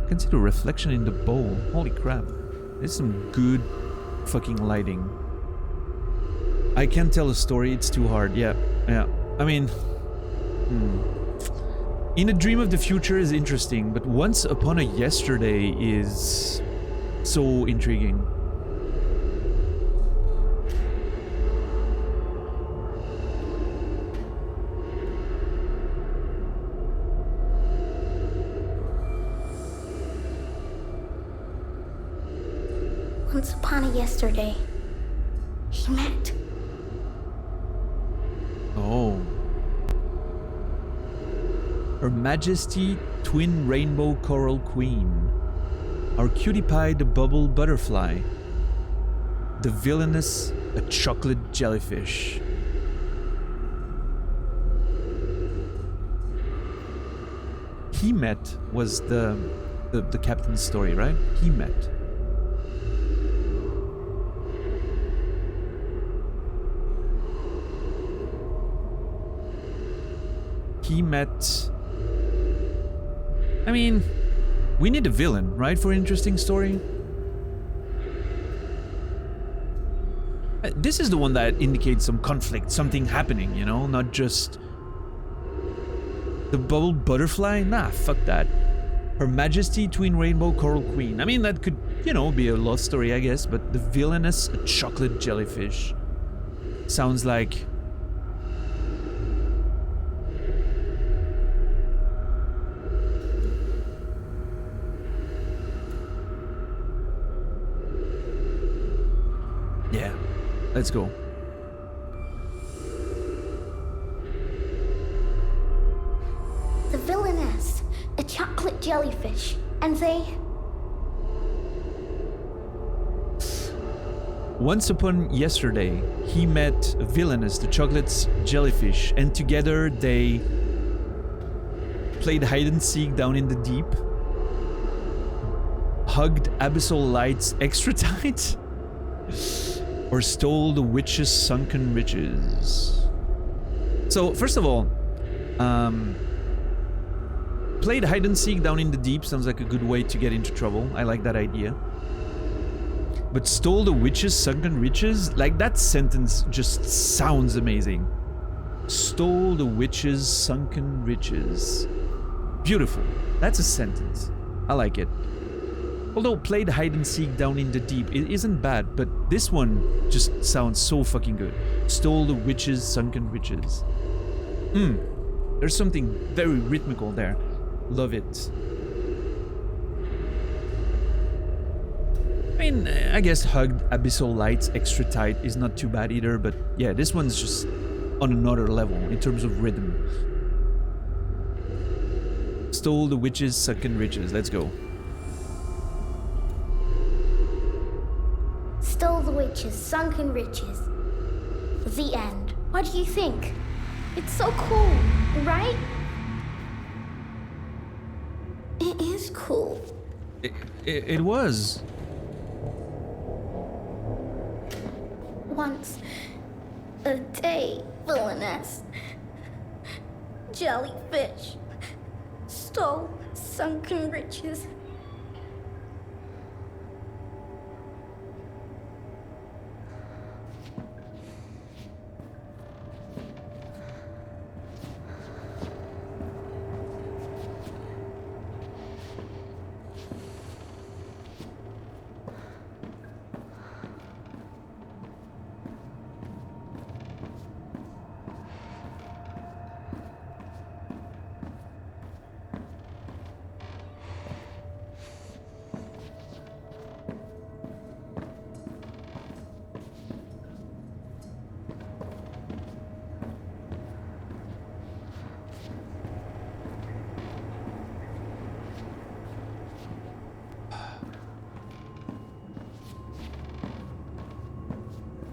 I can see the reflection in the bowl. Holy crap. There's some good fucking lighting. I can't tell a story, it's too hard. Yeah. I mean... In a dream of the future is interesting, but once upon a yesterday is so intriguing. Once upon a yesterday, he met. Oh. Her Majesty Twin Rainbow Coral Queen. Our cutie pie the bubble butterfly. The villainous a chocolate jellyfish. He met was the captain's story, right? He met. He met... I mean, we need a villain, right, for an interesting story? This is the one that indicates some conflict, something happening, you know? Not just... The bubble butterfly? Nah, fuck that. Her Majesty Twin Rainbow Coral Queen. I mean, that could, you know, be a love story, I guess, but the villainous a chocolate jellyfish. Sounds like... Yeah, let's go. The villainess, a chocolate jellyfish, and they... Once upon yesterday, he met Villainous, the chocolate jellyfish, and together they played hide and seek down in the deep, hugged abyssal lights extra tight, or stole the witch's sunken riches. So, first of all, played hide and seek down in the deep sounds like a good way to get into trouble. I like that idea. But stole the witch's sunken riches? Like, that sentence just sounds amazing. Stole the witch's sunken riches. Beautiful. That's a sentence. I like it. Although played hide and seek down in the deep, it isn't bad, but this one just sounds so fucking good. Stole the witch's sunken riches. There's something very rhythmical there. Love it. I mean, I guess hugged abyssal lights extra tight is not too bad either, but yeah, this one's just on another level in terms of rhythm. Stole the witch's sunken riches. Let's go. Stole the witch's sunken riches. The end. What do you think? It's so cool, right? It is cool. It was. Once a day, villainess. Jellyfish. Stole sunken riches.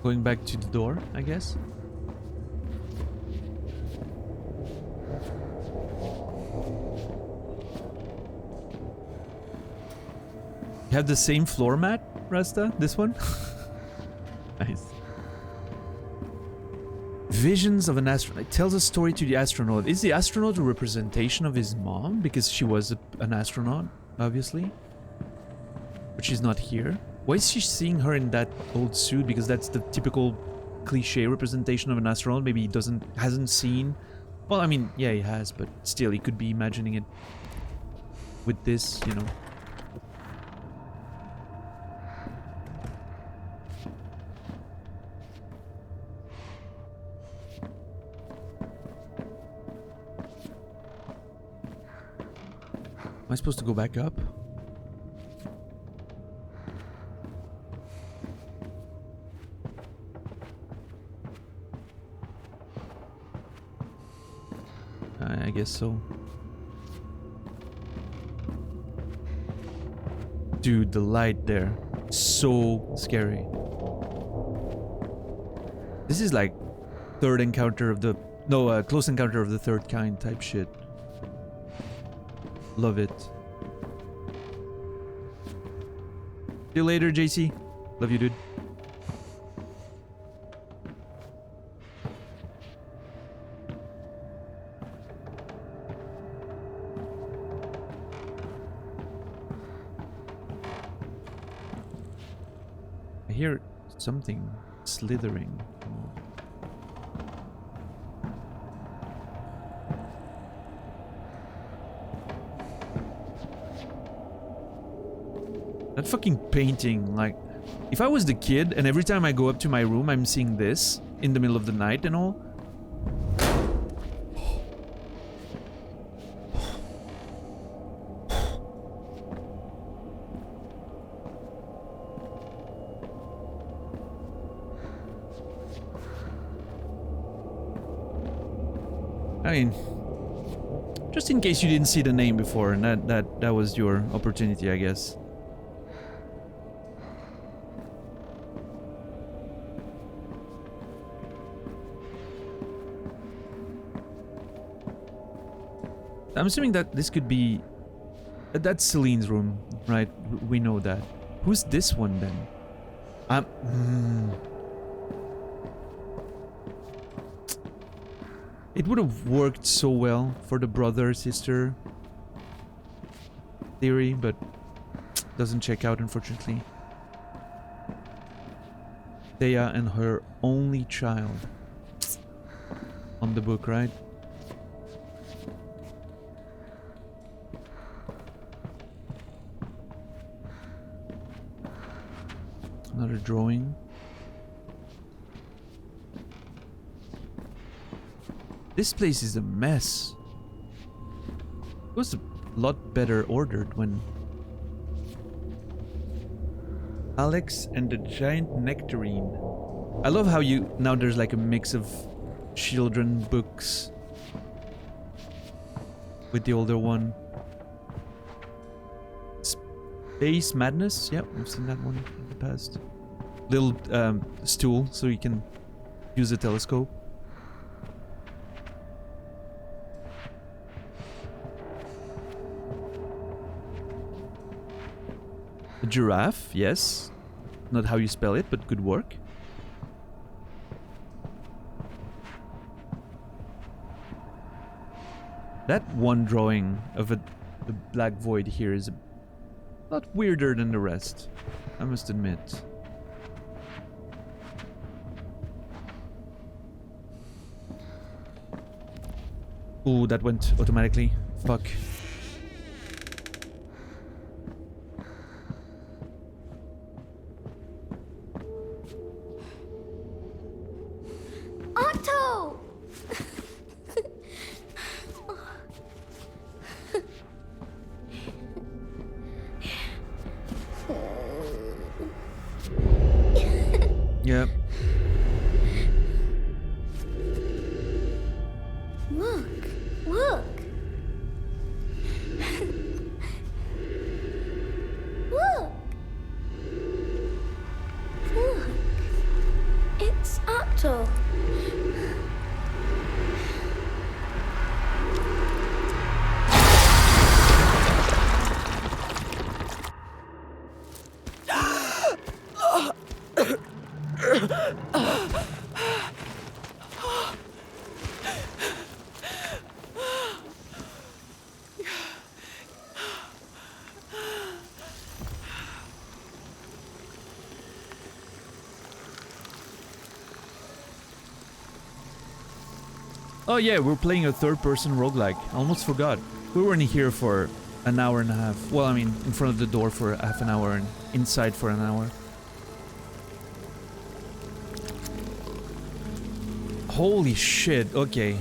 Going back to the door, I guess. You have the same floor mat, Rasta? This one? Nice. Visions of an astronaut. It tells a story to the astronaut. Is the astronaut a representation of his mom? Because she was an astronaut, obviously. But she's not here. Why is she seeing her in that old suit? Because that's the typical cliche representation of an astronaut. Maybe he hasn't seen. Well, I mean, yeah, he has, but still, he could be imagining it with this, you know. Am I supposed to go back up? I guess so. Dude, the light there. So scary. This is like third encounter of the... No, close encounter of the third kind type shit. Love it. See you later, JC. Love you, dude. I hear something slithering. That fucking painting, like, if I was the kid and every time I go up to my room I'm seeing this in the middle of the night and all. I mean, just in case you didn't see the name before, and that was your opportunity, I guess. I'm assuming that this could be... that's Celine's room, right? We know that. Who's this one then? It would have worked so well for the brother-sister theory, but doesn't check out, unfortunately. Thea and her only child. On the book, right? Another drawing. This place is a mess. It was a lot better ordered when... Alex and the Giant Nectarine. I love how now there's like a mix of children books with the older one. Space Madness. Yep, we've seen that one in the past. Little stool so you can use a telescope. A giraffe, yes. Not how you spell it, but good work. That one drawing of the black void here is a lot weirder than the rest, I must admit. Ooh, that went automatically. Fuck. Otto! Yep. Look, look. Look. Look. It's Otto. Oh yeah, we're playing a third-person roguelike. I almost forgot. We were in here for an hour and a half. Well, I mean, in front of the door for half an hour and inside for an hour. Holy shit, okay.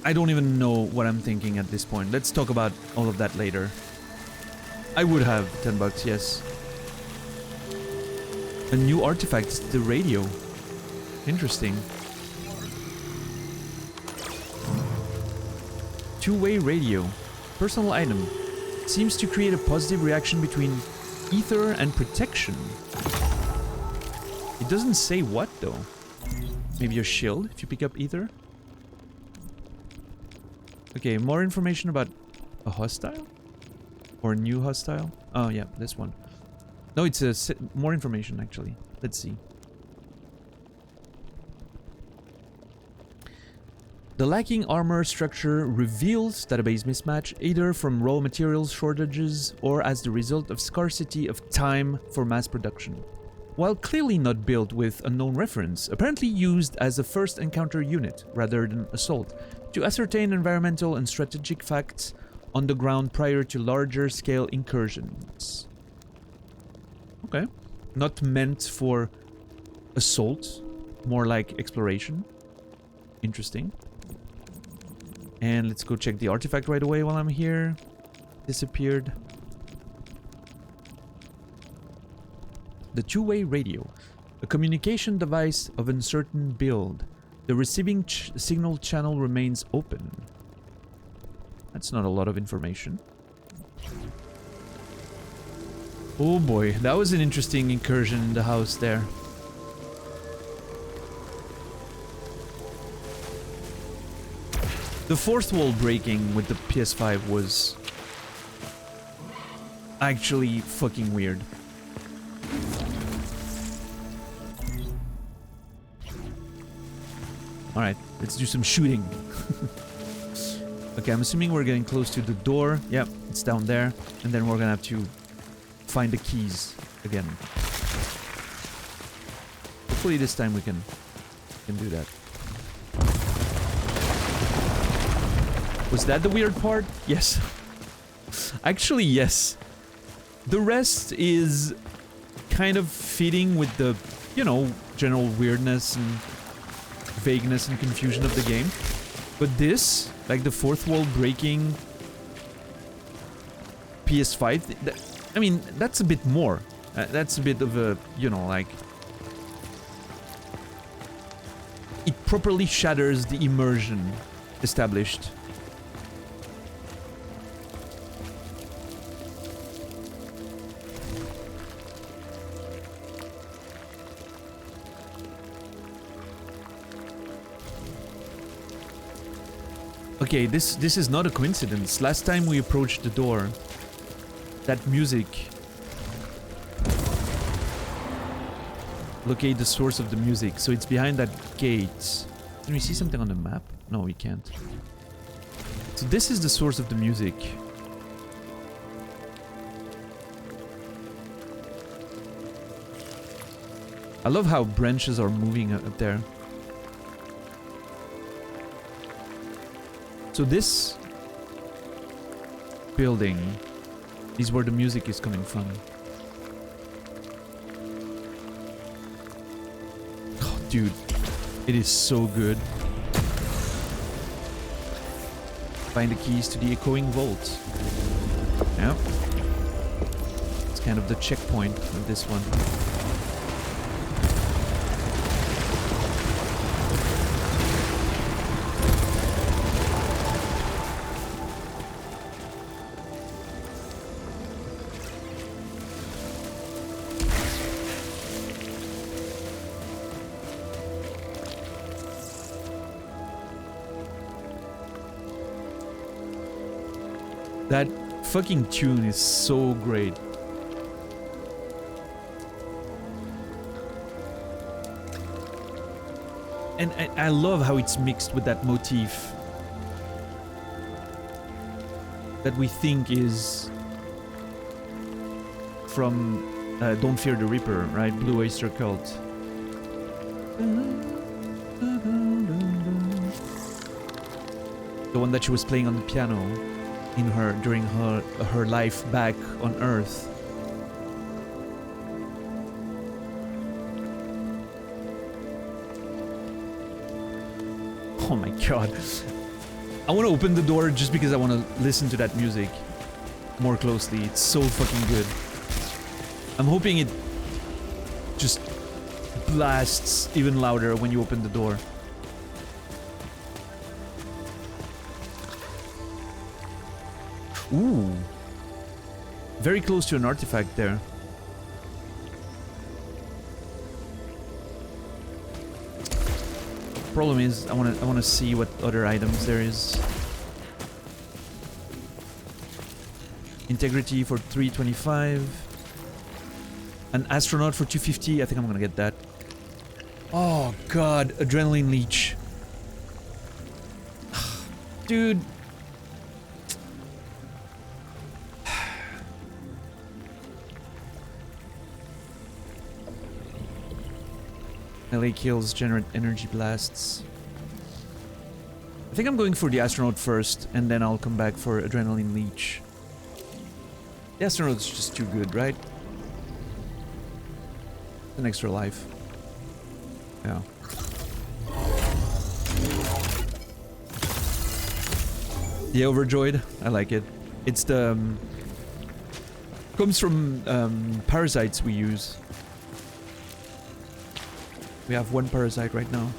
I don't even know what I'm thinking at this point. Let's talk about all of that later. I would have 10 bucks, yes. A new artifact, the radio. Interesting. Two-way radio. Personal item. Seems to create a positive reaction between ether and protection. It doesn't say what though. Maybe a shield if you pick up ether? Okay, more information about a hostile? Or a new hostile? Oh yeah, this one. No, it's more information actually. Let's see. The lacking armor structure reveals database mismatch either from raw materials shortages or as the result of scarcity of time for mass production. While clearly not built with unknown reference, apparently used as a first encounter unit rather than assault to ascertain environmental and strategic facts on the ground prior to larger scale incursions. Okay. Not meant for assault, more like exploration. Interesting. And let's go check the artifact right away while I'm here. Disappeared. The two-way radio. A communication device of uncertain build. The receiving signal channel remains open. That's not a lot of information. Oh boy, that was an interesting incursion in the house there. The fourth wall breaking with the PS5 was actually fucking weird. Alright, let's do some shooting. Okay, I'm assuming we're getting close to the door. Yep, it's down there. And then we're gonna have to find the keys again. Hopefully this time we can do that. Was that the weird part? Yes. Actually, yes. The rest is kind of fitting with the, you know, general weirdness and vagueness and confusion of the game. But this, like the fourth wall breaking PS5, I mean, that's a bit more. That's a bit of a, you know, like... It properly shatters the immersion established. Okay, this is not a coincidence. Last time we approached the door, that music... Locate the source of the music. So it's behind that gate. Can we see something on the map? No, we can't. So this is the source of the music. I love how branches are moving up there. So this building is where the music is coming from. Oh, dude, it is so good. Find the keys to the echoing vault. Yeah. It's kind of the checkpoint of this one. That fucking tune is so great. And I love how it's mixed with that motif that we think is from Don't Fear the Reaper, right? Blue Oyster Cult. The one that she was playing on the piano in during her life back on Earth. Oh my god. I want to open the door just because I want to listen to that music more closely. It's so fucking good. I'm hoping it just blasts even louder when you open the door. Ooh. Very close to an artifact there. Problem is, I wanna see what other items there is. Integrity for 325. An astronaut for 250. I think I'm gonna get that. Oh god, adrenaline leech. Dude. Melee kills generate energy blasts. I think I'm going for the astronaut first, and then I'll come back for adrenaline leech. The astronaut's just too good, right? An extra life. Yeah. Yeah, overjoyed. I like it. It's the comes from parasites we use. We have one parasite right now,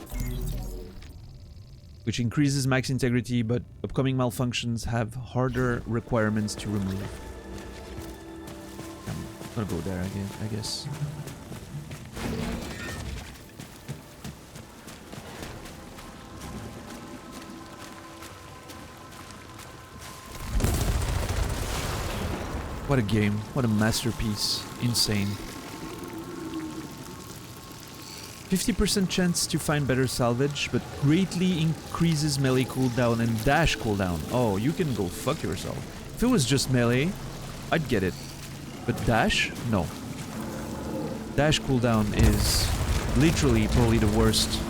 which increases max integrity, but upcoming malfunctions have harder requirements to remove. I'm gonna go there again, I guess. What a game, what a masterpiece. Insane. 50% chance to find better salvage, but greatly increases melee cooldown and dash cooldown. Oh, you can go fuck yourself. If it was just melee, I'd get it. But dash? No. Dash cooldown is literally probably the worst.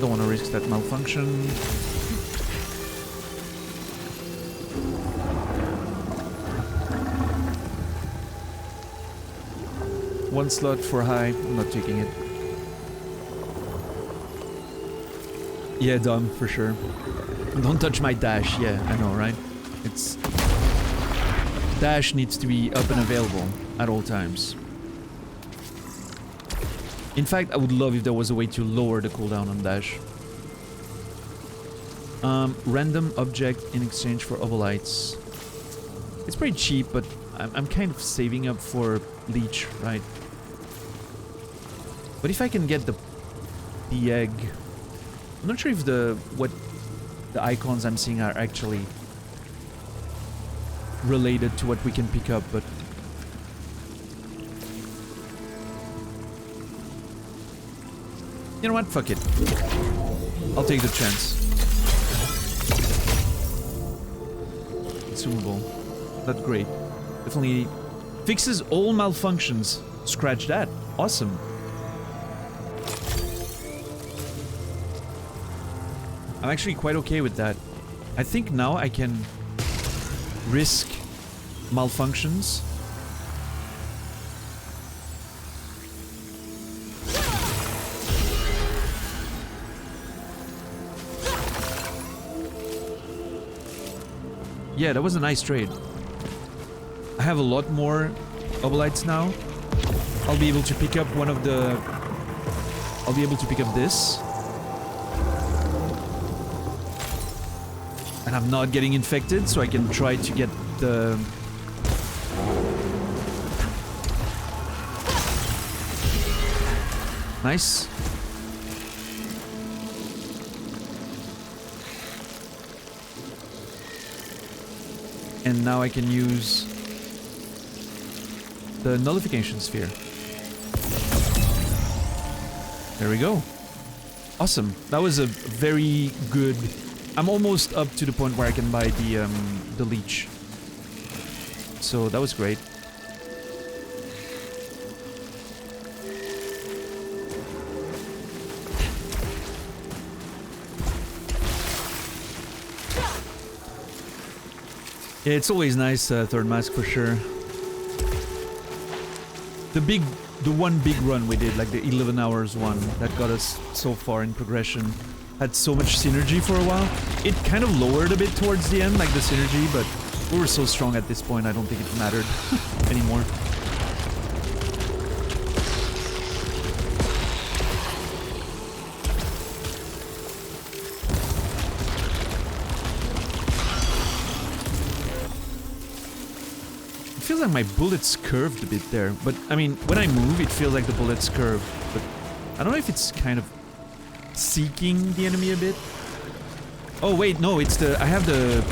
Don't want to risk that malfunction. One slot for high. I'm not taking it. Yeah, dumb, for sure. Don't touch my dash. Yeah, I know, right? It's... Dash needs to be up and available at all times. In fact, I would love if there was a way to lower the cooldown on dash. Random object in exchange for obolites. It's pretty cheap, but I'm kind of saving up for leech, right? But if I can get the egg, I'm not sure if what the icons I'm seeing are actually related to what we can pick up, but you know what? Fuck it. I'll take the chance. Consumable. Not great. Definitely fixes all malfunctions. Scratch that. Awesome. I'm actually quite okay with that. I think now I can risk malfunctions. Yeah, that was a nice trade. I have a lot more obolites now. I'll be able to pick up one of the... I'll be able to pick up this. And I'm not getting infected, so I can try to get the... Nice. And now I can use the nullification sphere. There we go. Awesome. That was a very good... I'm almost up to the point where I can buy the leech. So that was great. Yeah, it's always nice, third mask for sure. The one big run we did, like the 11 hours one, that got us so far in progression, had so much synergy for a while. It kind of lowered a bit towards the end, like the synergy, but we were so strong at this point, I don't think it mattered anymore. It feels like my bullets curved a bit there, but I mean, when I move, it feels like the bullets curve, but I don't know if it's kind of seeking the enemy a bit. Oh wait, no, it's the... I have the...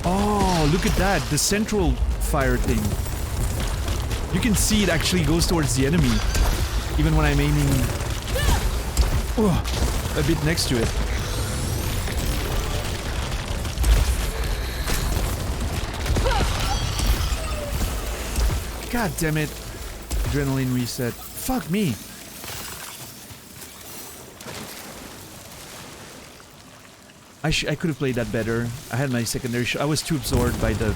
Oh, look at that, the central fire thing. You can see it actually goes towards the enemy, even when I'm aiming a bit next to it. God damn it. Adrenaline reset. Fuck me. I could have played that better. I had my secondary I was too absorbed by the...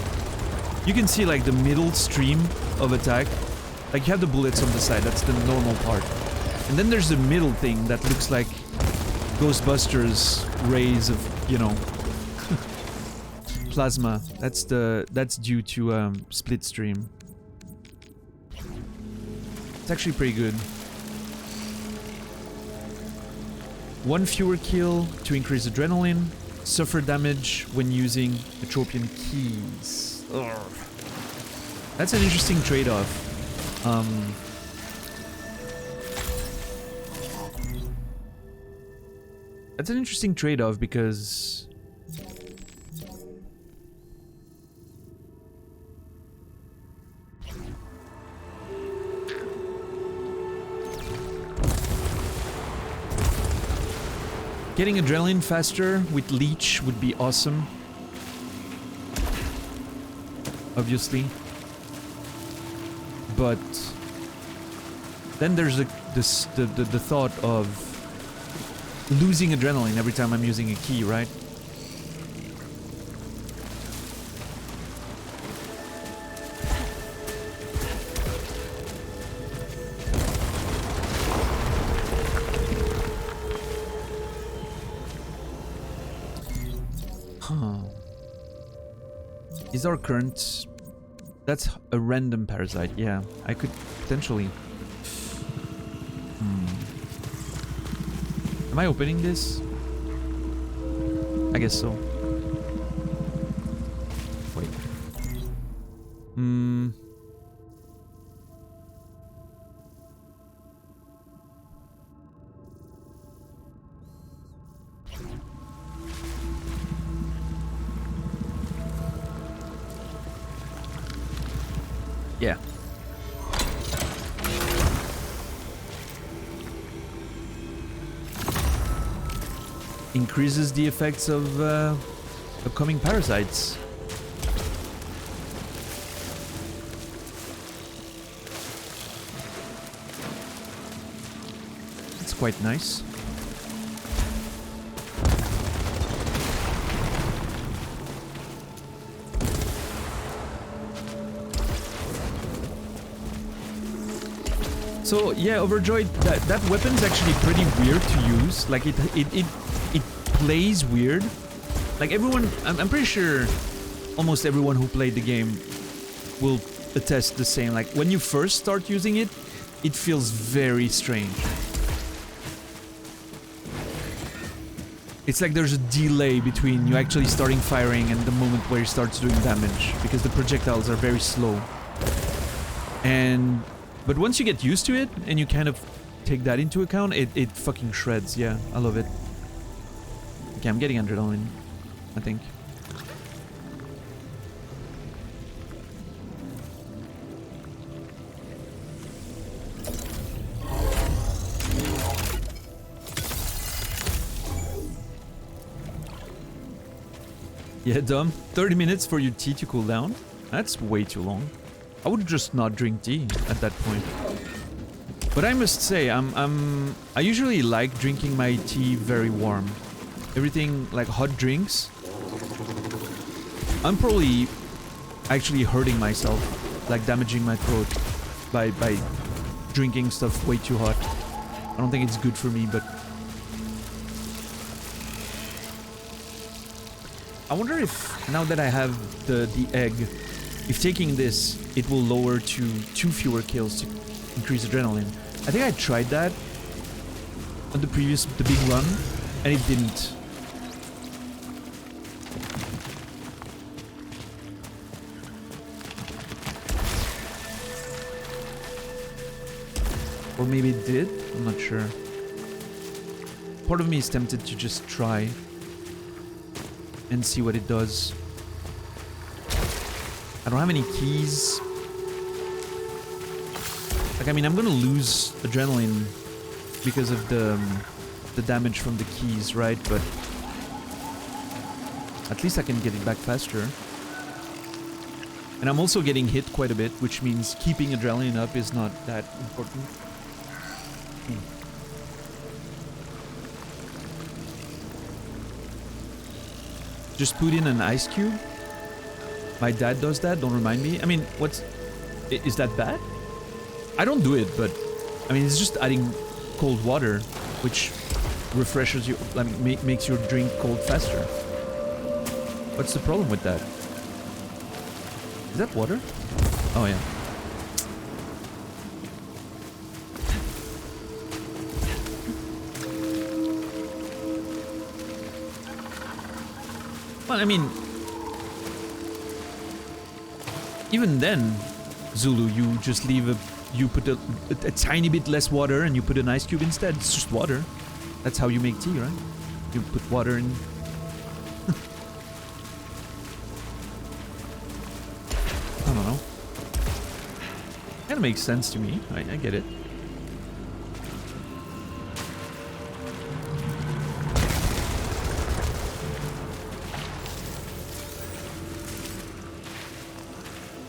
You can see like the middle stream of attack. Like you have the bullets on the side, that's the normal part. And then there's the middle thing that looks like Ghostbusters rays of, you know, plasma. That's due to split stream. It's actually pretty good. One fewer kill to increase adrenaline. Suffer damage when using Atropian keys. Ugh. That's an interesting trade-off. That's an interesting trade-off because... Getting adrenaline faster with leech would be awesome. Obviously. But then there's the thought of losing adrenaline every time I'm using a key, right? Huh. Is our current... That's a random parasite, yeah. I could potentially... Am I opening this? I guess so. Wait. Yeah. Increases the effects of upcoming parasites. It's quite nice. So yeah, Overjoyed, that weapon's actually pretty weird to use. Like it plays weird. Like everyone, I'm pretty sure almost everyone who played the game will attest the same. Like when you first start using it, it feels very strange. It's like there's a delay between you actually starting firing and the moment where it starts doing damage, because the projectiles are very slow. But once you get used to it and you kind of take that into account, it fucking shreds. Yeah, I love it. Okay, I'm getting adrenaline, I think. Yeah, dumb. 30 minutes for your tea to cool down? That's way too long. I would just not drink tea at that point. But I must say, I usually like drinking my tea very warm. Everything like hot drinks, I'm probably actually hurting myself, like damaging my throat by drinking stuff way too hot. I don't think it's good for me, but I wonder if now that I have the egg, if taking this, it will lower to 2 fewer kills to increase adrenaline. I think I tried that on the big run, and it didn't. Or maybe it did? I'm not sure. Part of me is tempted to just try and see what it does. I don't have any keys. Like, I mean, I'm gonna lose adrenaline because of the damage from the keys, right? But at least I can get it back faster. And I'm also getting hit quite a bit, which means keeping adrenaline up is not that important. Just put in an ice cube. My dad does that, don't remind me. I mean, is that bad? I don't do it, but I mean, it's just adding cold water, which refreshes you, like, makes your drink cold faster. What's the problem with that? Is that water? Oh yeah. Well, I mean, even then, Zulu, you just you put a tiny bit less water and you put an ice cube instead. It's just water. That's how you make tea, right? You put water in. I don't know. Kind of makes sense to me. I get it.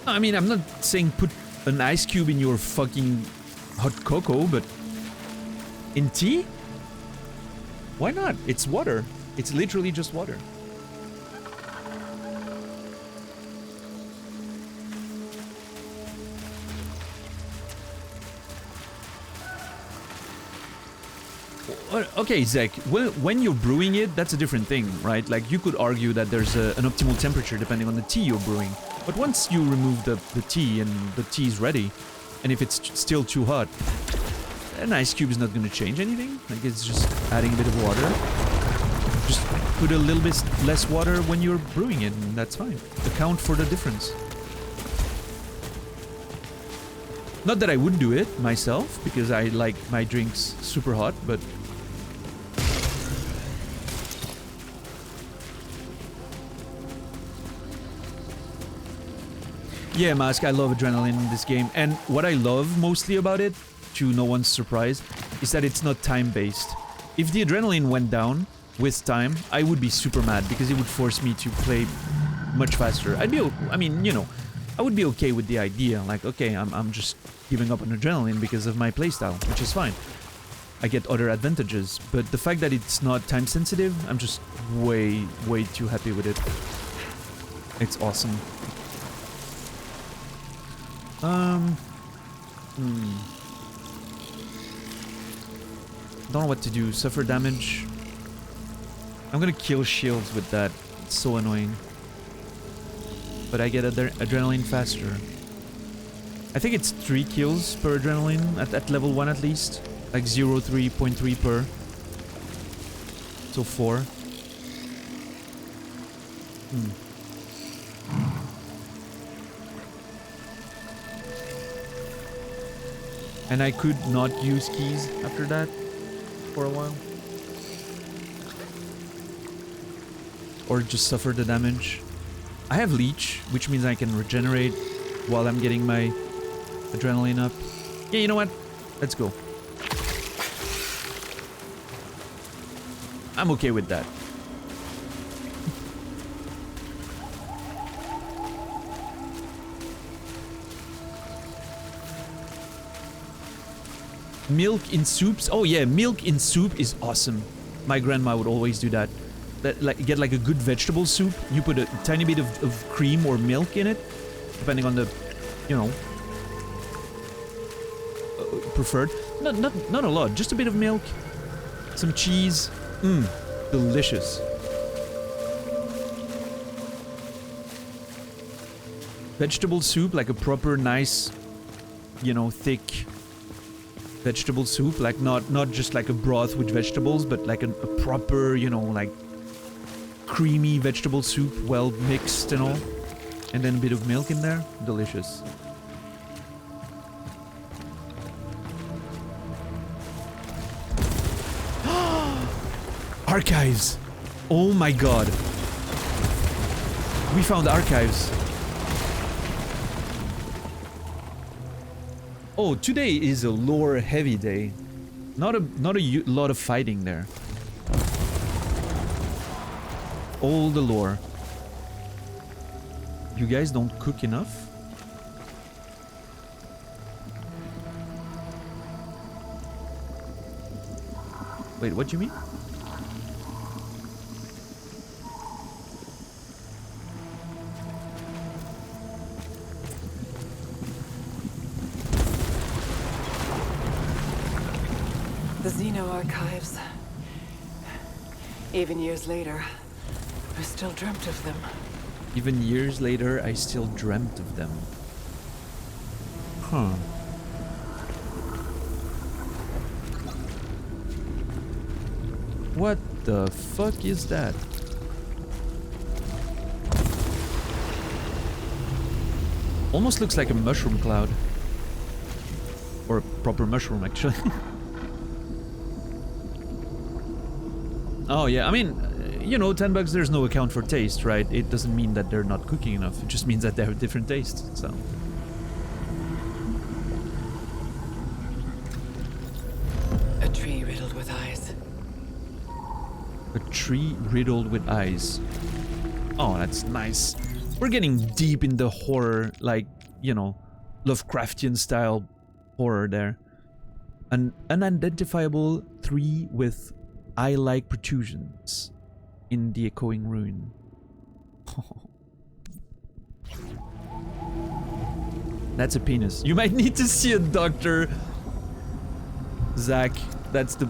I mean, I'm not saying put an ice cube in your fucking hot cocoa, but in tea? Why not? It's water. It's literally just water. Okay, Zach, well, when you're brewing it, that's a different thing, right? Like, you could argue that there's an optimal temperature depending on the tea you're brewing. But once you remove the tea and the tea is ready, and if it's still too hot, an ice cube is not going to change anything. Like, it's just adding a bit of water. Just put a little bit less water when you're brewing it, and that's fine. Account for the difference. Not that I would do it myself, because I like my drinks super hot, but... Yeah, Mask, I love adrenaline in this game, and what I love mostly about it, to no one's surprise, is that it's not time-based. If the adrenaline went down with time, I would be super mad, because it would force me to play much faster. I mean, you know, I would be okay with the idea, like, okay, I'm just giving up on adrenaline because of my playstyle, which is fine. I get other advantages, but the fact that it's not time-sensitive, I'm just way too happy with it. It's awesome. Don't know what to do. Suffer damage. I'm gonna kill shields with that. It's so annoying. But I get adrenaline faster. I think it's 3 kills per adrenaline at level 1 at least. Like 0.3 per. So 4. And I could not use keys after that for a while. Or just suffer the damage. I have leech, which means I can regenerate while I'm getting my adrenaline up. Yeah, you know what? Let's go. I'm okay with that. Milk in soups? Oh yeah, milk in soup is awesome. My grandma would always do that. Like, get like a good vegetable soup. You put a tiny bit of cream or milk in it, depending on the, you know, preferred. Not a lot, just a bit of milk, some cheese. Delicious. Vegetable soup, like a proper nice, you know, thick vegetable soup, like not just like a broth with vegetables, but like a proper, you know, like creamy vegetable soup, well mixed and all, and then a bit of milk in there. Delicious. Archives! Oh my god. We found archives. Oh, today is a lore heavy day. Not a lot of fighting there. All the lore. You guys don't cook enough? Wait, what do you mean? The Xeno archives. Even years later, I still dreamt of them. Even years later, I still dreamt of them. Huh. What the fuck is that? Almost looks like a mushroom cloud. Or a proper mushroom, actually. Oh yeah, I mean, you know, $10 there's no account for taste, right? It doesn't mean that they're not cooking enough. It just means that they have different tastes, so. A tree riddled with eyes. A tree riddled with eyes. Oh, that's nice. We're getting deep in the horror, like, you know, Lovecraftian style horror there. An unidentifiable tree with eye-like protrusions in the echoing ruin. That's a penis. You might need to see a doctor. Zach, that's the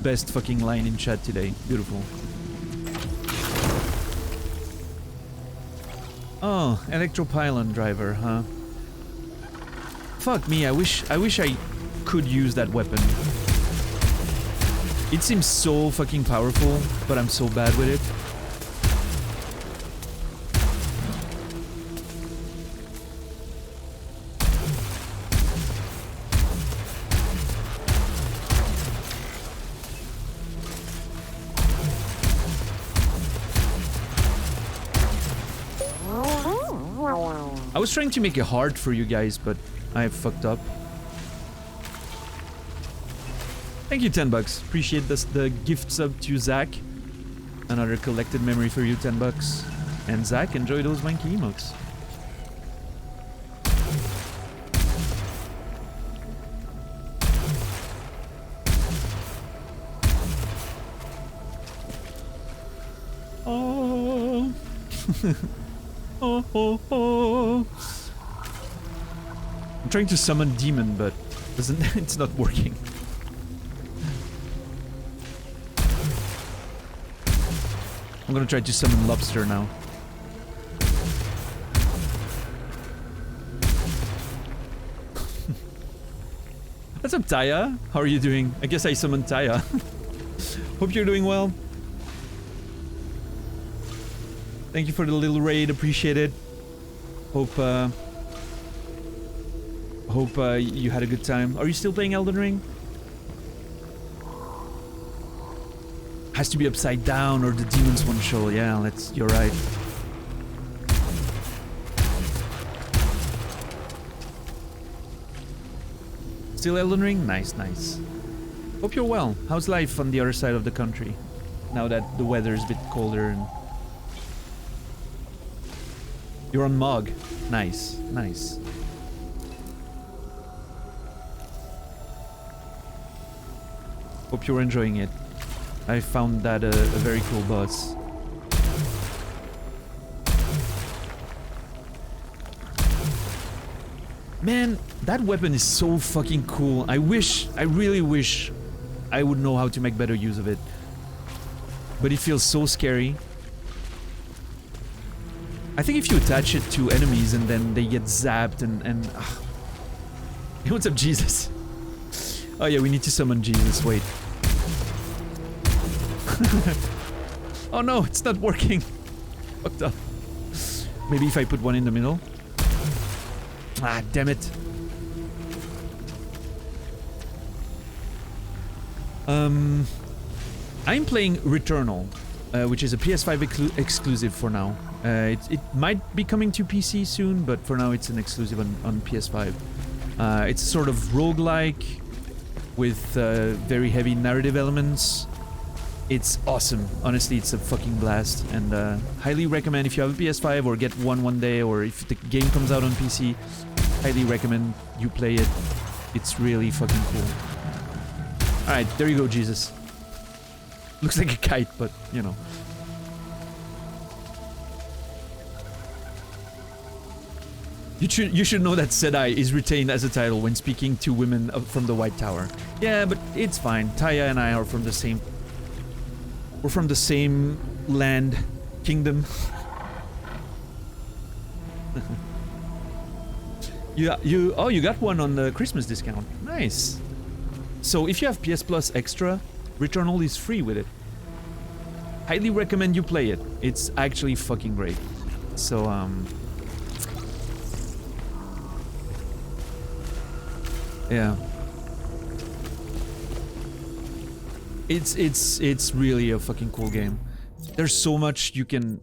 best fucking line in chat today. Beautiful. Oh, electropylon driver, huh? Fuck me, I wish I could use that weapon. It seems so fucking powerful, but I'm so bad with it. I was trying to make it hard for you guys, but I fucked up. Thank you, 10 bucks. Appreciate this, the gift sub to Zach. Another collected memory for you, 10 bucks. And Zach, enjoy those wanky emotes. Oh. Oh, oh, oh. I'm trying to summon demon, but it's not working. I'm gonna try to summon lobster now. What's up, Taya? How are you doing? I guess I summoned Taya. Hope you're doing well. Thank you for the little raid, appreciate it. Hope you had a good time. Are you still playing Elden Ring? Has to be upside down or the demons won't show. Yeah, you're right. Still Elden Ring? Nice, nice. Hope you're well. How's life on the other side of the country? Now that the weather is a bit colder and... You're on Mog. Nice, nice. Hope you're enjoying it. I found that a very cool boss. Man, that weapon is so fucking cool. I really wish I would know how to make better use of it. But it feels so scary. I think if you attach it to enemies and then they get zapped and Hey, what's up, Jesus? Oh yeah, we need to summon Jesus, wait. Oh no, it's not working. Fucked up. Maybe if I put one in the middle. Ah, damn it. I'm playing Returnal, which is a PS5 exclusive for now. It might be coming to PC soon, but for now it's an exclusive on PS5. It's sort of roguelike with very heavy narrative elements. It's awesome. Honestly, it's a fucking blast, and highly recommend if you have a PS5 or get one day, or if the game comes out on PC, highly recommend you play it. It's really fucking cool. Alright, there you go, Jesus. Looks like a kite, but, you know. You should know that Sedai is retained as a title when speaking to women from the White Tower. Yeah, but it's fine. Taya and I are from the same... We're from the same land, kingdom. You got one on the Christmas discount. Nice. So if you have PS Plus Extra, Returnal is free with it. Highly recommend you play it. It's actually fucking great. So yeah. It's really a fucking cool game. There's so much you can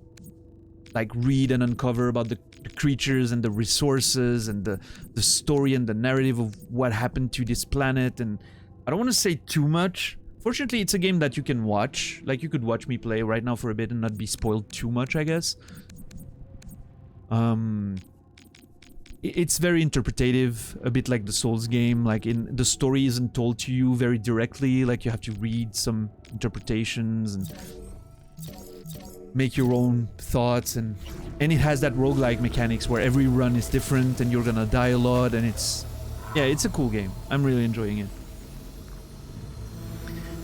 like read and uncover about the creatures and the resources and the story and the narrative of what happened to this planet, and I don't want to say too much. Fortunately, it's a game that you can watch. Like, you could watch me play right now for a bit and not be spoiled too much, I guess. it's very interpretative, a bit like the Souls game. Like the story isn't told to you very directly. Like you have to read some interpretations and make your own thoughts, and it has that roguelike mechanics where every run is different and you're gonna die a lot, and it's a cool game. I'm really enjoying it.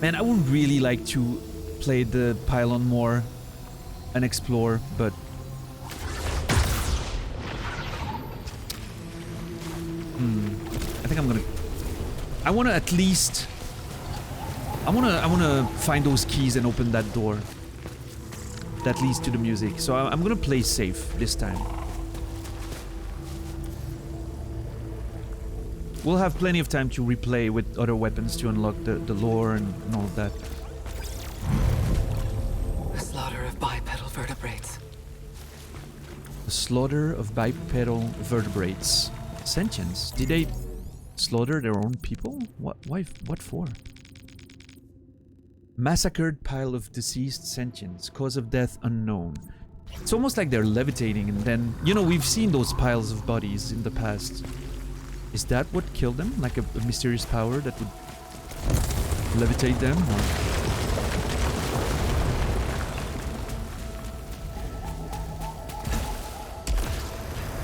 Man, I would really like to play the pylon more and explore, but I think I'm gonna. I wanna at least. I wanna find those keys and open that door that leads to the music. So I'm gonna play safe this time. We'll have plenty of time to replay with other weapons to unlock the lore and all of that. A slaughter of bipedal vertebrates. The slaughter of bipedal vertebrates. Sentience. Did they slaughter their own people? What? Why? What for? Massacred pile of deceased sentience. Cause of death unknown. It's almost like they're levitating, and then, you know, we've seen those piles of bodies in the past. Is that what killed them? Like a mysterious power that would levitate them? Or...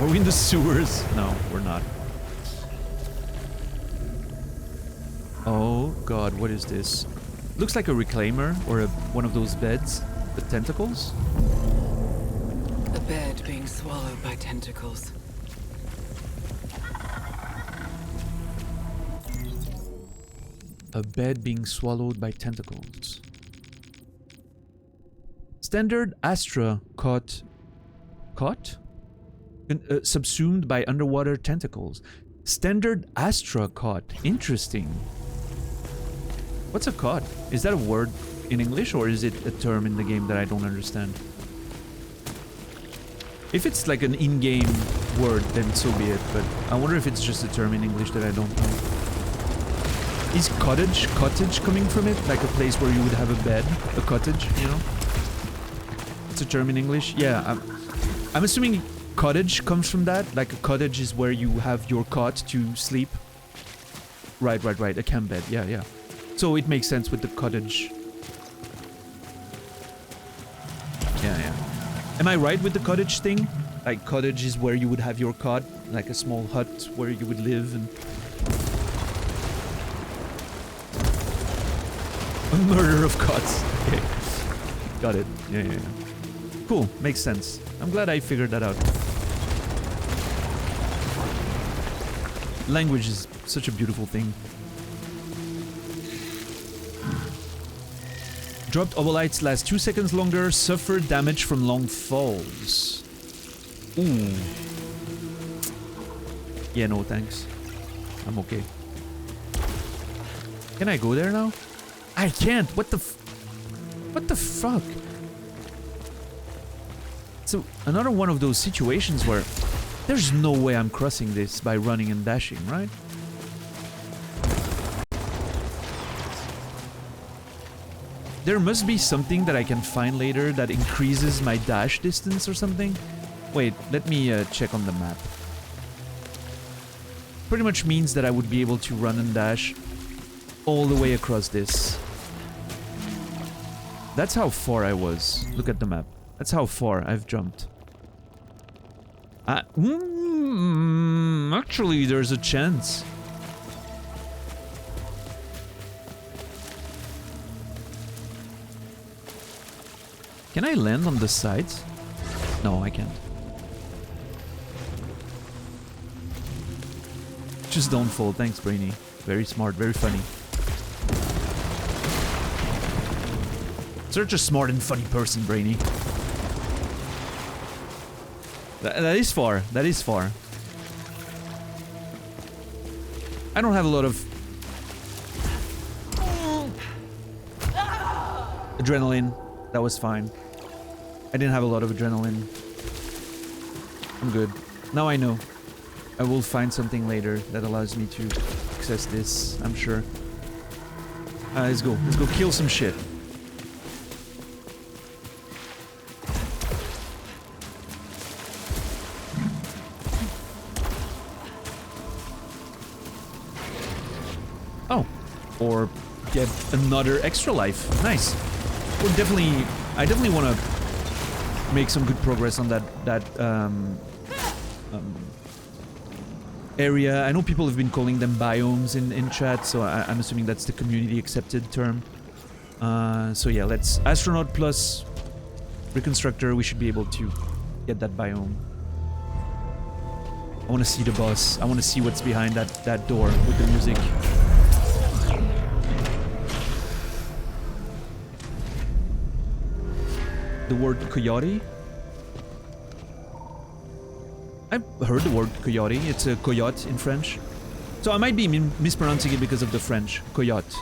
Are we in the sewers? No, we're not. Oh god, what is this? Looks like a reclaimer or one of those beds with tentacles. A bed being swallowed by tentacles. A bed being swallowed by tentacles. Standard Astra caught? Subsumed by underwater tentacles. Standard Astra caught. Interesting. What's a caught? Is that a word in English, or is it a term in the game that I don't understand? If it's like an in-game word, then so be it, but I wonder if it's just a term in English that I don't know. Is cottage coming from it? Like a place where you would have a bed? A cottage, you know? It's a term in English? Yeah, I'm assuming cottage comes from that. Like a cottage is where you have your cot to sleep. Right. A camp bed. Yeah. So it makes sense with the cottage. Yeah. Am I right with the cottage thing? Like cottage is where you would have your cot, like a small hut where you would live and... A murder of cots. Okay. Got it. Yeah. Cool. Makes sense. I'm glad I figured that out. Language is such a beautiful thing. Dropped obolites last 2 seconds longer. Suffer damage from long falls. Ooh. Yeah, no thanks. I'm okay. Can I go there now? I can't. What the fuck? So another one of those situations where there's no way I'm crossing this by running and dashing, right? There must be something that I can find later that increases my dash distance or something. Wait, let me check on the map. Pretty much means that I would be able to run and dash all the way across this. That's how far I was. Look at the map. That's how far I've jumped. Actually, there's a chance. Can I land on the sides? No, I can't. Just don't fall. Thanks, Brainy. Very smart, very funny. Such a smart and funny person, Brainy. That is far. That is far. I don't have a lot of adrenaline. That was fine. I didn't have a lot of adrenaline. I'm good. Now I know. I will find something later that allows me to access this, I'm sure. Let's go. Let's go kill some shit. Oh, or get another extra life. Nice. Well, I definitely want to make some good progress on that area. I know people have been calling them biomes in chat, so I'm assuming that's the community accepted term. So yeah, let's astronaut plus reconstructor. We should be able to get that biome. I want to see the boss. I want to see what's behind that door with the music. The word coyote? I've heard the word coyote. It's a coyote in French. So I might be mispronouncing it because of the French. Coyote.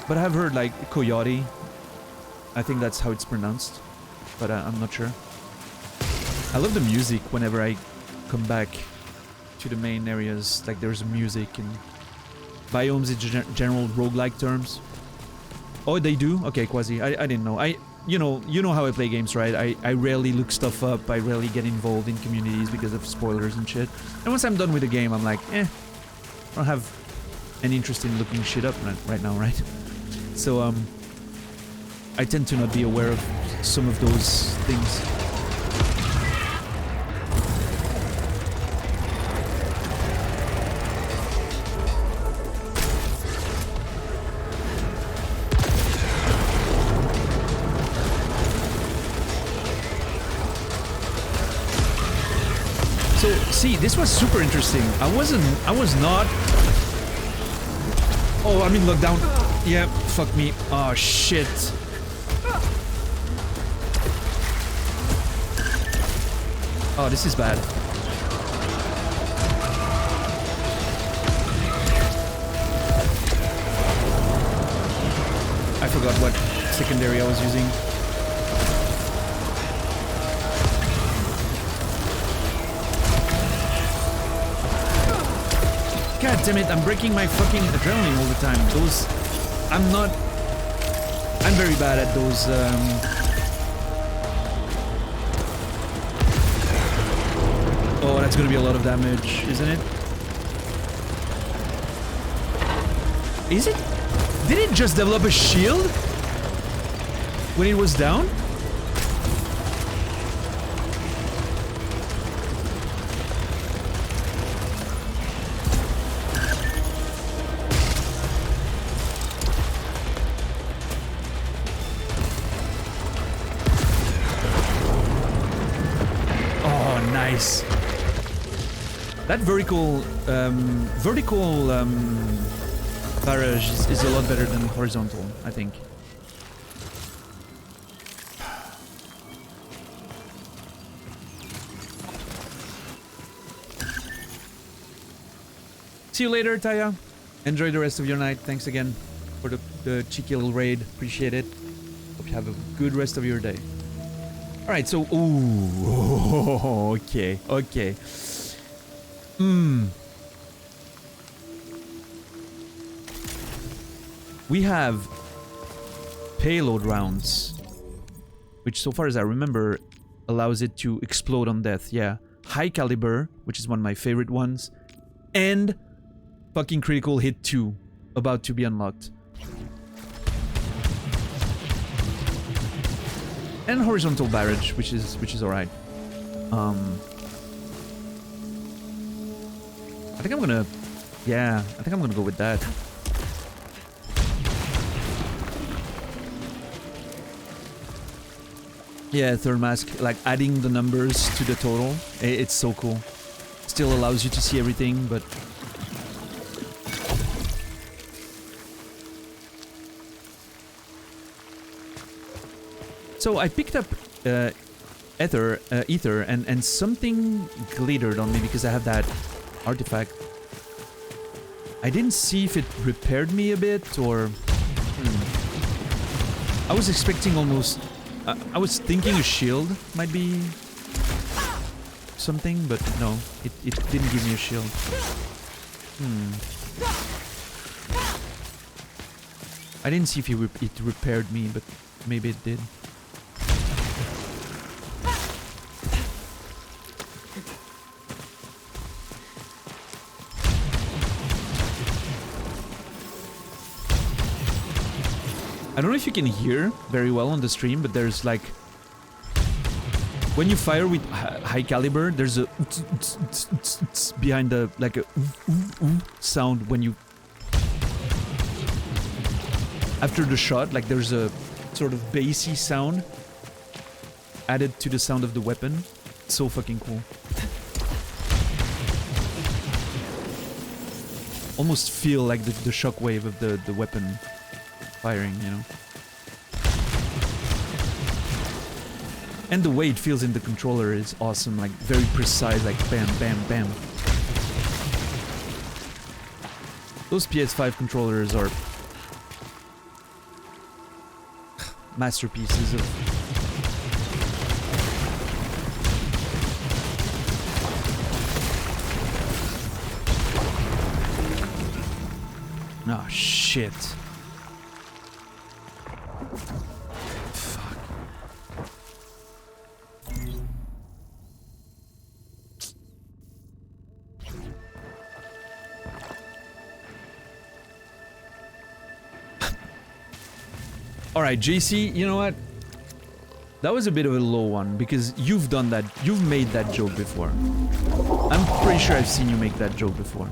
But I've heard like coyote. I think that's how it's pronounced. But I'm not sure. I love the music whenever I come back to the main areas. Like there's music and biomes in general roguelike terms. Oh, they do? Okay, Quasi. I didn't know. You know how I play games, right? I rarely look stuff up. I rarely get involved in communities because of spoilers and shit. And once I'm done with the game, I'm like, I don't have any interest in looking shit up right now, right? So, I tend to not be aware of some of those things. So, see, this was super interesting. I was not... Oh, I'm in lockdown. Yeah, fuck me. Oh, shit. Oh, this is bad. I forgot what secondary I was using. God damn it, I'm breaking my fucking adrenaline all the time. I'm very bad at those, Oh, that's gonna be a lot of damage, isn't it? Is it? Did it just develop a shield? When it was down? Oh, nice. That vertical barrage is a lot better than horizontal, I think. See you later, Taya. Enjoy the rest of your night. Thanks again for the cheeky little raid. Appreciate it. Hope you have a good rest of your day. Alright, so... Ooh, okay, okay. We have payload rounds, which so far as I remember allows it to explode on death. Yeah, high caliber, which is one of my favorite ones, and fucking critical hit 2 about to be unlocked. And horizontal barrage, which is alright. I think I'm gonna... Yeah, I think I'm gonna go with that. Yeah, third mask, like adding the numbers to the total. It's so cool. Still allows you to see everything, but... So I picked up ether, and something glittered on me because I have that artifact. I didn't see if it repaired me a bit or... I was expecting almost... I was thinking a shield might be something, but no, it didn't give me a shield. I didn't see if it repaired me, but maybe it did. I don't know if you can hear very well on the stream, but there's like... When you fire with high caliber, there's a... behind the... like a... sound when you... After the shot, like there's a sort of bassy sound added to the sound of the weapon. It's so fucking cool. Almost feel like the shockwave of the weapon firing, you know. And the way it feels in the controller is awesome, like very precise, like bam, bam, bam. Those PS5 controllers are masterpieces of... Oh, shit. Fuck. Alright, JC, you know what? That was a bit of a low one, because you've done that, you've made that joke before. I'm pretty sure I've seen you make that joke before.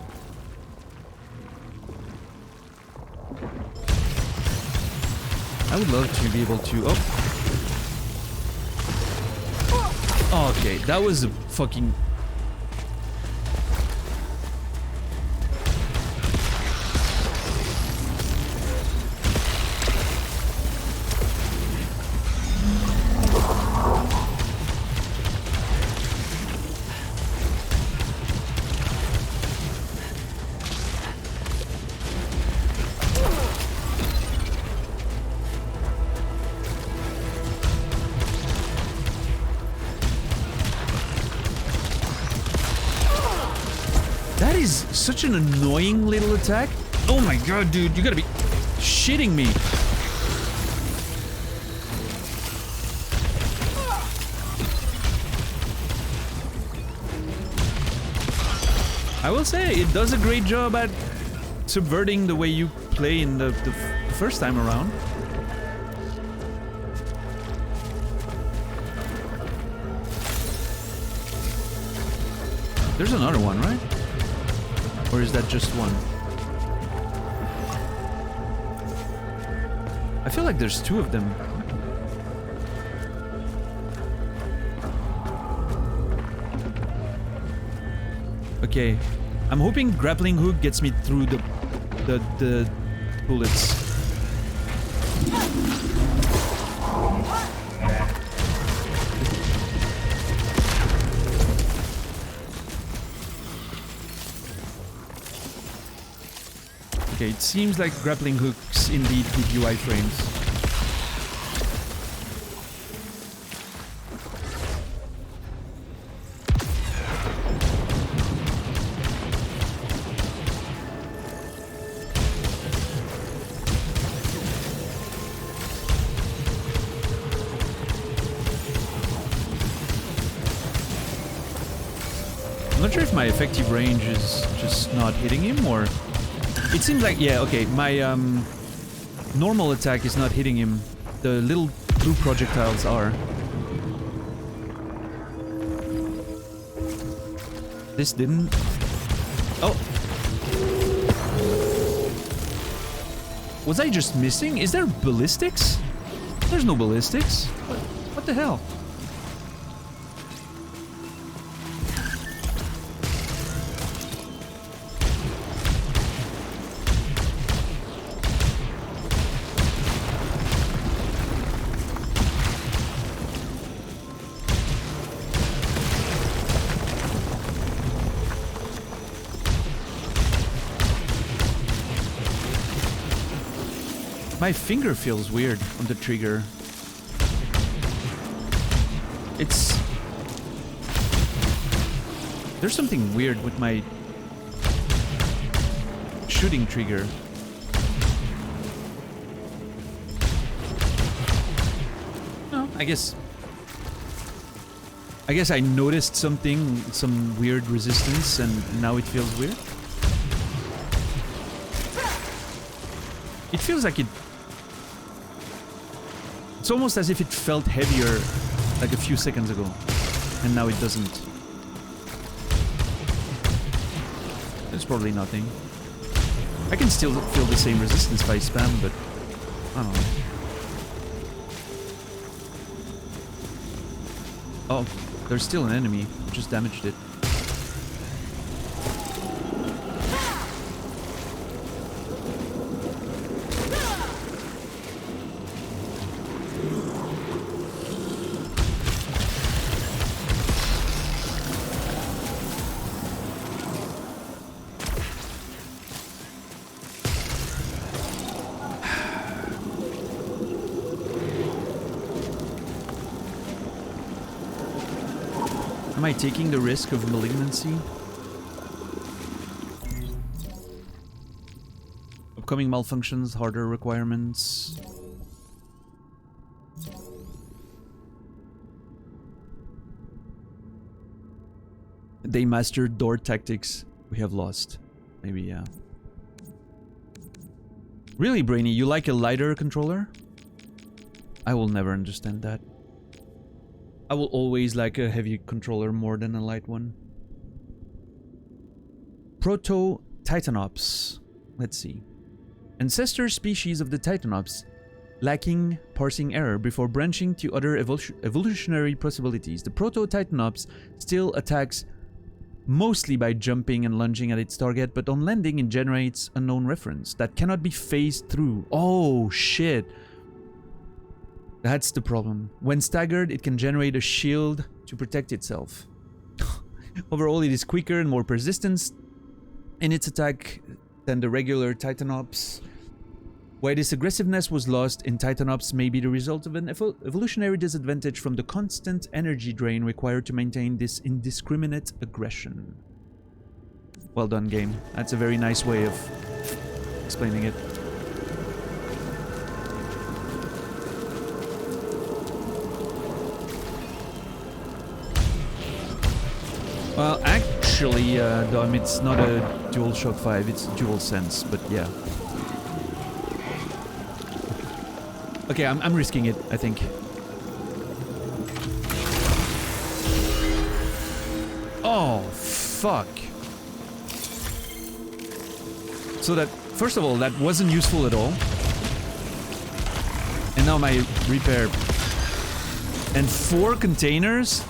I would love to be able to... Oh, okay, that was a fucking... Such an annoying little attack. Oh my god, dude, you gotta be shitting me. I will say, it does a great job at subverting the way you play in the first time around. There's another one, right? Or is that just one? I feel like there's two of them. Okay. I'm hoping grappling hook gets me through the bullets. Okay, it seems like grappling hooks indeed give you iframes. I'm not sure if my effective range is just not hitting him or... It seems like, yeah, okay, my normal attack is not hitting him. The little blue projectiles are. This didn't... Oh! Was I just missing? Is there ballistics? There's no ballistics. What the hell? My finger feels weird on the trigger. It's... There's something weird with my shooting trigger. No, I guess I noticed something, some weird resistance, and now it feels weird. It feels like it It's almost as if it felt heavier like a few seconds ago, and now it doesn't. It's probably nothing. I can still feel the same resistance if I spam, but I don't know. Oh, there's still an enemy. Just damaged it. Am I taking the risk of malignancy? Upcoming malfunctions, harder requirements. They mastered door tactics. We have lost. Maybe, yeah. Really, Brainy, you like a lighter controller? I will never understand that. I will always like a heavy controller more than a light one. Proto-Titanops. Let's see. Ancestor species of the Titanops, lacking parsing error before branching to other evolutionary possibilities. The Proto-Titanops still attacks mostly by jumping and lunging at its target, but on landing it generates unknown reference that cannot be phased through. Oh, shit. That's the problem. When staggered, it can generate a shield to protect itself. Overall, it is quicker and more persistent in its attack than the regular Titanops. Why this aggressiveness was lost in Titanops may be the result of an evolutionary disadvantage from the constant energy drain required to maintain this indiscriminate aggression. Well done, game. That's a very nice way of explaining it. Well, actually, Dom, it's not a DualShock 5, it's DualSense, but yeah. Okay, I'm risking it, I think. Oh, fuck. So that, first of all, that wasn't useful at all. And now my repair. And 4 containers?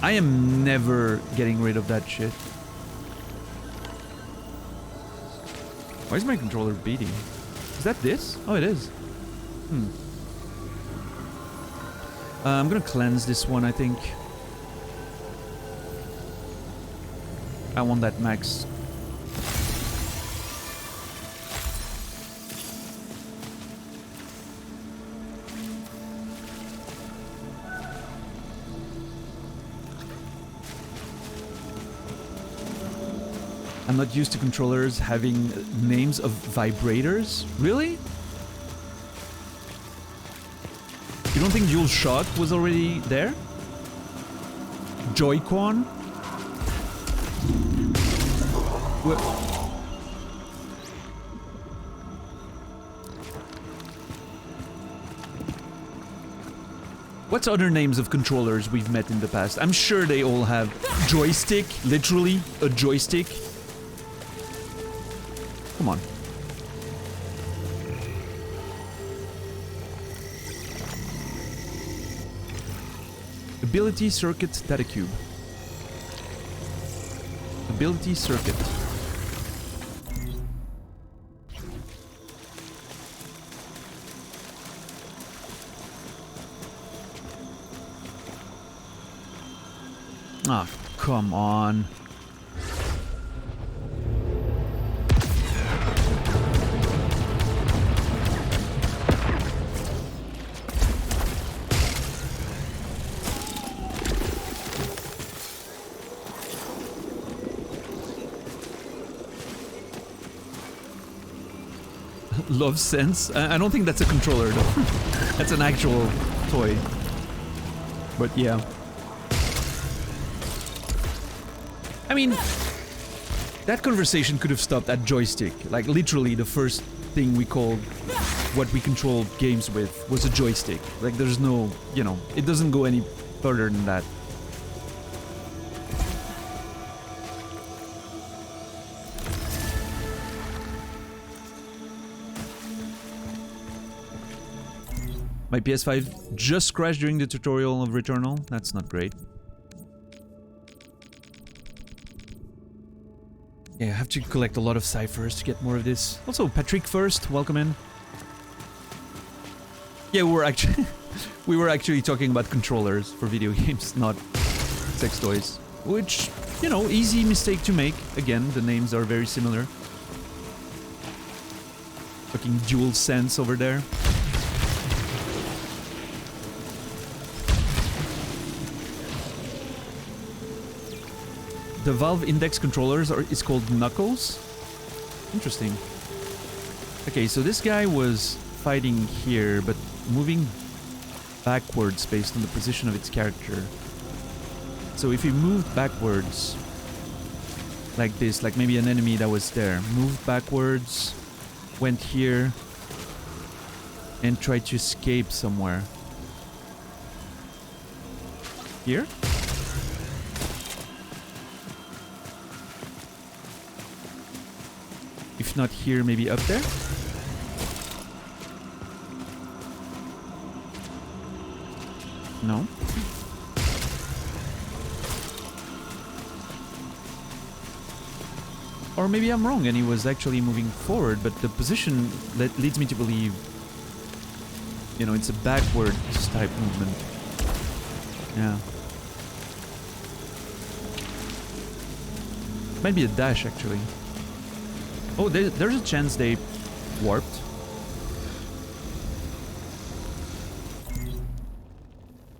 I am never getting rid of that shit. Why is my controller beating? Is that this? Oh, it is. I'm gonna cleanse this one, I think. I want that max. I'm not used to controllers having names of vibrators. Really? You don't think DualShock was already there? Joy-Con? What's other names of controllers we've met in the past? I'm sure they all have joystick, literally a joystick. Come on. Ability circuit data cube. Ability circuit. Ah, come on. Love Sense? I don't think that's a controller though. That's an actual toy. But yeah. I mean, that conversation could have stopped at joystick. Like literally the first thing we called what we controlled games with was a joystick. Like, there's no, you know, it doesn't go any further than that. My PS5 just crashed during the tutorial of Returnal. That's not great. Yeah, I have to collect a lot of ciphers to get more of this. Also, Patrick first, welcome in. Yeah, we were actually talking about controllers for video games, not sex toys. Which, you know, easy mistake to make. Again, the names are very similar. Fucking dual sense over there. The Valve Index controllers is called Knuckles. Interesting. Okay, so this guy was fighting here, but moving backwards based on the position of its character. So if he moved backwards, like this, like maybe an enemy that was there, moved backwards, went here, and tried to escape somewhere. Here? If not here, maybe up there? No? Or maybe I'm wrong and he was actually moving forward, but the position leads me to believe, you know, it's a backwards type movement. Yeah. Might be a dash, actually. Oh, there's a chance they warped.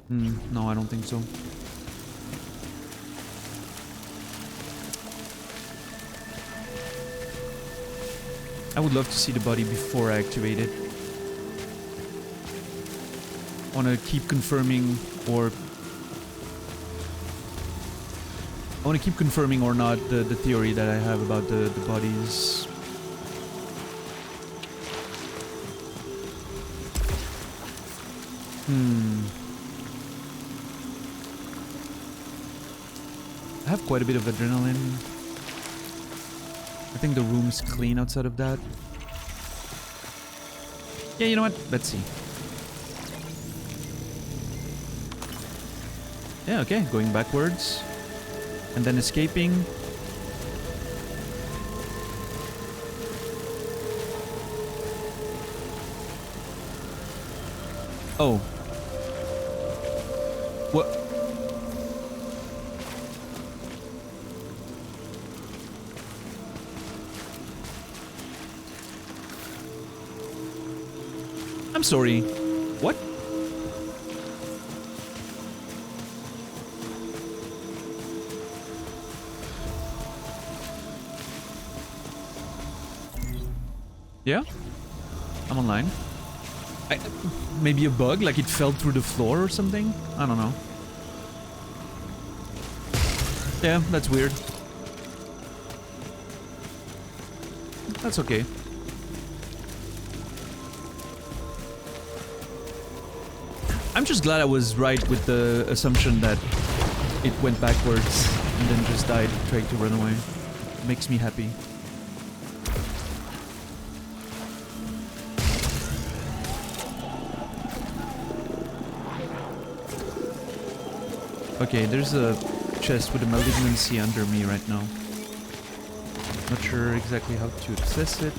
No, I don't think so. I would love to see the body before I activate it. I want to keep confirming or... I want to keep confirming or not the theory that I have about the bodies. I have quite a bit of adrenaline. I think the room's clean outside of that. Yeah, you know what? Let's see. Yeah, okay. Going backwards. And then escaping. Oh. What? I'm sorry. What? Yeah? I'm online. Maybe a bug, like it fell through the floor or something? I don't know. Yeah, that's weird. That's okay. I'm just glad I was right with the assumption that it went backwards and then just died trying to run away. Makes me happy. Okay, there's a chest with a malignancy under me right now. Not sure exactly how to access it.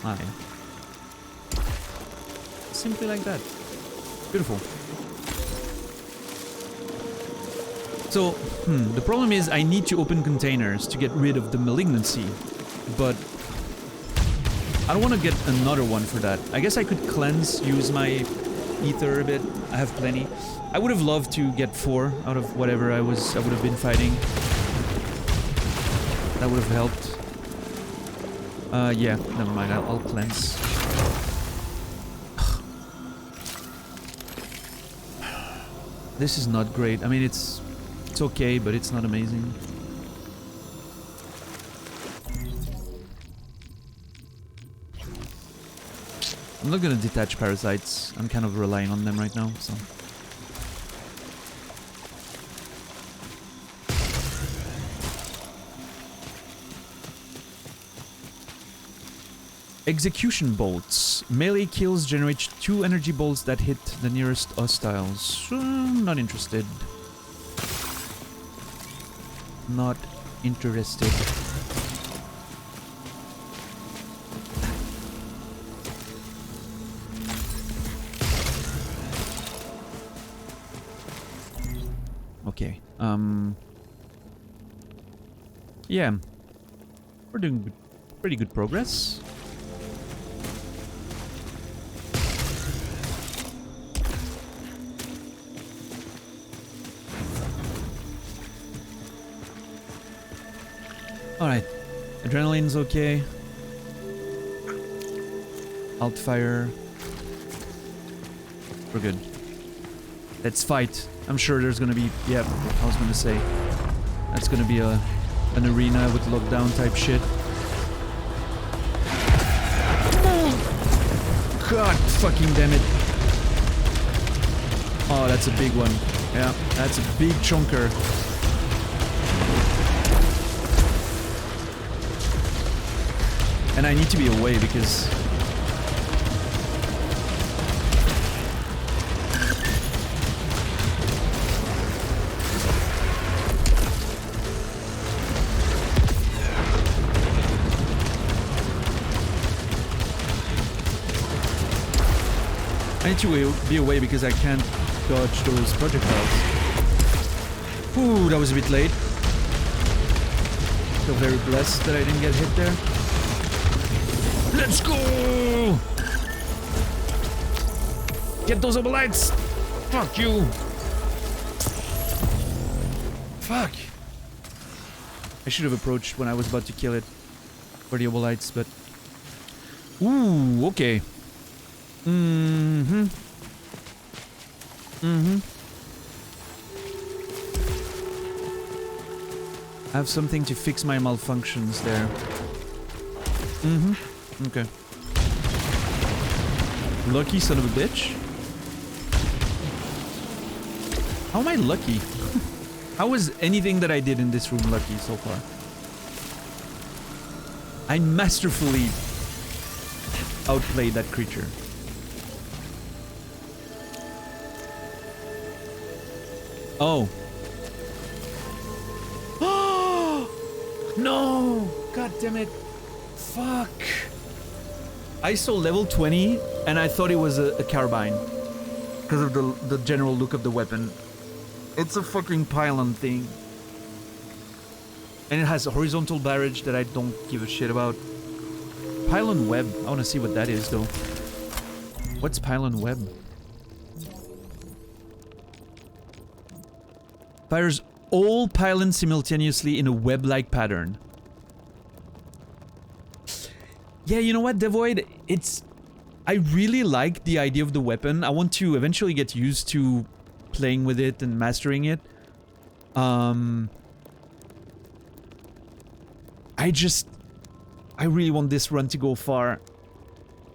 Ah, yeah. Simply like that. Beautiful. So, the problem is I need to open containers to get rid of the malignancy, but I don't want to get another one for that. I guess I could cleanse, use my ether a bit. I have plenty. I would have loved to get 4 out of whatever I would have been fighting. That would have helped. Yeah, never mind. I'll cleanse. This is not great. I mean, it's okay, but it's not amazing. I'm not gonna detach parasites. I'm kind of relying on them right now, so... Execution bolts. Melee kills generate 2 energy bolts that hit the nearest hostiles. Not interested. Not interested. Okay. Yeah. We're doing pretty good progress. Alright. Adrenaline's okay. Alt fire. We're good. Let's fight. I'm sure there's gonna be... Yeah, I was gonna say. That's gonna be an arena with lockdown type shit. God fucking damn it. Oh, that's a big one. Yeah, that's a big chunker. And I need to be away because... I need to be away because I can't dodge those projectiles. Ooh, that was a bit late. Feel very blessed that I didn't get hit there. Let's go! Get those oblites! Fuck you! Fuck! I should have approached when I was about to kill it for the oblites, but... Ooh, okay. Mm-hmm. Mm-hmm. I have something to fix my malfunctions there. Mm-hmm. Okay. Lucky son of a bitch. How am I lucky? How was anything that I did in this room lucky so far? I masterfully outplayed that creature. Oh. No! God damn it. Fuck. I saw level 20 and I thought it was a carbine. Because of the general look of the weapon. It's a fucking pylon thing. And it has a horizontal barrage that I don't give a shit about. Pylon web. I want to see what that is though. What's pylon web? Fires all pylons simultaneously in a web-like pattern. Yeah, you know what, Devoid? It's... I really like the idea of the weapon. I want to eventually get used to playing with it and mastering it. I really want this run to go far.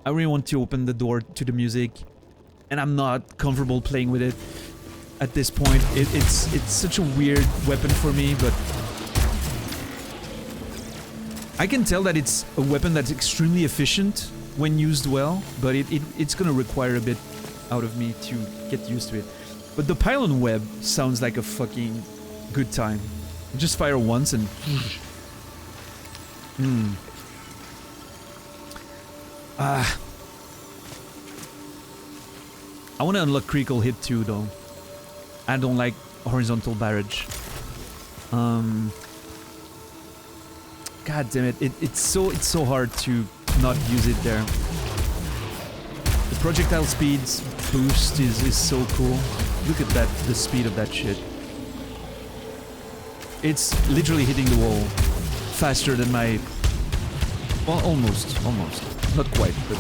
I really want to open the door to the music. And I'm not comfortable playing with it at this point. It's such a weird weapon for me, but... I can tell that it's a weapon that's extremely efficient when used well, but it's gonna require a bit out of me to get used to it. But the pylon web sounds like a fucking good time. Just fire once and... I want to unlock critical hit too, though. I don't like horizontal barrage. God damn it! It's so hard to not use it there. The projectile speeds boost is so cool. Look at that, the speed of that shit. It's literally hitting the wall faster than my... Well, almost. Not quite, but...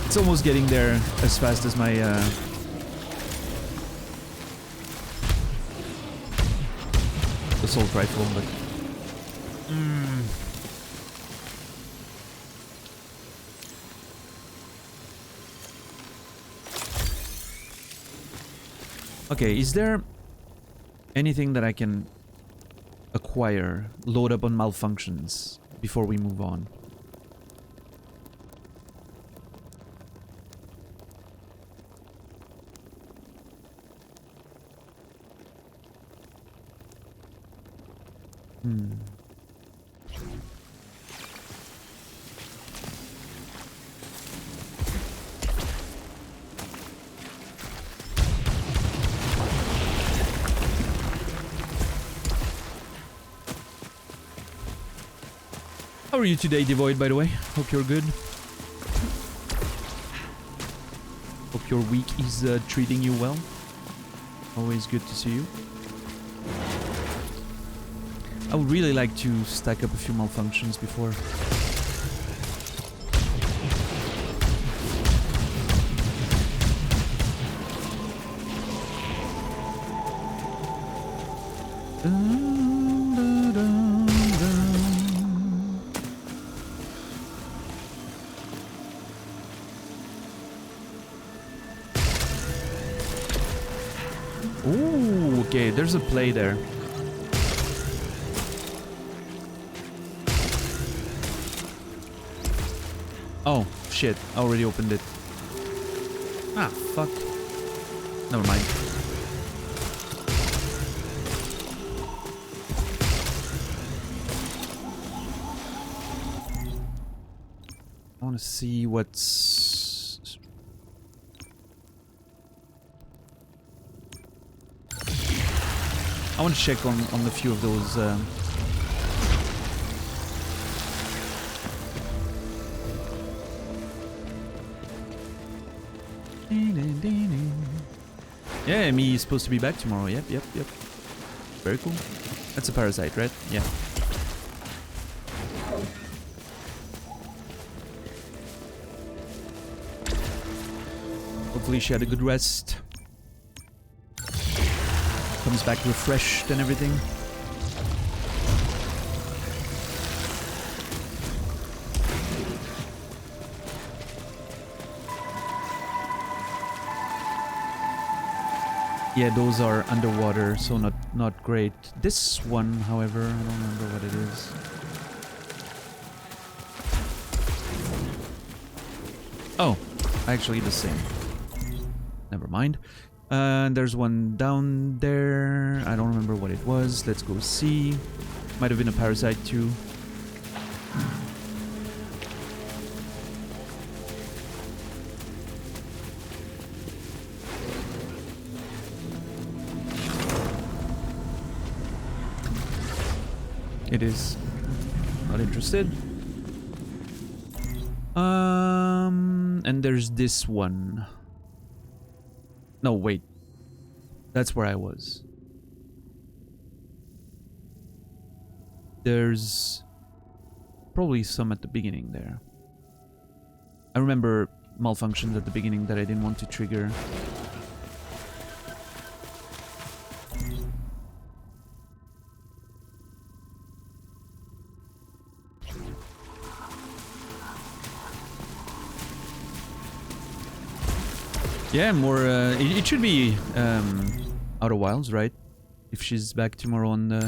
It's almost getting there as fast as my... assault rifle, but... Okay, is there anything that I can acquire, load up on malfunctions before we move on? How are you today, Devoid, by the way? Hope you're good. Hope your week is treating you well. Always good to see you. I would really like to stack up a few malfunctions before. Ooh, okay, there's a play there. Oh, shit, I already opened it. Ah, fuck. Never mind. I want to see what's... I want to check on a few of those... Yeah, me is supposed to be back tomorrow. Yep. Very cool. That's a parasite, right? Yeah. Hopefully she had a good rest. Comes back refreshed and everything. Yeah, those are underwater, so not great. This one, however, I don't remember what it is. Oh, actually the same. Never mind. There's one down there. I don't remember what it was. Let's go see. Might have been a parasite too. It is. Not interested. And there's this one. No, wait. That's where I was. There's probably some at the beginning there. I remember malfunctions at the beginning that I didn't want to trigger. Yeah, more. It should be Outer Wilds, right? If she's back tomorrow on the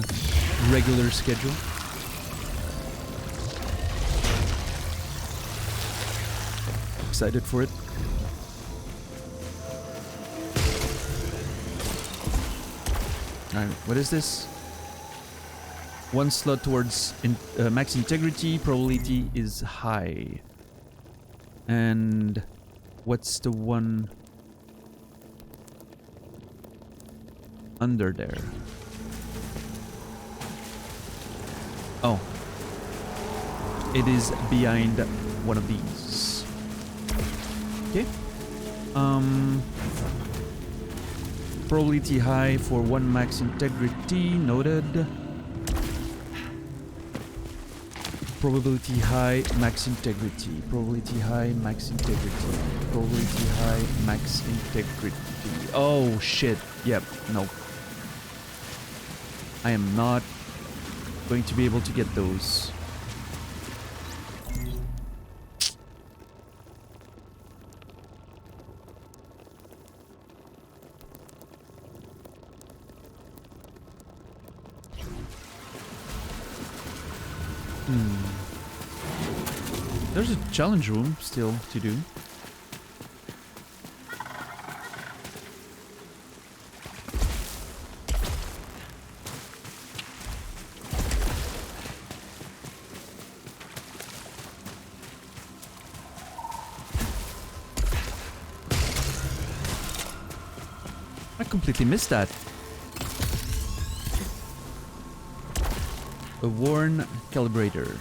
regular schedule. Excited for it. Alright, what is this? One slot towards max integrity, probability is high. And what's the one under there? Oh. It is behind one of these. Okay. Probability high for one max integrity, noted. Probability high, max integrity. Probability high, max integrity. Probability high, max integrity. Oh shit. Yep, nope. I am not going to be able to get those. There's a challenge room still to do. I completely missed that. A worn calibrator.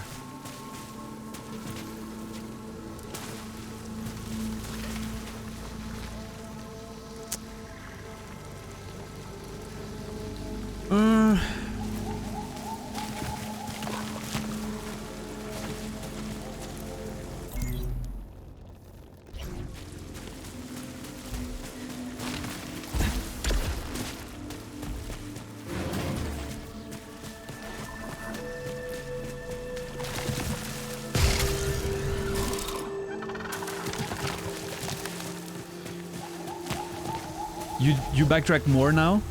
You backtrack more now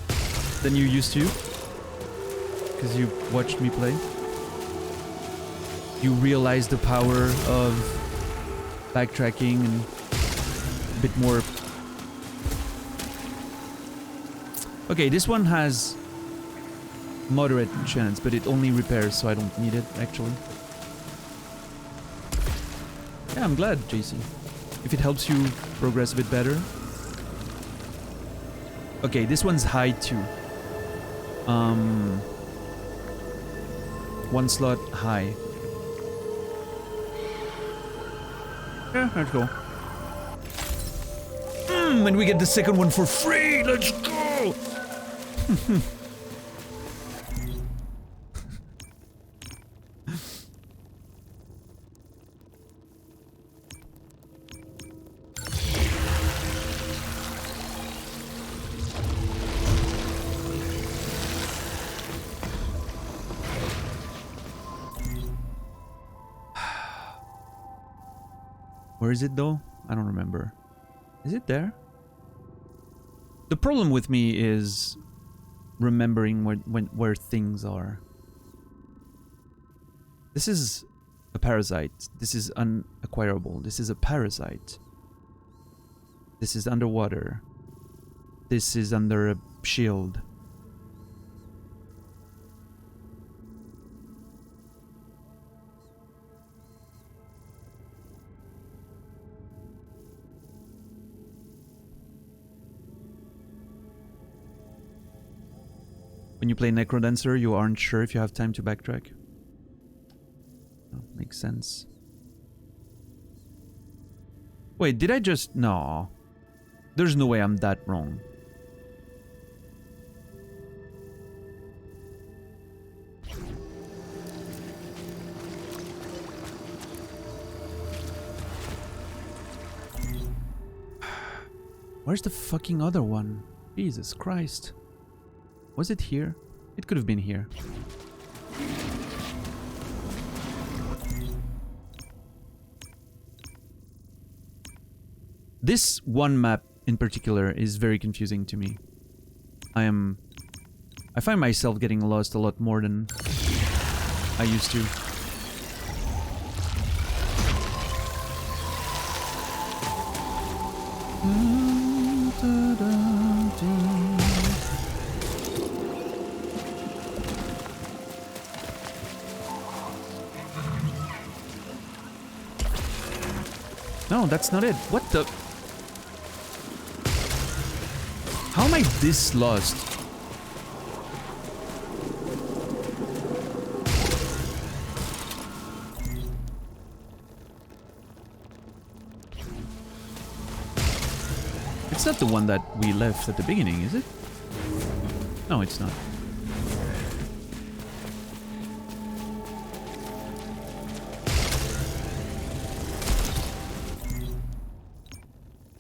than you used to? Because you watched me play? You realize the power of backtracking and a bit more... Okay, this one has moderate chance, but it only repairs, so I don't need it, actually. Yeah, I'm glad, JC. If it helps you progress a bit better. Okay, this one's high too. One slot high. Yeah, let's go. And we get the second one for free! Let's go! Where is it though? I don't remember. Is it there? The problem with me is remembering where things are. This is a parasite. This is unacquirable. This is a parasite. This is underwater. This is under a shield. When you play Necrodancer, you aren't sure if you have time to backtrack. Oh, makes sense. Wait, did I just... No. There's no way I'm that wrong. Where's the fucking other one? Jesus Christ. Was it here? It could have been here. This one map in particular is very confusing to me. I find myself getting lost a lot more than I used to. No, that's not it. What the... How am I this lost? It's not the one that we left at the beginning, is it? No, it's not.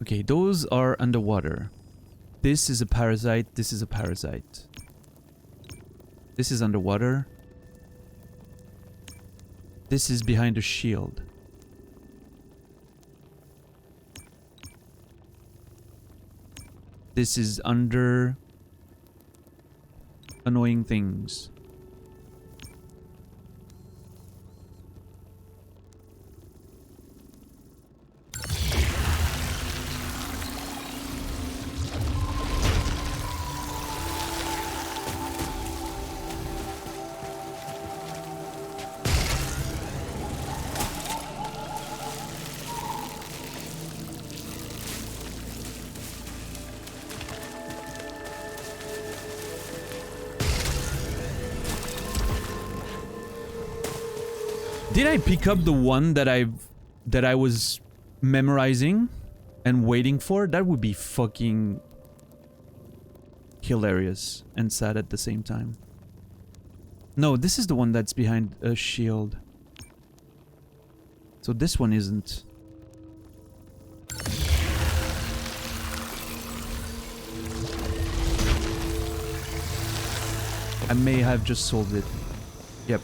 Okay, those are underwater. This is a parasite, this is a parasite. This is underwater. This is behind a shield. This is under annoying things. Did I pick up the one that I was memorizing and waiting for? That would be fucking hilarious and sad at the same time. No, this is the one that's behind a shield. So this one isn't. I may have just solved it. Yep.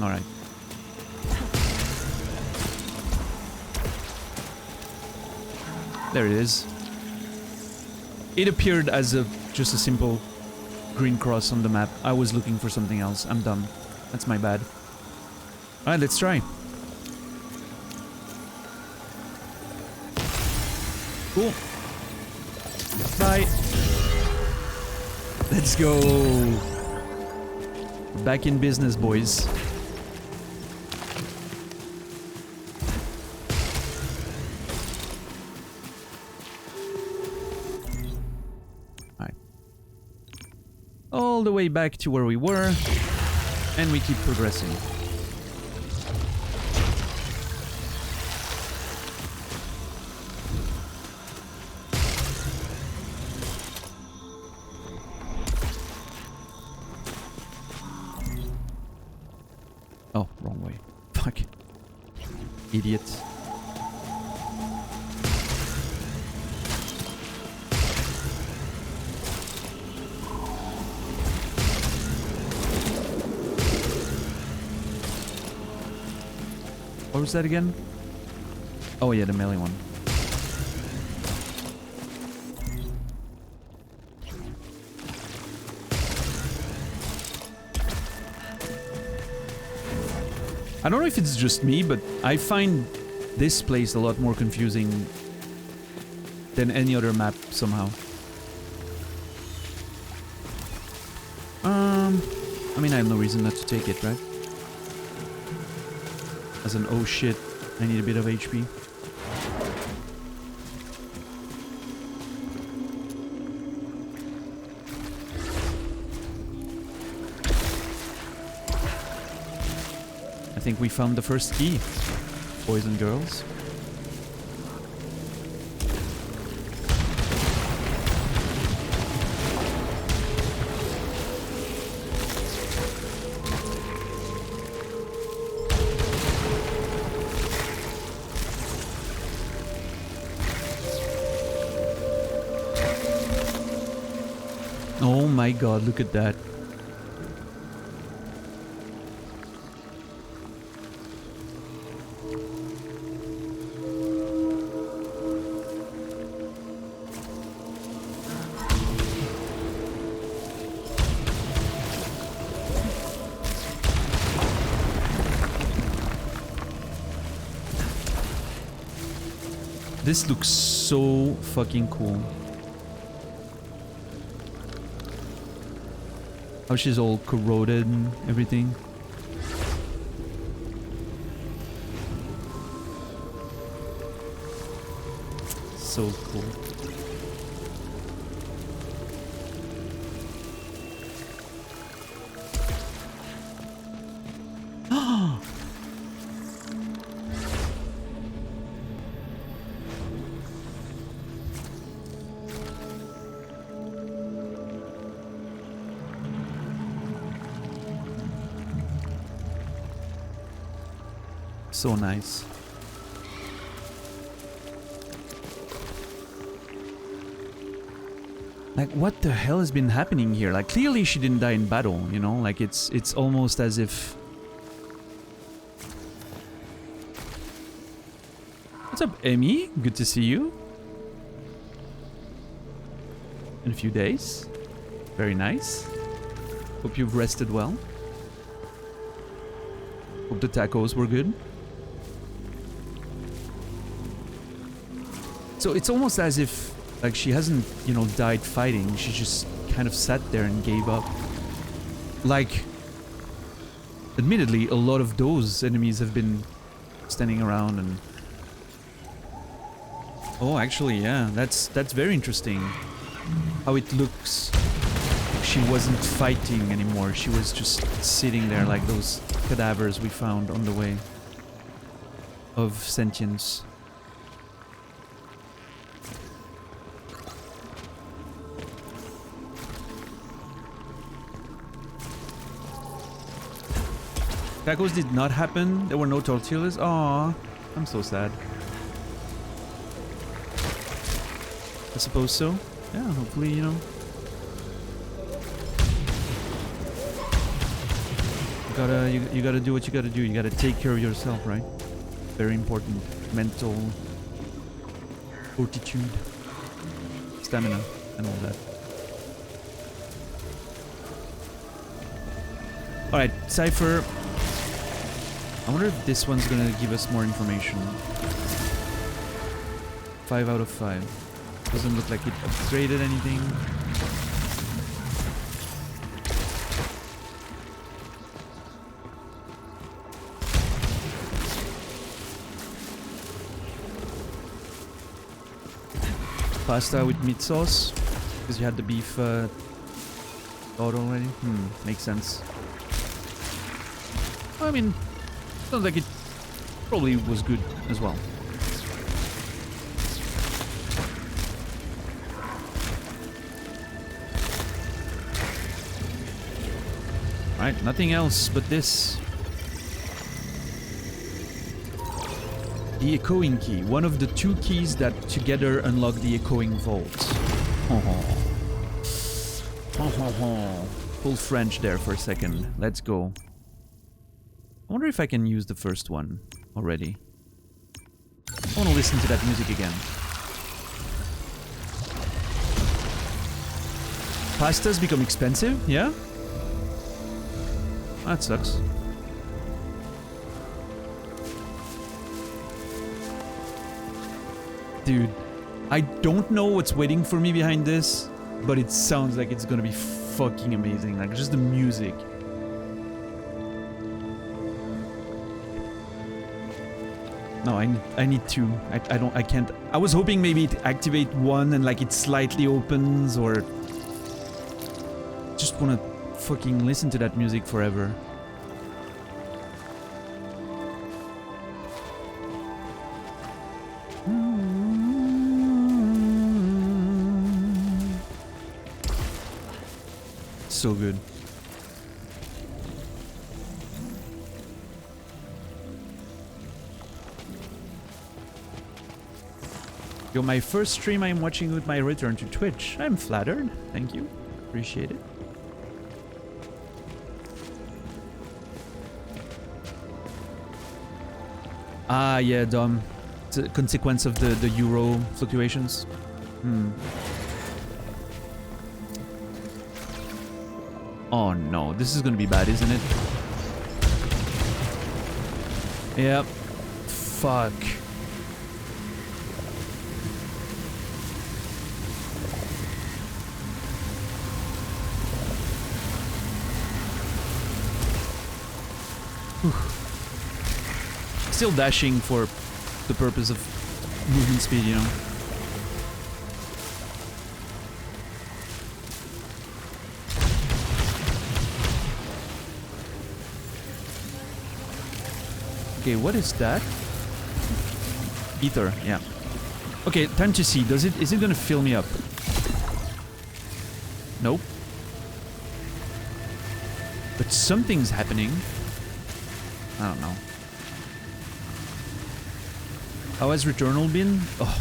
Alright. There it is. It appeared as just a simple green cross on the map. I was looking for something else. I'm dumb. That's my bad. Alright, let's try. Cool. Bye. Let's go. Back in business, boys. Alright. All the way back to where we were. And we keep progressing. Oh, wrong way. Fuck. Idiot. What was that again? Oh yeah, the melee one. I don't know if it's just me, but I find this place a lot more confusing than any other map somehow. I mean, I have no reason not to take it, right? As an oh shit, I need a bit of HP. I think we found the first key, boys and girls. Oh my god, look at that. This looks so fucking cool. How she's all corroded and everything. So cool. So nice. Like, what the hell has been happening here? Like, clearly she didn't die in battle, you know? Like, it's almost as if... What's up, Emmy? Good to see you. In a few days. Very nice. Hope you've rested well. Hope the tacos were good. So it's almost as if, like, she hasn't, you know, died fighting. She just kind of sat there and gave up. Like, admittedly, a lot of those enemies have been standing around and... Oh, actually, yeah, that's very interesting. How it looks. She wasn't fighting anymore. She was just sitting there like those cadavers we found on the way. of sentience. Tacos did not happen. There were no tortillas. Aww, I'm so sad. I suppose so. Yeah, hopefully, you know. You gotta do what you gotta do. You gotta take care of yourself, right? Very important. Mental fortitude, stamina, and all that. Alright, Cypher. I wonder if this one's gonna give us more information. 5 out of 5. Doesn't look like it upgraded anything. Pasta with meat sauce, because you had the beef thought already. Makes sense. I mean, sounds like it probably was good as well. Alright, nothing else but this. The echoing key, one of the 2 keys that together unlock the echoing vault. Full French there for a second. Let's go. I wonder if I can use the first one already. I want to listen to that music again. Pastas become expensive, yeah? That sucks. Dude, I don't know what's waiting for me behind this, but it sounds like it's gonna be fucking amazing. Like, just the music. No, I need 2. I can't. I was hoping maybe it activate 1 and like it slightly opens, or just wanna fucking listen to that music forever. So good. Yo, my first stream I'm watching with my return to Twitch. I'm flattered. Thank you. Appreciate it. Ah, yeah, Dom. It's a consequence of the euro fluctuations. Oh no, this is gonna be bad, isn't it? Yep. Fuck. Whew. Still dashing for the purpose of movement speed, you know. Okay, what is that? Ether, yeah. Okay, time to see. Is it gonna fill me up? Nope. But something's happening. I don't know. How has Returnal been? Oh,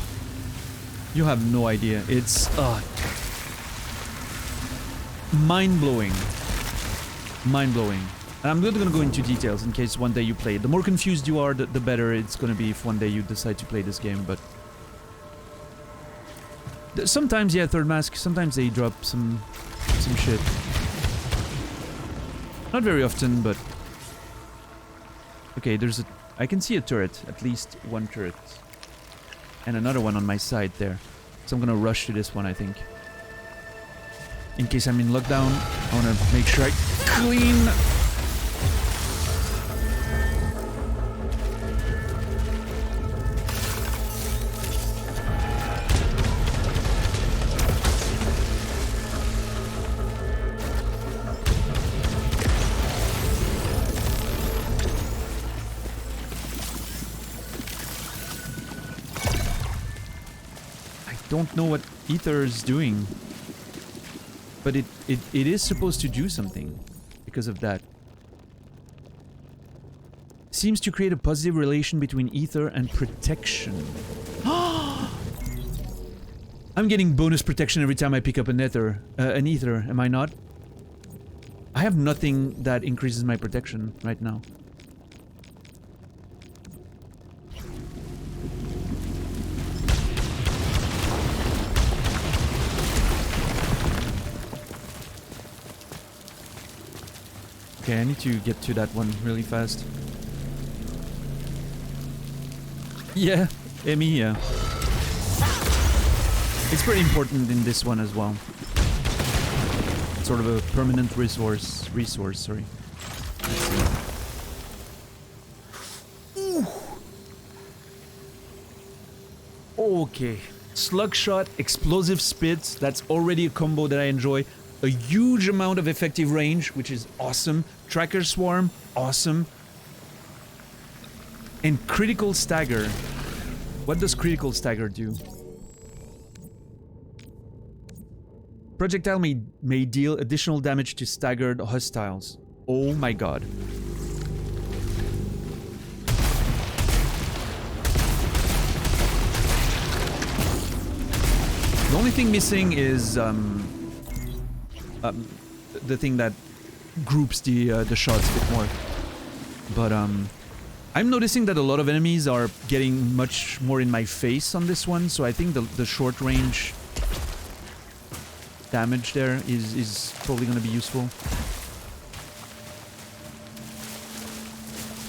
you have no idea. It's mind-blowing. Mind-blowing. And I'm not gonna go into details in case one day you play it. The more confused you are, the better it's gonna be if one day you decide to play this game, but... sometimes, yeah, Third Mask, sometimes they drop some shit. Not very often, but... Okay, there's a... I can see a turret, at least one turret. And another one on my side there. So I'm gonna rush to this one, I think. In case I'm in lockdown, I wanna make sure I clean... don't know what ether is doing. But it is supposed to do something because of that. Seems to create a positive relation between ether and protection. I'm getting bonus protection every time I pick up an ether, am I not? I have nothing that increases my protection right now. Okay, I need to get to that one really fast. Yeah, Emmy, yeah. It's pretty important in this one as well. Sort of a permanent resource, sorry. Ooh. Okay. Slug shot, explosive spits, that's already a combo that I enjoy. A huge amount of effective range, which is awesome. Tracker swarm, awesome. And critical stagger. What does critical stagger do? Projectile may deal additional damage to staggered hostiles. Oh my god. The only thing missing is the thing that groups the shots a bit more. But I'm noticing that a lot of enemies are getting much more in my face on this one, so I think the short range damage there is probably going to be useful.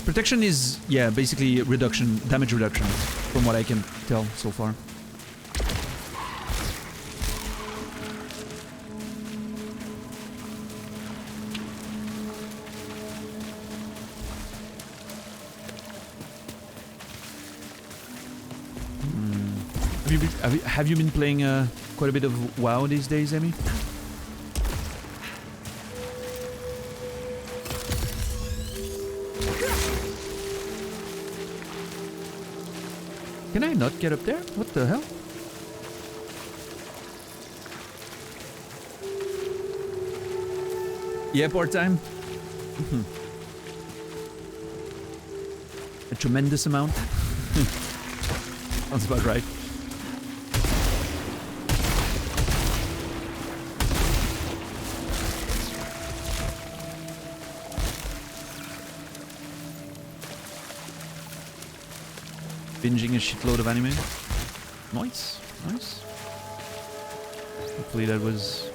Protection is, yeah, basically reduction, damage reduction, from what I can tell so far. Have you been playing quite a bit of WoW these days, Emmy? Can I not get up there? What the hell? Yeah, part-time. A tremendous amount. Sounds about right. Binging a shitload of anime. Nice, nice. Hopefully that was...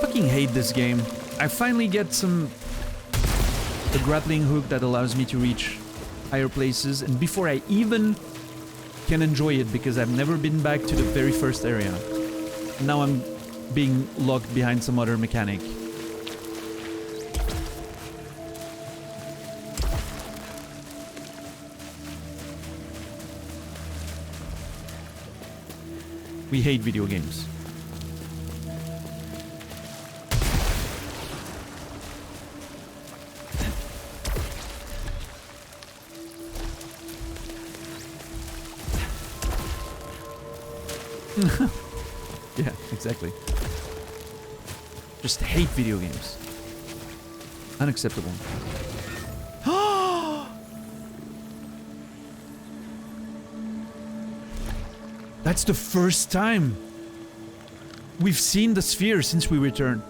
Fucking hate this game. I finally get a grappling hook that allows me to reach higher places, and before I even can enjoy it, because I've never been back to the very first area. Now I'm being locked behind some other mechanic. We hate video games. Yeah, exactly. Just hate video games. Unacceptable. That's the first time we've seen the sphere since we returned.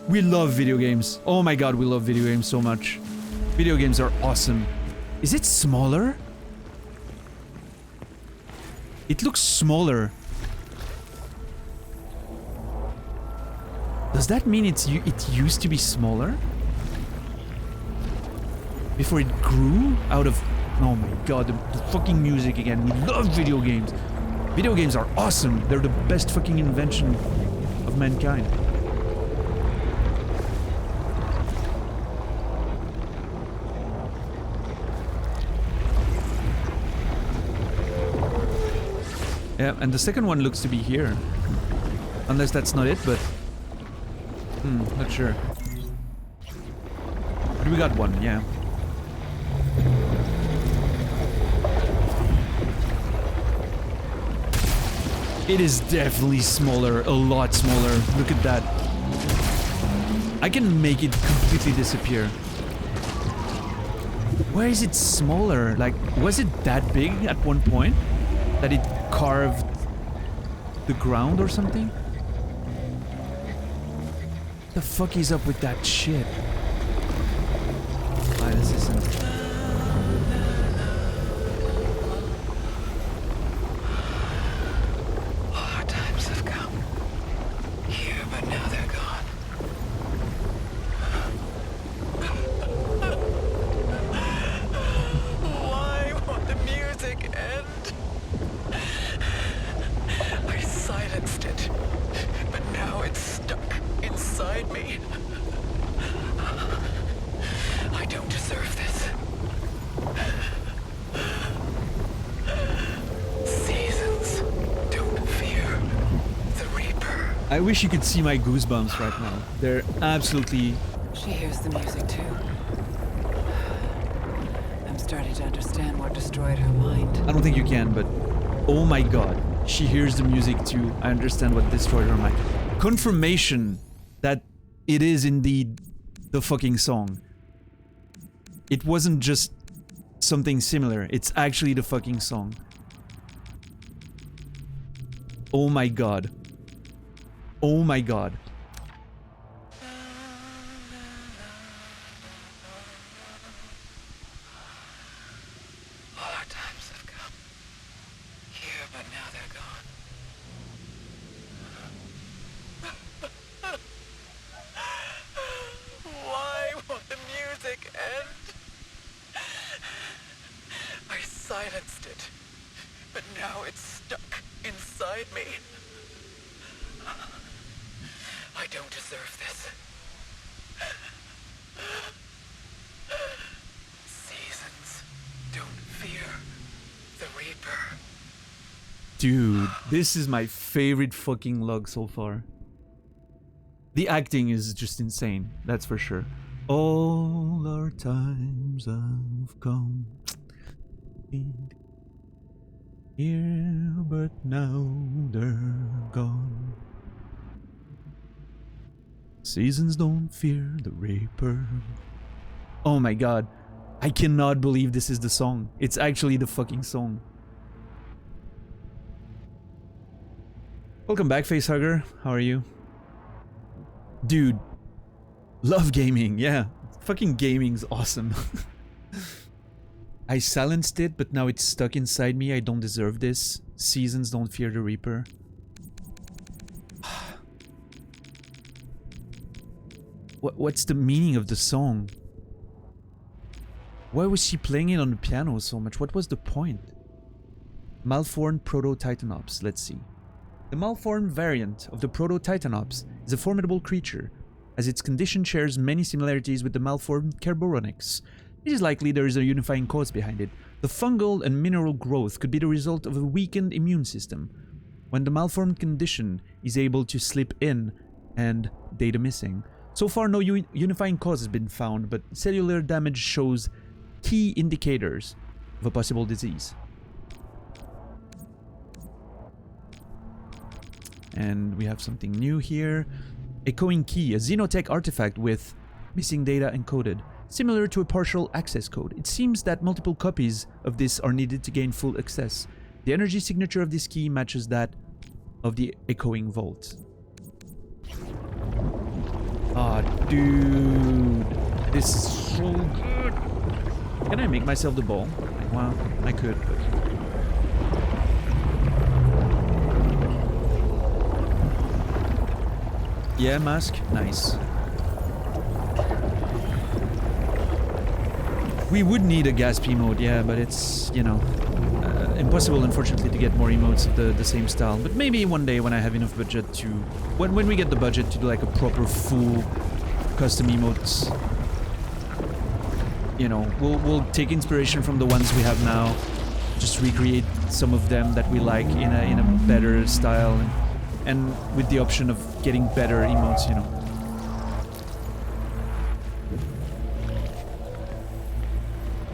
We love video games. Oh my god, we love video games so much. Video games are awesome. Is it smaller? It looks smaller. Does that mean it used to be smaller? Before it grew out of... Oh my god, the fucking music again. We love video games. Video games are awesome. They're the best fucking invention of mankind. Yeah, and the second one looks to be here. Unless that's not it, but... Not sure. But we got one, yeah. It is definitely smaller, a lot smaller. Look at that. I can make it completely disappear. Where is it smaller? Like, was it that big at one point? That it carved the ground or something? The fuck is up with that shit? This isn't... Hard times have come. Here, but now they're gone. Why won't the music end? I silenced it, but now it's stuck inside me. I don't deserve this. Seasons don't fear the Reaper. I wish you could see my goosebumps right now. They're absolutely... She hears the music too. I'm starting to understand what destroyed her mind. I don't think you can, but... Oh my god. She hears the music too. I understand what destroyed her mind. Confirmation that it is indeed the fucking song. It wasn't just something similar. It's actually the fucking song. Oh my god. Oh my god. Hard times have come. Here, but now they're gone. Why won't the music end? I silenced it, but now it's stuck inside me. I don't deserve this. Seasons don't fear the Reaper. Dude, this is my favorite fucking log so far. The acting is just insane, that's for sure. All our times have come. Here, but now they're gone. Seasons don't fear the Reaper. Oh my god. I cannot believe this is the song. It's actually the fucking song. Welcome back, Facehugger. How are you? Dude. Love gaming, yeah. Fucking gaming's awesome. I silenced it, but now it's stuck inside me. I don't deserve this. Seasons don't fear the Reaper. What's the meaning of the song? Why was she playing it on the piano so much? What was the point? Malformed Proto-Titanops. Let's see. The malformed variant of the Proto-Titanops is a formidable creature, as its condition shares many similarities with the malformed Kerboronyx. It is likely there is a unifying cause behind it. The fungal and mineral growth could be the result of a weakened immune system. When the malformed condition is able to slip in and data missing. So far no unifying cause has been found, but cellular damage shows key indicators of a possible disease. And we have something new here. Echoing key, a xenotech artifact with missing data encoded. Similar to a partial access code, it seems that multiple copies of this are needed to gain full access. The energy signature of this key matches that of the echoing vault. Ah, dude. This is so good. Can I make myself the ball? Well, I could, but... Yeah, mask. Nice. We would need a Gasp emote, yeah, but it's, you know, impossible, unfortunately, to get more emotes of the same style. But maybe one day when I have enough budget to... When we get the budget to do like a proper full custom emotes, you know, we'll take inspiration from the ones we have now, just recreate some of them that we like in a better style, and with the option of getting better emotes, you know.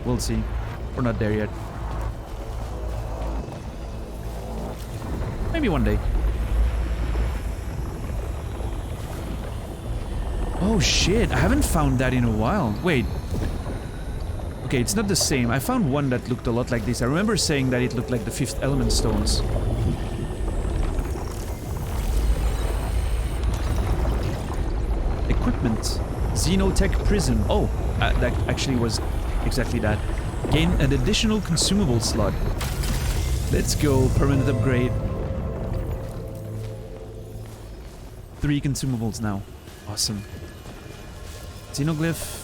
We'll see. We're not there yet. Maybe one day. Oh shit, I haven't found that in a while. Wait. Okay, it's not the same. I found one that looked a lot like this. I remember saying that it looked like the Fifth Element stones. Equipment. Xenotech Prism. Oh, that actually was exactly that. Gain an additional consumable slot. Let's go. Permanent upgrade. 3 consumables now. Awesome. Xenoglyph.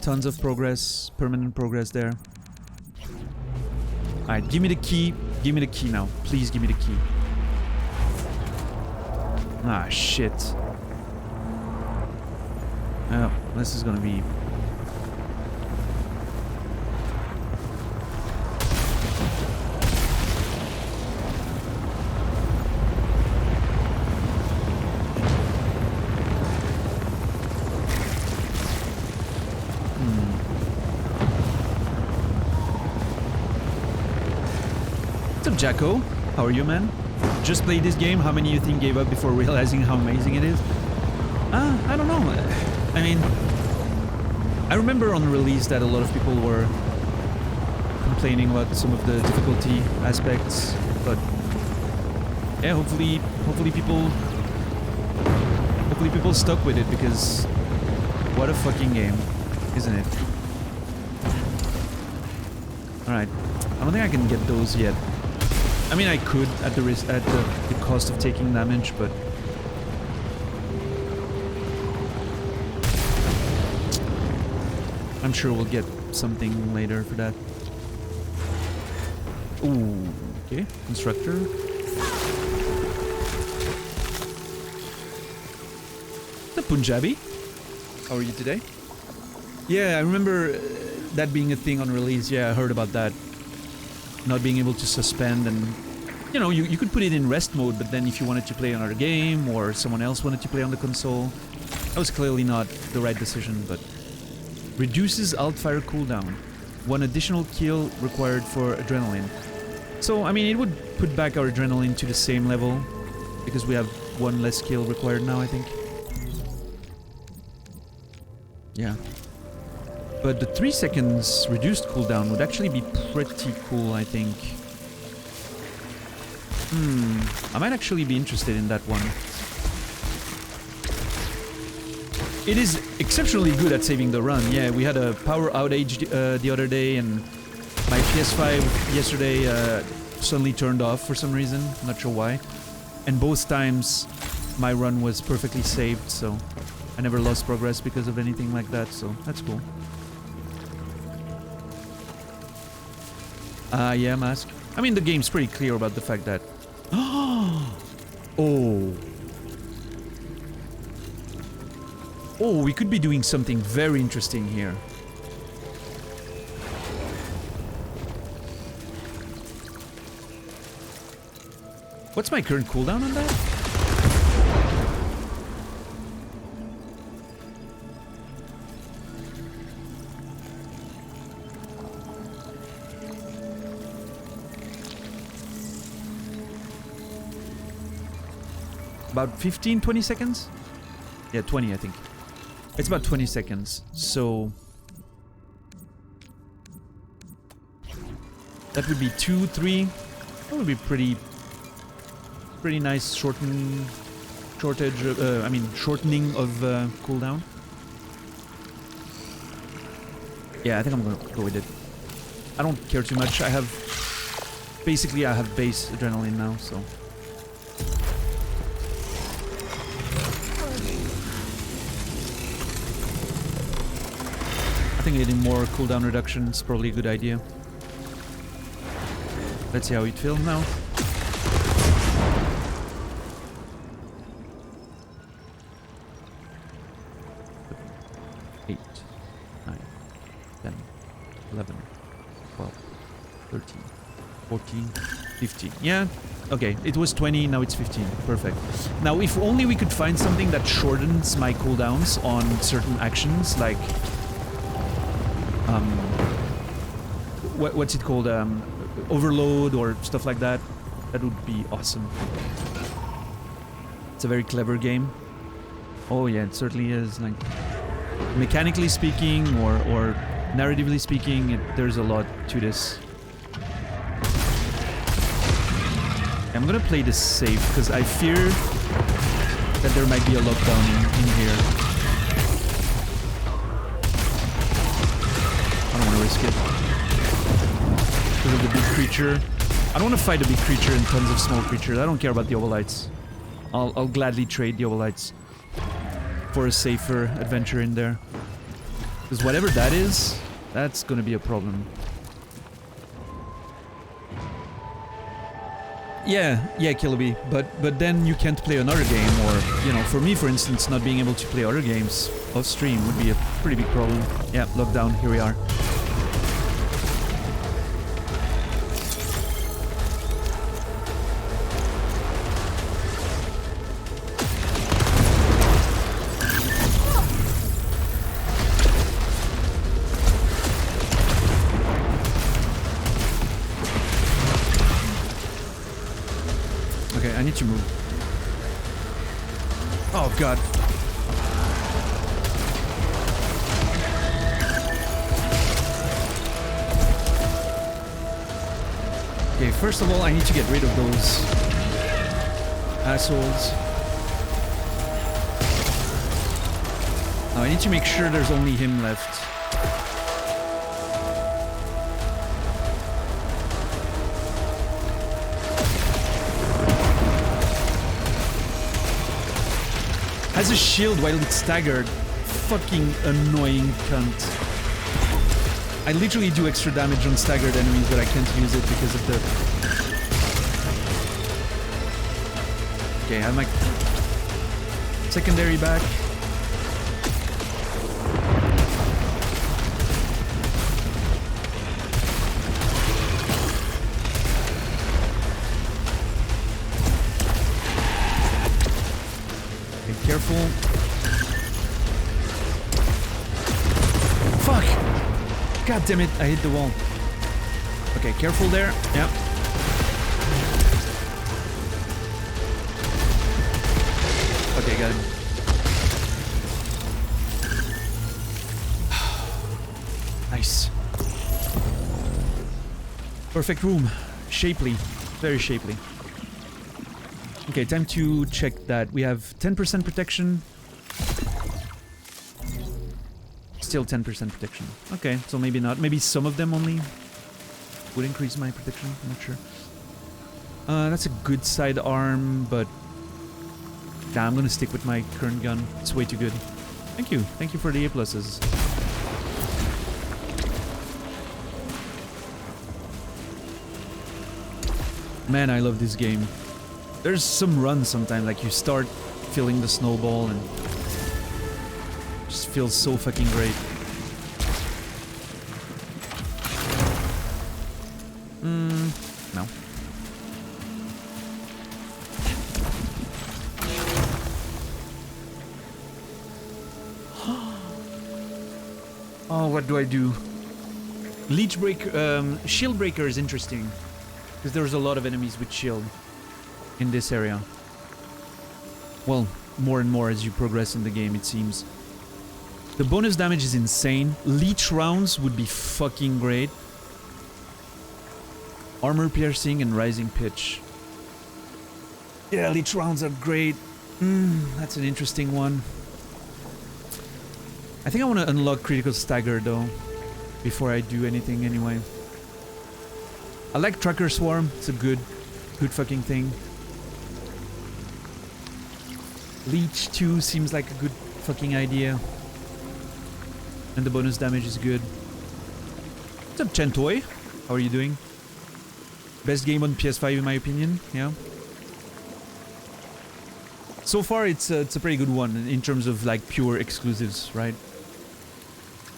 Tons of progress. Permanent progress there. Alright, give me the key. Give me the key now. Please give me the key. Ah, shit. Oh, this is gonna be... What's up, Jacko? How are you, man? Just played this game. How many you think gave up before realizing how amazing it is? I don't know. I mean, I remember on release that a lot of people were complaining about some of the difficulty aspects, but yeah, hopefully people stuck with it, because what a fucking game, isn't it? All right, I don't think I can get those yet. I mean, I could at the risk, at the cost of taking damage, but I'm sure we'll get something later for that. Ooh, okay, instructor. The Punjabi. How are you today? Yeah, I remember that being a thing on release. Yeah, I heard about that. Not being able to suspend, and you know, you could put it in rest mode, but then if you wanted to play another game or someone else wanted to play on the console, that was clearly not the right decision. But reduces alt-fire cooldown, 1 additional kill required for adrenaline. So I mean, it would put back our adrenaline to the same level, because we have 1 less kill required now, I think. Yeah. But the 3 seconds reduced cooldown would actually be pretty cool, I think. I might actually be interested in that one. It is exceptionally good at saving the run. Yeah, we had a power outage the other day, and my PS5 yesterday suddenly turned off for some reason. Not sure why. And both times my run was perfectly saved, so I never lost progress because of anything like that, so that's cool. Yeah, Mask. I mean, the game's pretty clear about the fact that... Oh. Oh, we could be doing something very interesting here. What's my current cooldown on that? About 15, 20 seconds? Yeah, 20, I think. It's about 20 seconds, so... that would be 2, 3. That would be pretty nice shortening of cooldown. Yeah, I think I'm gonna go with it. I don't care too much. I have base adrenaline now, so... I think getting more cooldown reduction is probably a good idea. Let's see how it feels now. Eight, 9, 10, 11, 12, 13, 14, 15. Yeah, Okay, it was 20, now it's 15. Perfect. Now, if only we could find something that shortens my cooldowns on certain actions, like... what's it called? Overload or stuff like that. That would be awesome. It's a very clever game. Oh yeah, it certainly is. Like, mechanically speaking, or narratively speaking, there's a lot to this. I'm gonna play this safe, because I fear that there might be a lockdown in here. I don't want to risk it. Because of the big creature. I don't want to fight a big creature and tons of small creatures. I don't care about the Ovalites. I'll gladly trade the Ovalites for a safer adventure in there. Because whatever that is, that's gonna be a problem. Yeah, Killaby, but then you can't play another game, or, you know, for me, for instance, not being able to play other games off stream would be a pretty big problem. Yeah, lockdown, here we are. I need to move. Oh god. Okay, first of all, I need to get rid of those assholes. Now I need to make sure there's only him left. Has a shield while it's staggered. Fucking annoying cunt. I literally do extra damage on staggered enemies, but I can't use it because of the... Okay, I have my secondary back. Careful. Fuck! God damn it, I hit the wall. Okay, careful there. Yep. Okay, got him. Nice. Perfect room. Shapely. Very shapely. Okay, time to check that. We have 10% protection. Still 10% protection. Okay, so maybe not. Maybe some of them only would increase my protection. I'm not sure. That's a good sidearm, but... Nah, I'm gonna stick with my current gun. It's way too good. Thank you. Thank you for the A+. Man, I love this game. There's some runs sometimes, like you start feeling the snowball and it just feels so fucking great. No. Oh, what do I do? Leech breaker, shield breaker is interesting because there's a lot of enemies with shield in this area. Well, more and more as you progress in the game, it seems. The bonus damage is insane. Leech rounds would be fucking great. Armor piercing and rising pitch. Yeah, leech rounds are great. That's an interesting one. I think I want to unlock critical stagger though, before I do anything anyway. I like tracker swarm. It's a good fucking thing. Leech 2 seems like a good fucking idea. And the bonus damage is good. What's up, Chentoy? How are you doing? Best game on PS5 in my opinion, yeah. So far it's a pretty good one in terms of like pure exclusives, right?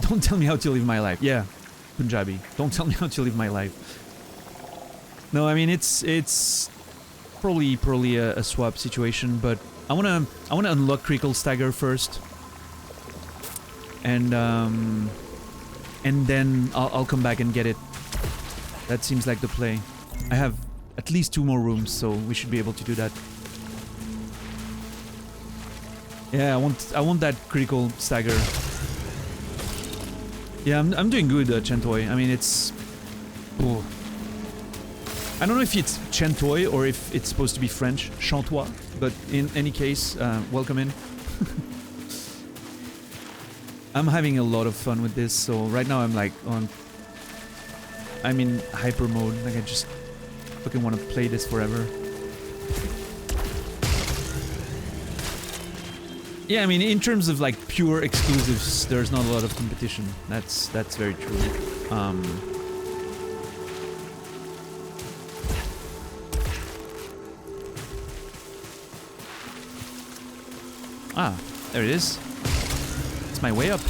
Don't tell me how to live my life. Yeah, Punjabi. Don't tell me how to live my life. No, I mean it's Probably a swap situation, but I wanna unlock Critical Stagger first, and then I'll come back and get it. That seems like the play. I have at least 2 more rooms, so we should be able to do that. Yeah, I want that Critical Stagger. Yeah, I'm doing good, Chentoi. I mean, it's... Oh. I don't know if it's Chentoi or if it's supposed to be French, Chantois, but in any case, welcome in. I'm having a lot of fun with this, so right now I'm like I'm in hyper mode, like I just fucking want to play this forever. Yeah, I mean, in terms of like pure exclusives, there's not a lot of competition. That's very true. Ah, there it is. It's my way up.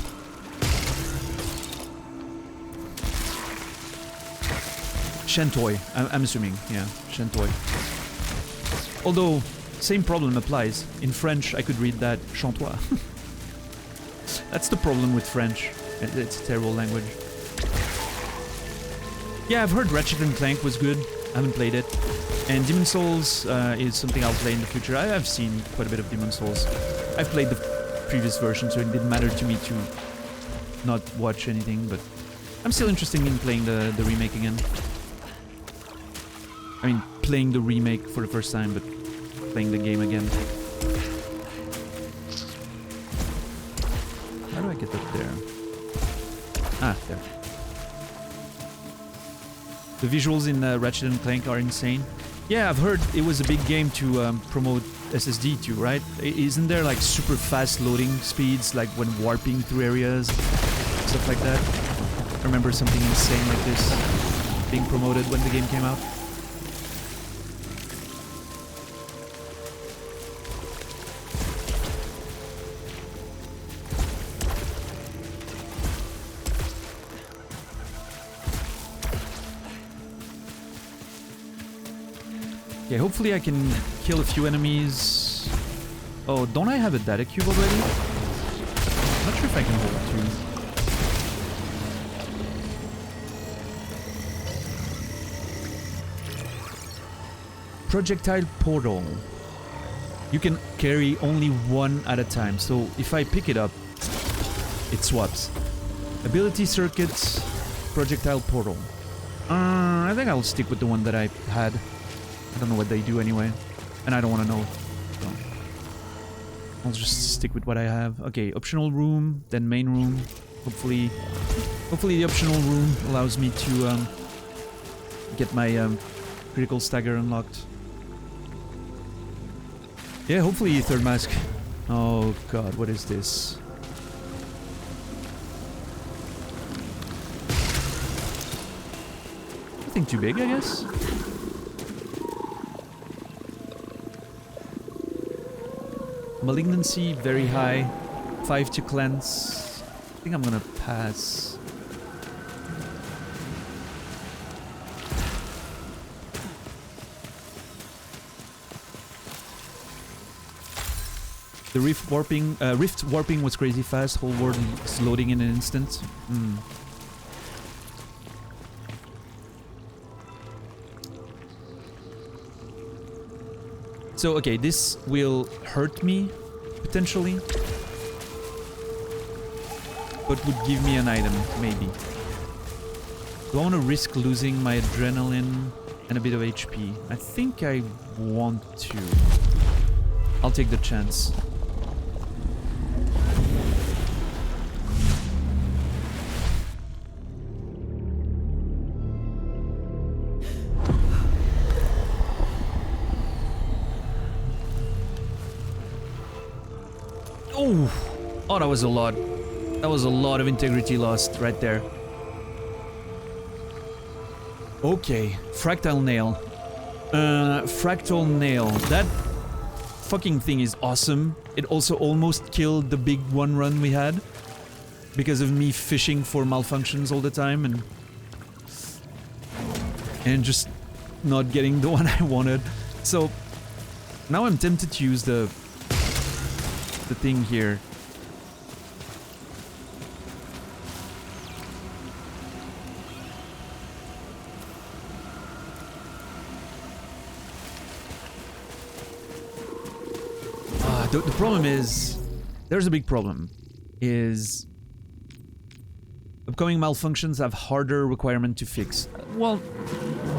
Chentoi, I'm assuming. Yeah, Chentoi. Although, same problem applies. In French, I could read that Chantois. That's the problem with French. It's a terrible language. Yeah, I've heard Ratchet & Clank was good. I haven't played it. And Demon Souls is something I'll play in the future. I've seen quite a bit of Demon Souls. I've played the previous version, so it didn't matter to me to not watch anything, but I'm still interested in playing the remake again. I mean, playing the remake for the first time, but playing the game again. How do I get up there? Ah, there. The visuals in Ratchet & Clank are insane. Yeah, I've heard it was a big game to promote SSD too, right? Isn't there like super fast loading speeds, like when warping through areas, stuff like that? I remember something insane like this being promoted when the game came out. Okay, hopefully I can kill a few enemies. Oh, don't I have a data cube already? I'm not sure if I can hold 2. Projectile portal. You can carry only 1 at a time, so if I pick it up, it swaps. Ability circuits, projectile portal. I think I'll stick with the one that I had. I don't know what they do anyway, and I don't want to know. So I'll just stick with what I have. Okay, optional room, then main room. Hopefully the optional room allows me to get my critical stagger unlocked. Yeah, hopefully third mask. Oh god, what is this? Nothing too big, I guess. Malignancy, very high. 5 to cleanse. I think I'm gonna pass. The rift warping was crazy fast. Whole world is loading in an instant. So, okay, this will hurt me, potentially. But would give me an item, maybe. Do I want to risk losing my adrenaline and a bit of HP? I think I want to. I'll take the chance. Oh, that was a lot. That was a lot of integrity lost right there. Okay, fractal nail. Fractal nail. That fucking thing is awesome. It also almost killed the big one run we had because of me fishing for malfunctions all the time and just not getting the one I wanted. So Now I'm tempted to use the thing here. The problem is, there's a big problem, is upcoming malfunctions have harder requirement to fix. Well,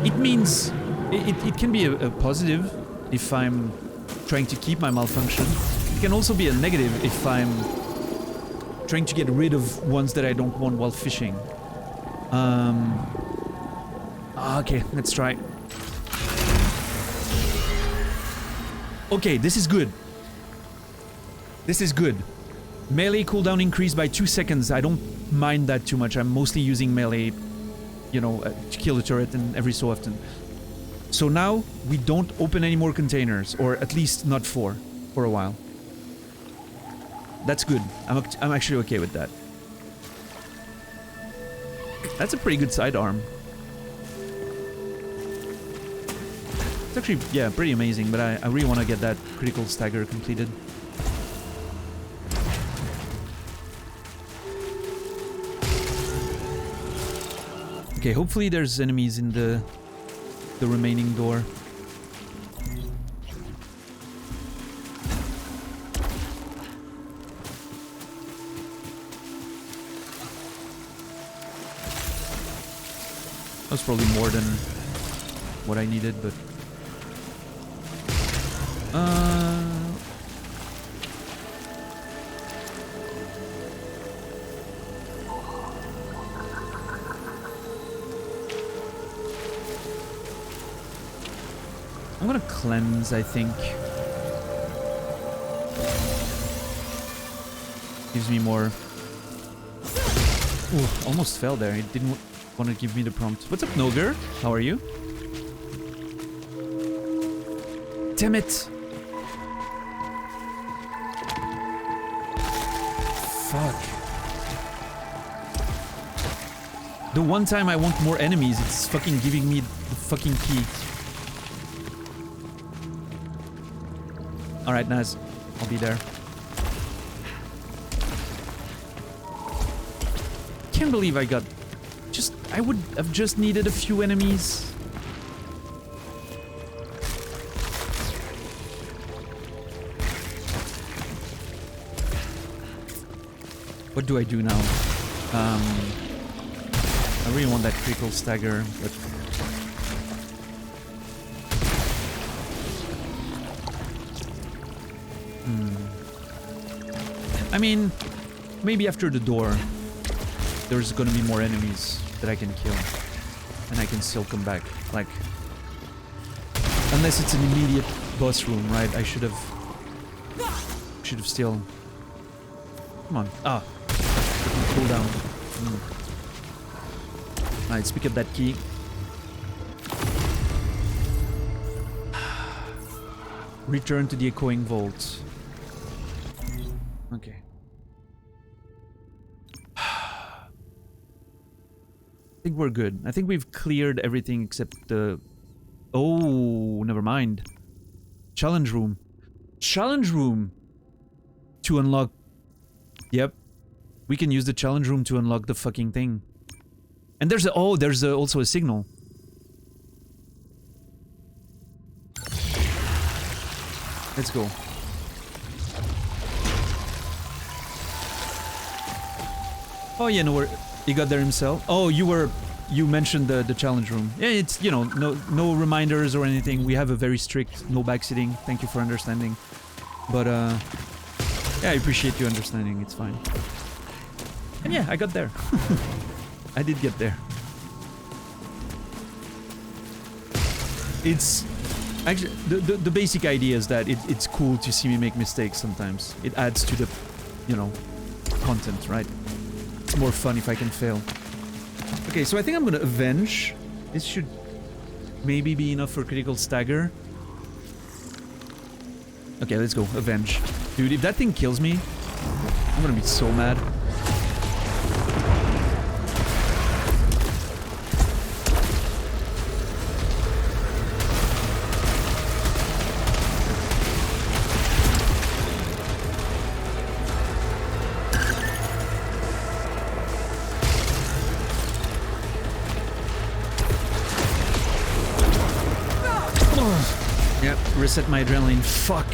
it means, it can be a positive if I'm trying to keep my malfunction. It can also be a negative if I'm trying to get rid of ones that I don't want while fishing. Okay, let's try. Okay, this is good. This is good. Melee cooldown increased by 2 seconds. I don't mind that too much. I'm mostly using melee, you know, to kill a turret and every so often. So now we don't open any more containers, or at least not for a while. That's good. I'm actually okay with that. That's a pretty good sidearm. It's actually, yeah, pretty amazing, but I really want to get that critical stagger completed. Okay, hopefully there's enemies in the remaining door. That was probably more than what I needed, but... I'm gonna cleanse, I think. Gives me more... Ooh, almost fell there. It didn't want to give me the prompt. What's up, Nogur? How are you? Damn it! Fuck. The one time I want more enemies, it's fucking giving me the fucking key. Alright, Naz. I'll be there. Can't believe I got... I would have just needed a few enemies. What do I do now? I really want that critical stagger, but... I mean, maybe after the door, there's gonna be more enemies that I can kill. And I can still come back. Like... Unless it's an immediate boss room, right? I should have still... Come on. Ah. Cool down. Alright, let's pick up that key. Return to the echoing vault. Okay. I think we're good. I think we've cleared everything except the... Oh, never mind. Challenge room. Challenge room! To unlock... Yep. We can use the challenge room to unlock the fucking thing. And there's a... Oh, there's also a signal. Let's go. Oh yeah, no, he got there himself. Oh, you mentioned the challenge room. Yeah, it's, you know, no reminders or anything. We have a very strict no backseating. Thank you for understanding. But yeah, I appreciate you understanding. It's fine. And yeah, I got there. I did get there. It's actually the basic idea is that it's cool to see me make mistakes sometimes. It adds to the, you know, content, right? It's more fun if I can fail. Okay, so I think I'm gonna avenge. This should maybe be enough for critical stagger. Okay, let's go. Avenge. Dude, if that thing kills me, I'm gonna be so mad. reset my adrenaline. Fuck.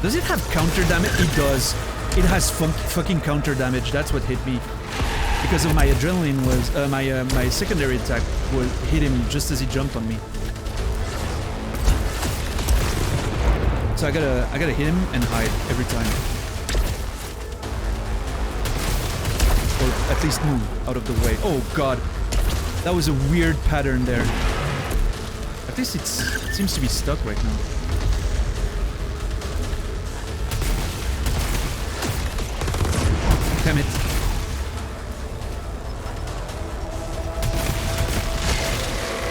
Does it have counter damage? It does. It has fucking counter damage. That's what hit me. Because of my adrenaline was my secondary attack was hit him just as he jumped on me. So I gotta hit him and hide every time. Or at least move out of the way. Oh god. That was a weird pattern there. At least it seems to be stuck right now. Damn it.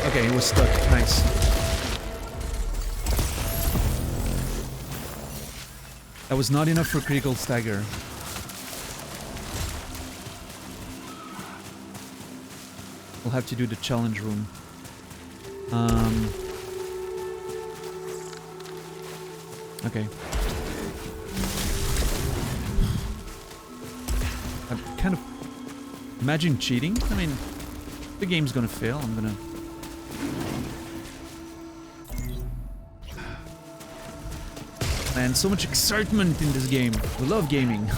Okay, it was stuck. Nice. That was not enough for critical stagger. We'll have to do the challenge room. Okay. I'm kind of... Imagine cheating? I mean, the game's gonna fail. I'm gonna... Man, so much excitement in this game. We love gaming.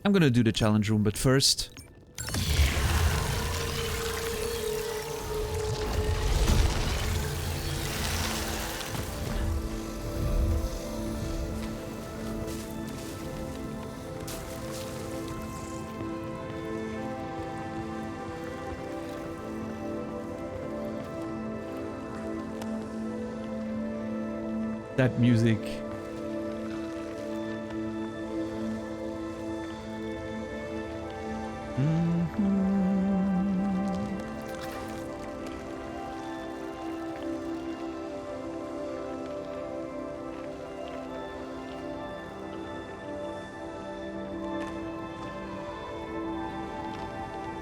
I'm gonna do the challenge room, but first... that music.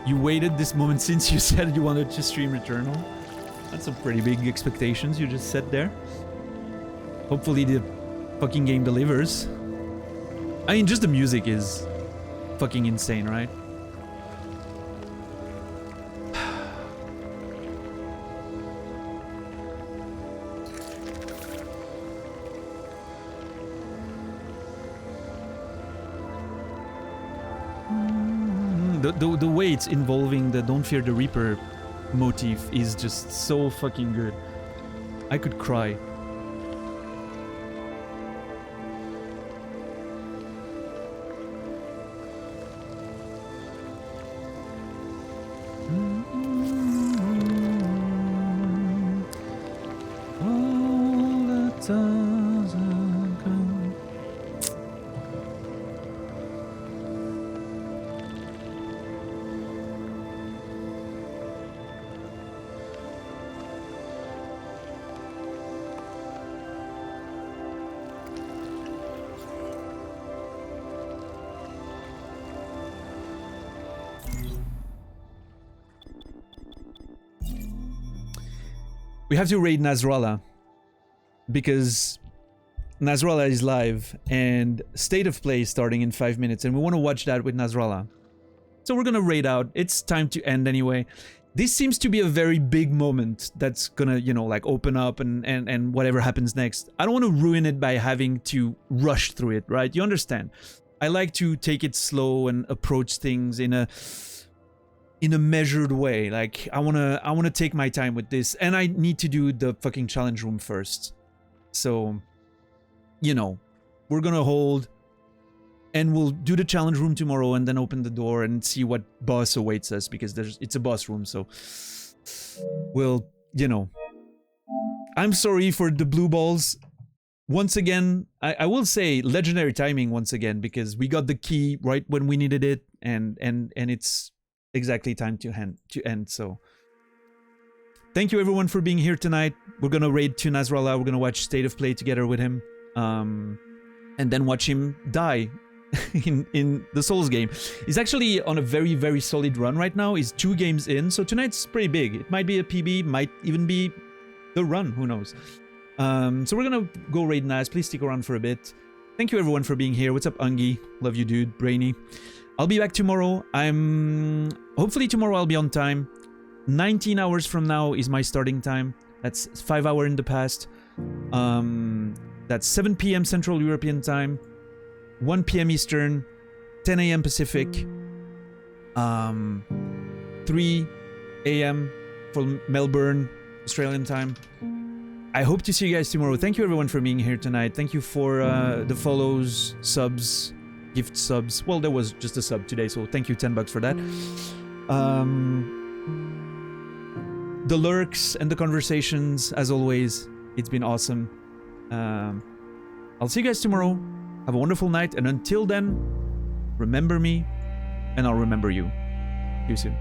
You waited this moment since you said you wanted to stream Returnal? That's some pretty big expectations you just set there. Hopefully the fucking game delivers. I mean, just the music is fucking insane, right? The way it's involving the Don't Fear the Reaper motif is just so fucking good. I could cry. We have to raid Nasrallah because Nasrallah is live and State of Play is starting in 5 minutes and we want to watch that with Nasrallah. So we're gonna raid out. It's time to end anyway. This seems to be a very big moment that's gonna, you know, like open up and whatever happens next. I don't want to ruin it by having to rush through it, right? You understand? I like to take it slow and approach things in a measured way. Like I wanna take my time with this, and I need to do the fucking challenge room first. So, you know, we're gonna hold and we'll do the challenge room tomorrow and then open the door and see what boss awaits us, because it's a boss room. So we'll, you know, I'm sorry for the blue balls. Once again, I will say legendary timing once again, because we got the key right when we needed it, and it's exactly time to end. So thank you everyone for being here tonight. We're gonna raid to Nasrallah. We're gonna watch State of Play together with him, and then watch him die in the Souls game. He's actually on a very, very solid run right now. He's 2 games in, so tonight's pretty big. It might be a PB, might even be the run, who knows. So we're gonna go raid Naz. Please stick around for a bit. Thank you everyone for being here. What's up, Ungi? Love you, dude. Brainy. I'll be back tomorrow. Hopefully tomorrow I'll be on time. 19 hours from now is my starting time. That's 5 hours in the past. That's 7 p.m. Central European time, 1 p.m. Eastern, 10 a.m. Pacific, 3 a.m. for Melbourne, Australian time. I hope to see you guys tomorrow. Thank you everyone for being here tonight. Thank you for the follows, subs, gift subs. Well, there was just a sub today, so thank you, $10 for that. The lurks and the conversations, as always, it's been awesome. I'll see you guys tomorrow. Have a wonderful night, and until then, remember me, and I'll remember you. See you soon.